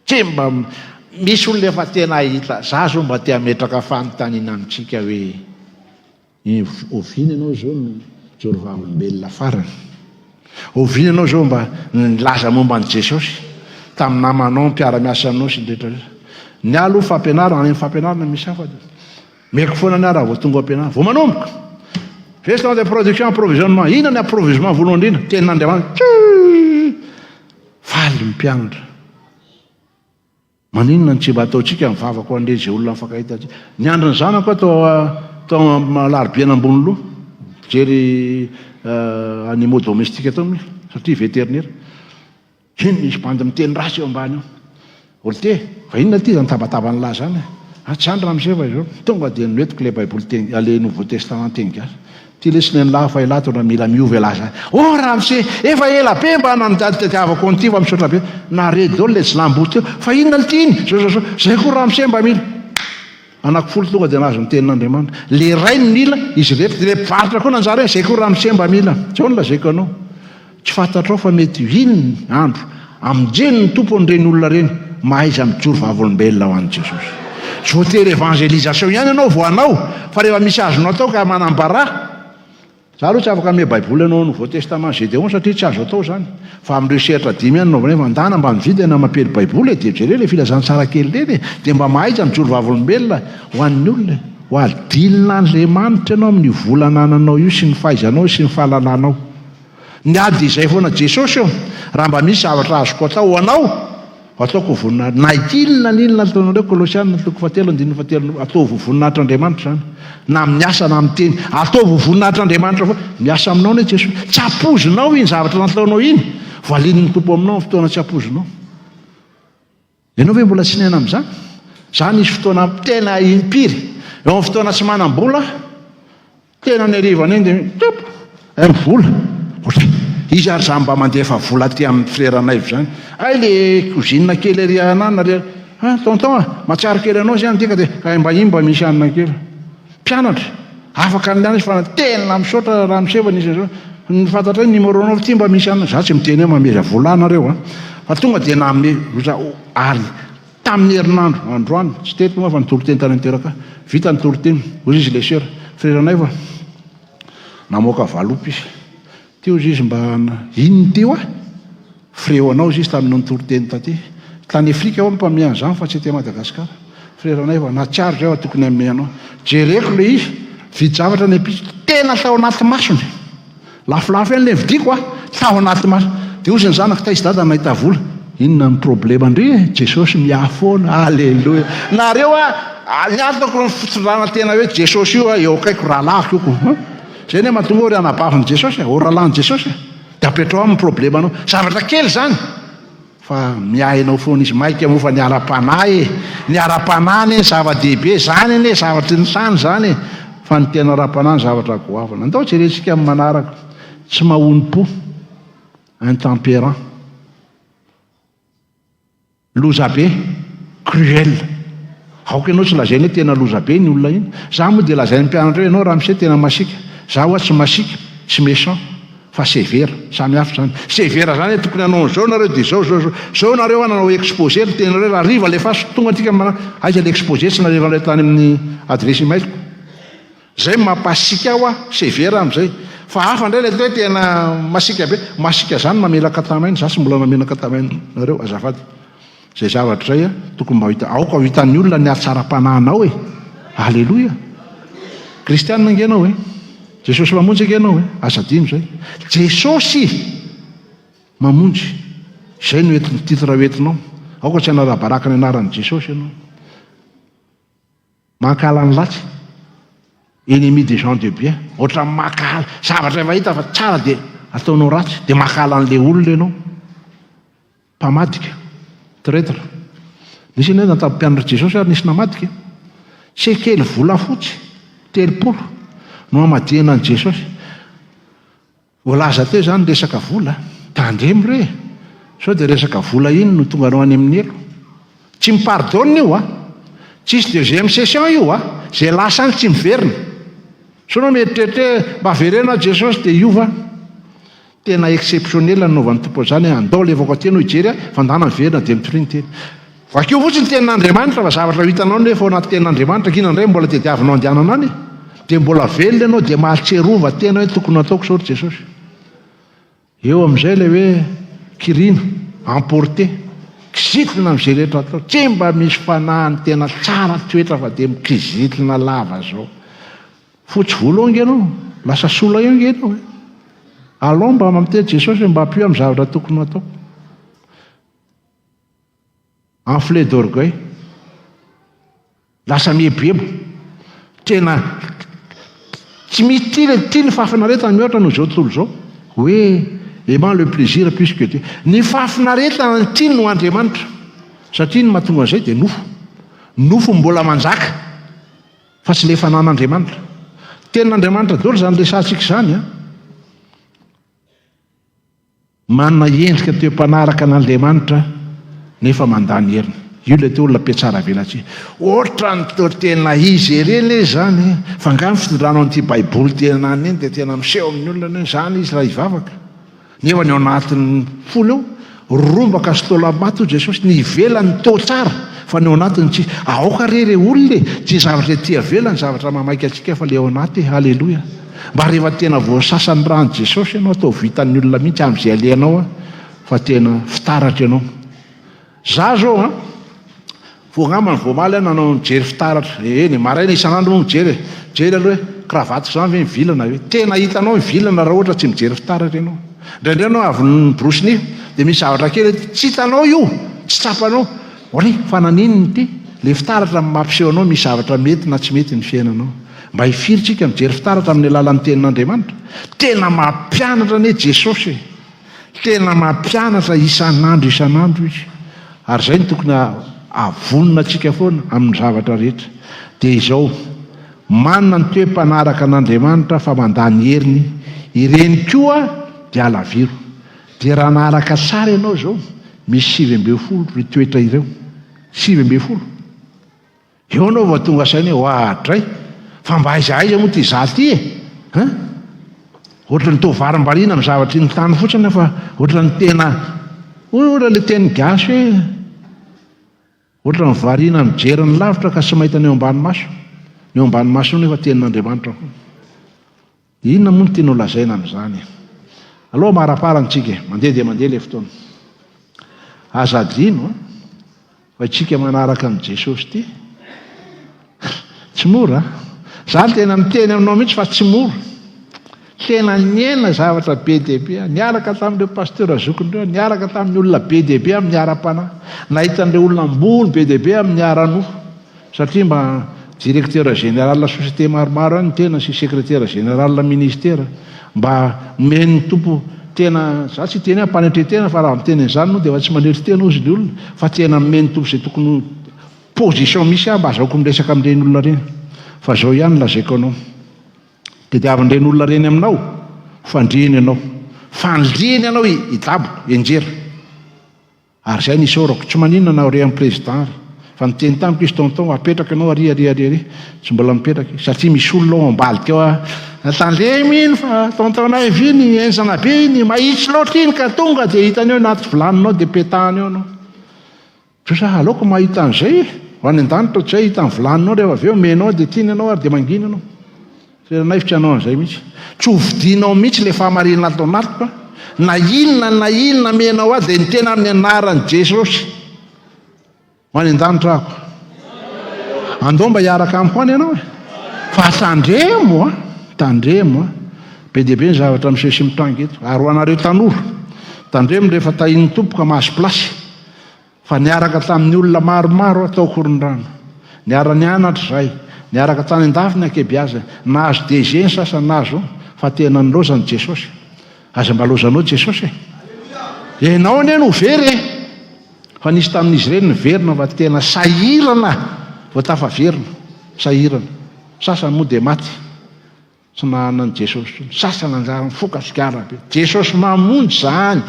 Speaker 3: tsy mba misy olona efa tena ahita za zao mba te hametraka fanontaniana amintsika hoe ovina ianao zao jorovavolombelona farany ovina ianao zao mba nilaza momba ny Jesosy tamin'ny namanao mpiara-miasa aminao sy ndrehetra ny aloha fampianarana any fampianarana misy hafa meko foana ny raha vao tonga ampianarana vao manomboka gestion de production approvisionnement ina ny approvisionnement voalohany indrindra tenin'Andriamanitra faly mpianatra maninona ny tsy mba ataontsika mivavaka ho an'le zay olona mifankahita ny androny zanako atao malarobiana ambony loha jery animaux domestique atao satria vétérinaire iny misy bandy miteny rasy eo ambany eo olite fa inona ty zany tabatabany lahy zany tsy andro ram'izay fa zao tonga dia noetiko le baiboly teny le nouveau testament teny gasy ty lesiny ny lahy fa ilato raha mila miovy elahy zany ram'izay efa ela be mba nanotetiavako an'ity fa misaotra be naredy dao le tsy lamboty eo fa inona ty iny zao zay koa ram'izay mba mila anankifolo tonga dia nazo ny tenin'Andriamanitra. Le ray ny mila izy rehetra, le mpivarotra koa nanjara zay koa raha misemba mila tsao lazaiko anao tsy fantatrao fa mety inony andro aminjeny ny tompon'ireny olona reny mahaiza mijoro vavolombelona ho an'i Jesosy. Tsy voatery évangélisation ihany ianao vo anao fa rehefa misy azonao atao ka manambara. Za aloha tsy afaka ame baiboly anao Nouveau Testament Gédéon satria tsy azo atao zany. Fa amin'ireo sehatra dimy ihany nao nefa andana mba mividy na mapely baiboly dia jereo le filazany tsara kely reny dia mba mahaiza mijoro vavolombelona ho an'ny olona. Ho adilina Andriamanitra ianao amin'ny volanananao io sy ny fahaizanao sy ny fahalalànao. Ny ady izay foana Jesosy eo raha mba misy zavatra azoko atao ho anao ataoko voninahitra. Na inona n'inona ataonareo Kolosiana 3:7 ataovy voninahitran'Andriamanitra zany. Na miasa na miteny ataovy voninahitran'Andriamanitra foana. Miasa aminao ny Jesosy. Tsy apozinao iny zavatra nataonao iny. Voalin'ny tompo aminao ny fotoana tsy apozinao. Ianao ve mbola tsy nena amin'izany? Zany isy fotoana tena impiry. Eo amin'ny fotoana tsy manam-bola tena ny arivana iny dia vola. Izy ary zany mba mandefa vola ty amin'ny freranay zany. Ay le cousine kely ary anana re tonton matsaro kely anao zany tika dia mba imba misy anana kely. Mpianatra afaka ny izy fa tena misaotra raha misevana izy zao. Ny fantatra ny numéro anao ty mba misy anana. Za tsy miteny hoe mameza vola anareo fa tonga dia namine ary tamin'ny herinandro androany tsy teto moa fa nitoro-teny tany an-teraka vita nitoro-teny ozy izy le sera freranay fa namoaka valopy izy. Teo izy mba inony teo freo anao izy tamin'ny nitoro-teny taty tany Afrika ao mpamiany zany fa tsy te Madagasikara. Freranay fa natsiaro zay tokony amin'ny anao jereko le izy vidy zavatra ny apisy tena tao anaty masony lafilafy any le vidiko tao anaty masony dia ozy ny zanaka ta izy dada nahita vola. Inona ny problema ndre Jesosy miafoana. Alleluia. Nareo niatako ny fitondrana tena hoe Jesosy io eo akaiko rahalahiko io zay ne mahatonga hoe anabavin'i Jesosy oralan'i Jesosy dia apetrao amin'ny problemanao zavatra kely zany fa miahinao foana izy maika mofa ny ara-panahy ny ara-panahy ny zava-dehibe zany ne zavatra ny sany zany fa ny tena ara-panahy ny zavatra goavana. Andao jerentsika amin'ny manaraka tsy mahony-po intempérant loza be cruel. Aoka ianao tsy lazainy hoe tena loza be ny olona iny. Za moa dia lazainy mpianatra hoe ianao raha misy tena masika. Za hoa tsy masika tsy méchant fa sévère samy hafa zany. Sévère zany hoe tokony hanao an'izao nareo dia zao nareo nanao exposé ny tenareo raha riva le faso tonga atika mana aiza le exposé tsy nareo tany amin'ny adresy mailoko. Zay mampasika aho sévère amin'izay. Fa hafa indray le hoe tena masika be masika zany mamelaka tamainy. Za tsy mbola mamelaka tamainy nareo azafady. Zay zavatra zay tokony mba hita aoka ho hitan'ny olona ny atsara-panahynao alleluia. Kristianina ngenao Jesosy mamonjy ngenao azadino zay. Jesosy mamonjy zay no entiny titre hoentinao. Aoka tsy hanara-baraka ny anaran'i Jesosy ianao. Mankala ny latsy ennemi des gens de bien. Ohatra makala zavatra mahita fa tsara dia ataonao ratsy dia makala an'le olona ianao. Mpamadika traître. Nisy ny natampianatra Jesosy ary nisy namadika. Sekely volafotsy 30 no amadihana an'i Jesosy. Voalaza teo zany resaka vola tandremy re sao dia resaka vola iny no tonga anao any amin'ny elo. Tsy mipardonne io tsisy deuxième session io zay lasany tsy miverina. So nao mieritreritra mba verena Jesosy dia iova tena exceptionnel nanaovan'ny tompo zany andao levako aty no ijery fandana miverina dia mitoriny teny. Vakeo fotsiny tenin'Andriamanitra fa zavatra hitanao nefa ao anaty tenin'Andriamanitra kina indray mbola tediavinao andehanana any dia mbola velona ianao dia mahatserova tena hoe tokony ataoko sao Jesosy. Eo amin'izay le hoe kirina emporté kizitlina amin'izay rehetra atao. Tsy mba misy fanahiny tena tsara toetra fa dia mikizitlina lava zao. Fotsy volo ao ngenao lasa sola eo ngenao alao mba mamiteny Jesosy mba hampio amin'ny zavatra tokony atao. Enflé d'orgueil lasa miebebo tena tsy misy ty ny fahafinaretana mihoatra no zao tontolo zao hoe aimant le plaisir puisque Dieu. Ny fahafinaretana ny tiany no Andriamanitra satria ny mahatonga an'izay dia nofo mbola manjaka fa tsy le fanan'Andriamanitra. Tenin'Andriamanitra daholo zany resantsika zany manana endrika toe-mpanaraka an'Andriamanitra nefa mandany herina. io le ty olona mpiatsara velatsy ohatra ny tena izy ireny zany fa ngamy fitondrano an'ity baiboly tena eny dia tena miseho amin'ny olona eny zany izy raha hivavaka nefa ny ao anatin'ny folo eo rombaka sy tolamato jesosy ny ivelany to tsara fa ny ao anatiny tsy aoka rery olona tsy zavatra ty avela ny zavatra mamaika atsika fa le ao anaty halleloia mba rehefa tena voasasany rano jesosy ianao atao vitan'ny olona mihitsy amin'izay aleanao fa tena fitaratra ianao za zao voangamany voamaly a nanao mijery fitaratra eny maraina isan'andro moa mijery aloha hoe kravaty zany ve mivilana hoe tena hitanao mivilana raha ohatra tsy mijery fitaratra ianao indraindray anao avy nybrosiny dia misy zavatra kely tsy hitanao io tsy tsapanao ory fa nanininy ty le fitaratra mampiseho anao misy zavatra mety na tsy mety ny fiainanao mba hifirytsika mijery fitaratra amin'ny alalan'ny tenin'Andriamanitra tena mampianatra ane Jesosy tena mampianatra isan'andro izy ary zay ny tokony avonina atsika foana amin'ny zavatra rehetra dia izao manana ny toe-panaraka an'Andriamanitra fa mandany heriny ireny koa dia alaviro dia raha naharaka sara ianao zao misy 20 ry toetra ireo 20 eo anao vao tonga saina hoadray fa mba aiza moa ty za ty ohatra ny tovarim-bariana amin'ny zavatra ny tany fotsiny fa ohatra ny tena ohatra le teny gasy hoe ohatra ny variana mijery ny lavitra ka sy mahita ny eo ambany maso nefa tenin'Andriamanitra inona moa no tena lazaina amin'izany aloha maraparantsika mandeha dia mandeha le fotoana azadino fa itsika manaraka an' Jesosy ty tsy mora za tena miteny aminao mihitsy fa tsy mora tena niena zavatra be dehibe niaraka tamin'ireo pasteur azokon'ireo niaraka tamin'ny olona be dehibe amin'ny ara-panahy nahita an'ireo olona ambony be dehibe amin'ny ara-no satria mba directeur général société maromaro any tena sy secrétaire général ministère mba meny tompo tena za tsy teny mpanetretena fa raha miteny an'izany moa dia fa tsy manetretena ozy ny olona fa tena meny tompo izay tokony position misy mba azaoko miresaka amin'ireny olona reny fa zao ihany lazaiko anao tediavin'ireny olona reny aminao fandriany ianao fandriany ianao idabo enjera ary zay nisorako tsy maninona na ore amin'ny président fa niteny tamiko izy tonton apetraka ianao ary tsy mbola mipetraka satria misy olona ao ambali teo tandremy iny fa tontonay vy ny enzana be iny mahitsy loatra iny ka tonga dia hitany eo anaty vilaninao dia petahany eo anao sosa aleoko mahita an'izay ho any an-danitra tsy hita ny vilaninao rehefa avy eo menao dia tiany ianao ary dia mangina ianao seranayfitsy anao an'izay mihitsy tsy hovidinao mihitsy le fahamarinana atao anaty na inona menao azy dia ny tena amin'ny anaran'i Jesosy ho any an-danitra ako andao mba hiaraka amiko any ianao fa tandremo be dehibe ny zavatra miseho sy mitrangy eto ary ho anareo tanora tandremo rehefa tahin'ny tompoka mahazo plasy fa niaraka tamin'ny olona maromaro atao koron-drano niara-nianatra zay niaraka tany an-dafy ny akebiaza nahazo DG ny sasany nazo fa tena nilozany Jesosy aza mba lozanao Jesosy enao ane no very fa nisy tamin'izy ireny nyverina fa tena sahirana vao tafaverina sahirana sasany moa dia maty tsy nahanany Jesosy sasany anjara mifoka sigara be Jesosy mamonjy zany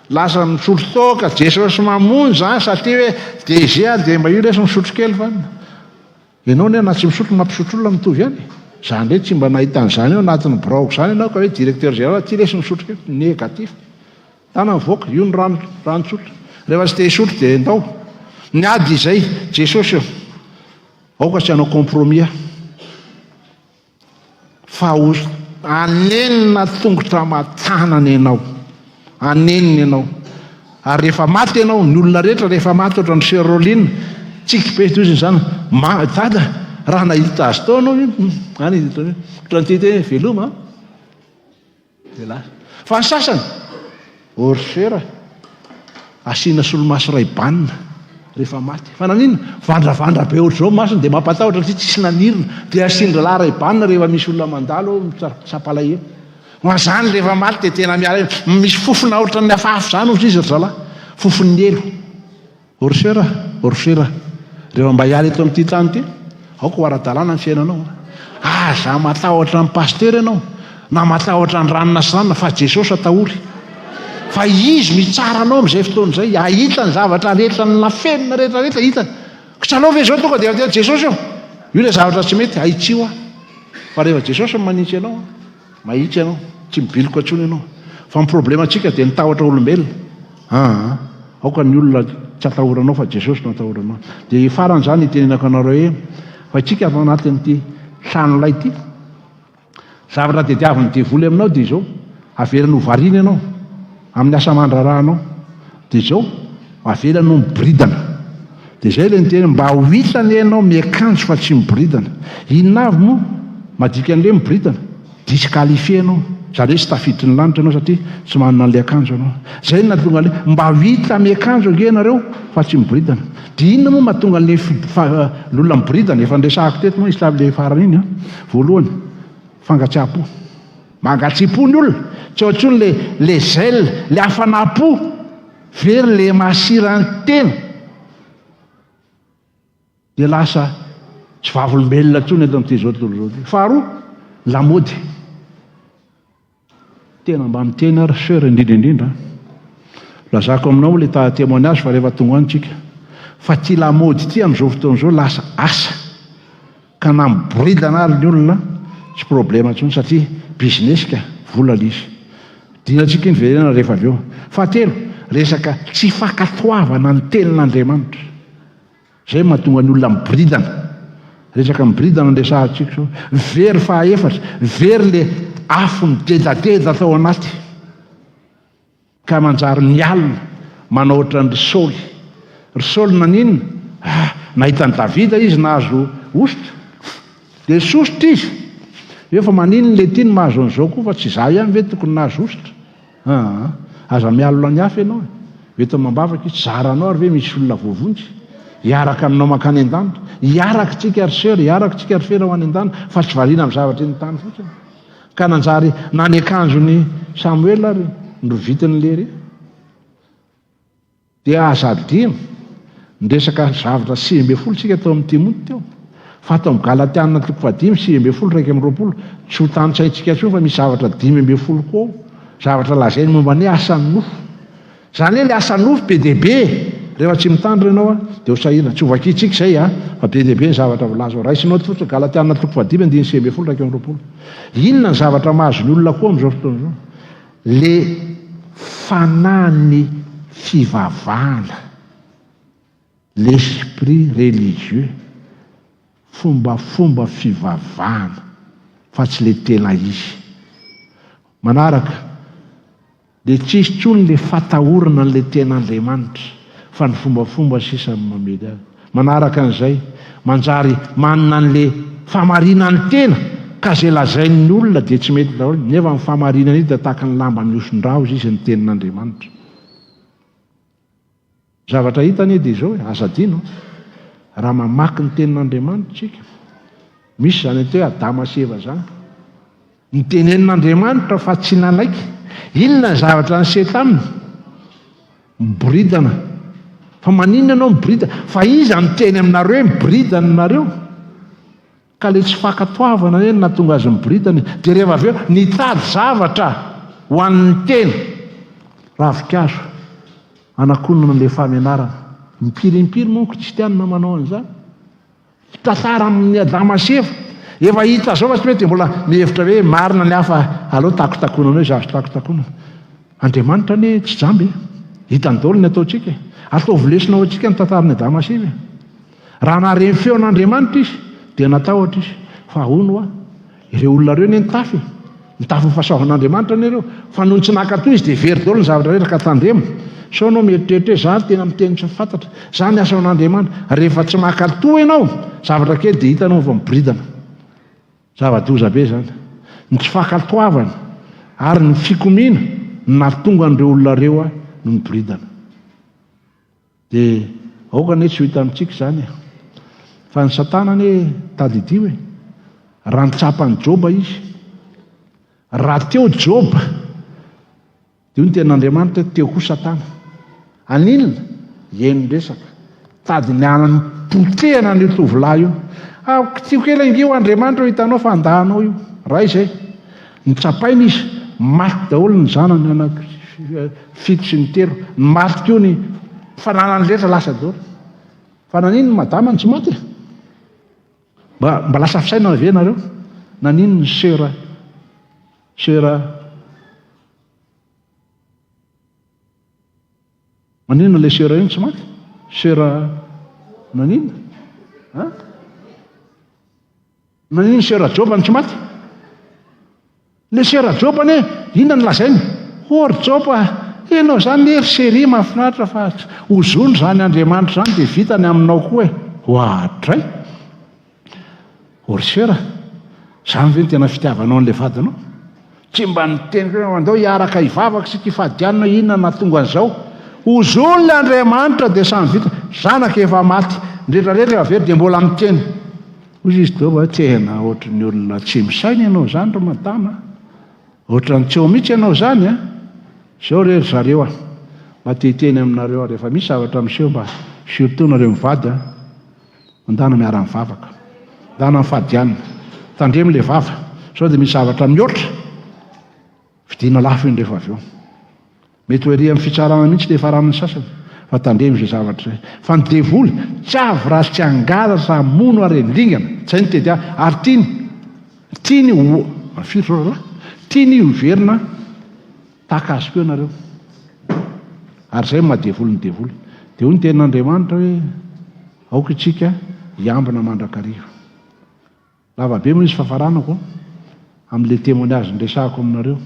Speaker 3: lasa misotro toka Jesosy mamonjy zany satria hoe DG dia mba io resy misotro kely fa ianao ne na tsy misotro mampisotro olona mitovy ihany zany re tsy mba nahita an'izany eo anatin'ny braoko zany ianao ka hoe directeur général ty resy misotro kely négatif tana mivoaka io ny ranotsotra rehefa tsy te hisotro dia ndao niady izay Jesosy eo aoka tsy hanao compromis fa anenina tongotra matanana ianao anenina ianao ary rehefa maty ianao ny olona rehetra rehefa maty ohatran'ny Sérolina tsikipetoziny zany dada raha nahita azy tao anao any ohatran'ity veloma fa ny sasany orsera asiana solomaso ray banina rehefa maty fa nanina vandravandra be ohatr'izao masony dia mampatahotra ty tsisy nanirina dia asindra ray banina rehefa misy olona mandalo sapalahe hoazany rehefa maty dia tena miara misy fofona ohatra ny afafy zany ohatra izy ry zalahy fofon'ny elo orsera rehefa mba hiala eto amin'ity tany ty aoko ho ara-dalàna ny fiainanao za matahotra ny pasteur ianao na matahotra ny ranona sy ranona fa Jesosy atahory fa izy mitsara anao am'izay fotoan'izay ahita ny zavatra rehetra ny lafenina rehetrarehetra hitany kitsanao ve zao tonga dia jesosy io le zavatra tsy mety haitsio a fa rehefa jesosy manitsy ianao mahitsy ianao tsy mibiloka antsony ianao fa ny problema antsika dia nitahotra olombelona aoka ny olona tsy atahoranao fa jesosy no atahoranao dia farany zany itenenako anareo hoe fa tsika ao anatin'ity tranolay ity zavatra tediaviny devoly aminao dia izao avelany ho variana ianao amin'ny asa mandrarahanao dia izao avelany ho miboridana dia zay le niteny mba ho hitany ianao miakanjo fa tsy miboridana inona avy moa madikan'le miboridana disqualifié ianao zany hoe tsy tafiditry ny lanitra ianao satria tsy manana an'le akanjo ianao zay no natonga le mba ho hita miakanjo ange nareo fa tsy miboridana dia inona moa mahatonga le lolona miboridana efa ndresahako teto moa isy le farany iny voalohany fangatsiapo mangatsipo ny olona tsy ohatsony le zel le hafanapo very le masirany tena dia lasa tsy vavolombelona ntsony eto amin'ity zao tontolo zao ty faharoa lamody tena mba miteny ary seur indrindraindrindra lazako aminao le témoignage fa rehefa tonga antsika fa ty lamody ty amin'izao fotoan'izao lasa asa ka na miboridana ary ny olona tsy problema ntsony satria business ka vola lisy dinantsika iny verena rehefa avy eo fahatelo resaka tsy fakatoavana ny tenin'Andriamanitra zay mahatonga ny olona miboridana resaka miboridana ndesahantsika sao very fahaefatra very le afo midedadeda tao anaty ka manjary mialina manao ohatran'ny risaoly naninona nahitany davida izy nahazo ositra dia sositra izy efa maninona le tiany mahazo an'izao koa fa tsy za ihany ve tokony nahazo ositra aza mialona ny hafa ianao eto mambavaka izy zaranao ary ve misy olona voavonjy hiaraka aminao mankany an-danitra hiaraka tsika ary seur hiaraka tsika ary fera ho any an-danitra fa tsy variana amin'ny zavatra ny tany fotsiny ka nanjary nany akanjony Samuel ary novitin'le re dia azadino ndresaka zavatra 6 tsika tao amin'ny Timoty teo fa tao amin'ny Galatiana 5 2:20 tsy ho tany-tsaintsika tsony fa misy zavatra 5 koa zavatra lazainy momba ny asan'ny nofo zany hoe le asan'ny nofo be dia be rehefa tsy mitandro ianao dia ho sahirana tsy ho vakitsika izay fa be dia be ny zavatra volazo raisinao fotsiny Galatiana 5:20 inona ny zavatra mahazo ny olona koa amin'izao fotoan'izao le fanany fivavahana l'esprit religieux fombafomba fivavahana fa tsy le tena izy manaraka dia tsisy tsony le fatahorana n'le ten'Andriamanitra fa ny fombafomba sisa mamedy azy manaraka an'izay manjary manana an'le famarinany tena ka zay lazain'ny olona dia tsy mety daholo nefa ny famarinana io dia tahaka ny lamba mioson-drao izy ny tenin'Andriamanitra zavatra hitany dia izao azadino raha mamaky ny tenin'Andriamanitra tsika misy zany atao hoe Adama sy Eva zany ny tenenin'Andriamanitra fa tsy nanaiky inona ny zavatra ny setanina miboridana fa maninona ianao miboridana fa iza ny teny aminareo hoe miboridana nareo ka le tsy fakatoavana eny na tonga azy miboridana dia rehefa avy eo nitady zavatra ho an'ny tena ravikazo anakonana le famenarana mipirimpiri monko tsy tianina manao an'izany tantara amin'ny Adama sy Eva efa hita zao fa tsy mety mbola mihevitra hoe marina ny hafa aleo takotakonana hoe zazo takotakonana Andriamanitra ne tsy jamby hitany daholo ny ataontsika ataovy lesina ao antsika ny tantarany Adama sy Eva raha nahareny feon'Andriamanitra izy dia natahotra izy fa ahono ireo olona reo ne nitafy fahasaovan'Andriamanitra nereo fa noho tsy nakatoy izy dia very daholo ny zavatra rehetra ka tandremo sao anao mieritreritra zany tena miteny tsy fantatra zany asaon'Andriamanitra rehefa tsy makatoy ianao zavatra kely dia hitanao fa miboridana zava-doza be zany ny tsy fakatoavana ary ny fikomiana natonga an'ireo olona reo no miboridana dia aoka ne tsy ho hita amintsika zany fa ny Satana ne tady ity hoe raha nitsapany Joba izy raha teo Joba dia io ny tenin'Andriamanitra teo koa Satana aninona eny resaka tady ny anany potehana ny tovolahy io tsy kely angio Andriamanitra hitanao fandahanao io raha izay nitsapaina izy maty daholo ny zanany fito sy ny telo ny maty koa ny fananany rehetra lasa daholo fa nanino ny madama ny tsy maty mba lasa fisaina ve nareo nanino ny sera manino le sera iny tsy maty sera nanino nanino sera jobany tsy maty le sera jobany inona ny lazainy ory joba ianao zany ery sery mahafinaritra fa hozony zany Andriamanitra zany dia vitany aminao koa hoatray ory sera zany ve ny tena fitiavanao n'le vadinao tsy mba niteny andao hiaraka hivavaka sika hifadianina inona nahatonga an'izao hozony le Andriamanitra dia samy vita zanaka efa maty rehetrarehetra avery dia mbola miteny ozy izy doba tena ohatra ny olona tsy misaina ianao zany ro madama ohatra ny tsy eo mihitsy ianao zany zao rery zareo mba teteny aminareo rehefa misy zavatra miseho mba surtout nareo mivady mandana miara mivavaka mandana mifadianina tandremo le vava sao dia misy zavatra mihoatra vidiana lafo iny rehefa avy eo mety hoe ry amin'ny fitsarana mihitsy le faran'ny sasany fa tandremo izay zavatra zay fa ny devoly tsy avy raha tsy angara sa mono ary endingana zay ny tedy ary tiany hoverina tahaka azy koa ianareo ary zay mahadevoly ny devoly dia hoy ny tenin'Andriamanitra hoe aoka itsika hiambina mandrakariva lavabe moa izy fahafaranako amin'le témoignage nresahako aminareo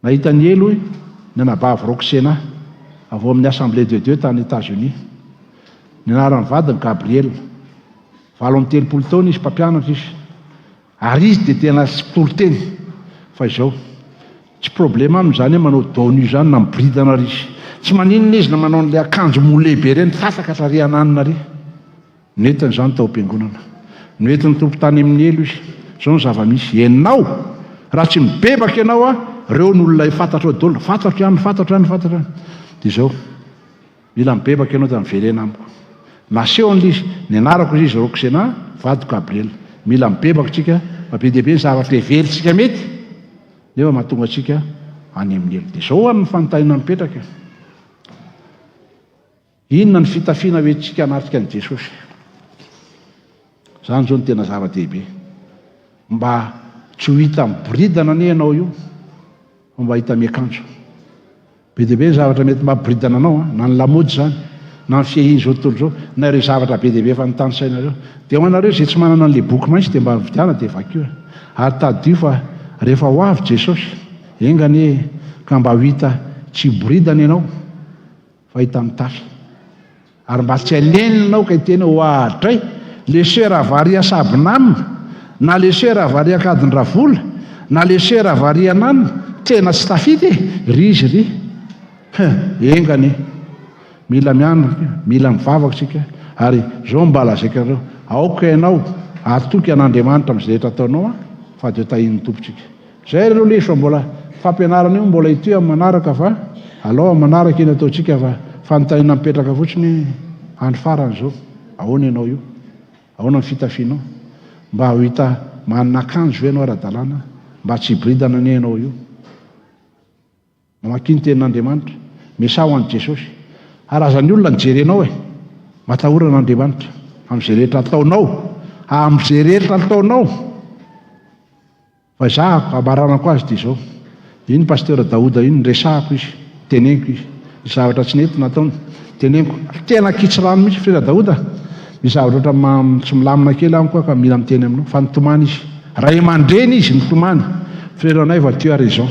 Speaker 3: nahita ny elo ny anabavy Roxena avy amin'ny Assemblée de Dieu tany États-Unis ny anaran'ny vadiny Gabriel 23 taona izy mpampianatra izy ary izy dia tena tsy mpitolo-teny fa izao tsy problème amin'izany hoe manao donu zany na mibridana ry izy tsy maninona izy na manao n'le akanjo molehibe reny tataka trariananina ry noentiny zany tao am-piangonana noentiny tompon-tany amin'ny elo izy zao ny zava-misy ianao raha tsy mibebaka ianao reo ny olona fantatra daholo fantatro ihany dia zao mila mibebaka ianao da miverena amiko naseho an'le izy ny anarako izy Roxena vady Gabriel mila mibebaka tsika be dia be ny zavatra le velitsika mety nefa mahatonga atsika any amin'ny elo dia zao any ny fanontaniana mipetraka inona ny fitafiana hoentsika hanatrika an'i Jesosy zany zao ny tena zava-dehibe mba tsy ho hita miboridana ane ianao io mba hita miakanjo be dia be ny zavatra mety mampiboridana anao na ny lamody zany na ny fiahiny zao tontolo zao na ireo zavatra be dia be efa nitany sainareo dia ho anareo zay tsy manana an'le boky maitsy dia mba vidiana dia vakio ary tadio fa rehefa ho avy Jesosy engany ka mba ho hita tsy boridana ianao fa hita mitafy ary mba tsy alenonao ka hiteny hoatray le sera varia sabinamina na le sera varia kadin-dravola na le sera varia nanina tena tsy tafity ry izy ry engany mila mianatra mila mivavaka tsika ary zao mbala zaika reo aoka ianao atoky an'Andriamanitra amin'izay rehetra ataonao fa dia tahin'ny tompotsika zay reo leso mbola fampianarana io mbola ity amin'ny manaraka fa alao amin'ny manaraka iny ataotsika fa fanontaniana mipetraka fotsiny andro farany zao ahoana ianao io ahoana ny fitafianao mba ho hita manana akanjo ianao ara-dalàna mba tsy hibridana ane ianao io mamakiny tenin'Andriamanitra misaho an'i Jesosy ary azan'ny olona nijerenao matahoran'Andriamanitra amin'izay rehetra ataonao amin'izay rehetra ataonao fa zahako amaranako azy dia zao iny pasteur Daouda iny nresahako izy teneniko izy ny zavatra tsy nety nataony teneniko tena kitsi rano mihitsy frera Daouda ny zavatra ohatra tsy milamina kely amiko ka mila miteny aminao fa nitomany izy ray aman-dreny izy nitomany frera anay va tu as raison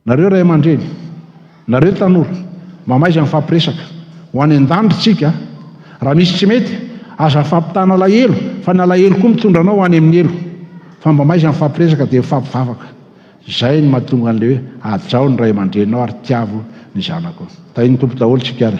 Speaker 3: nareo ray aman-dreny nareo tanora mamaiza mifampiresaka ho any an-dandritsika raha misy tsy mety aza fampitana lahelo fa ny alahelo koa mitondra anao ho any amin'ny elo fa mba maiza mifampiresaka dia mifampivavaka zay ny mahatonga an'le hoe ajao ny ray aman-drenao ary tiavo ny zanako tahiny tompo daholo tsika ary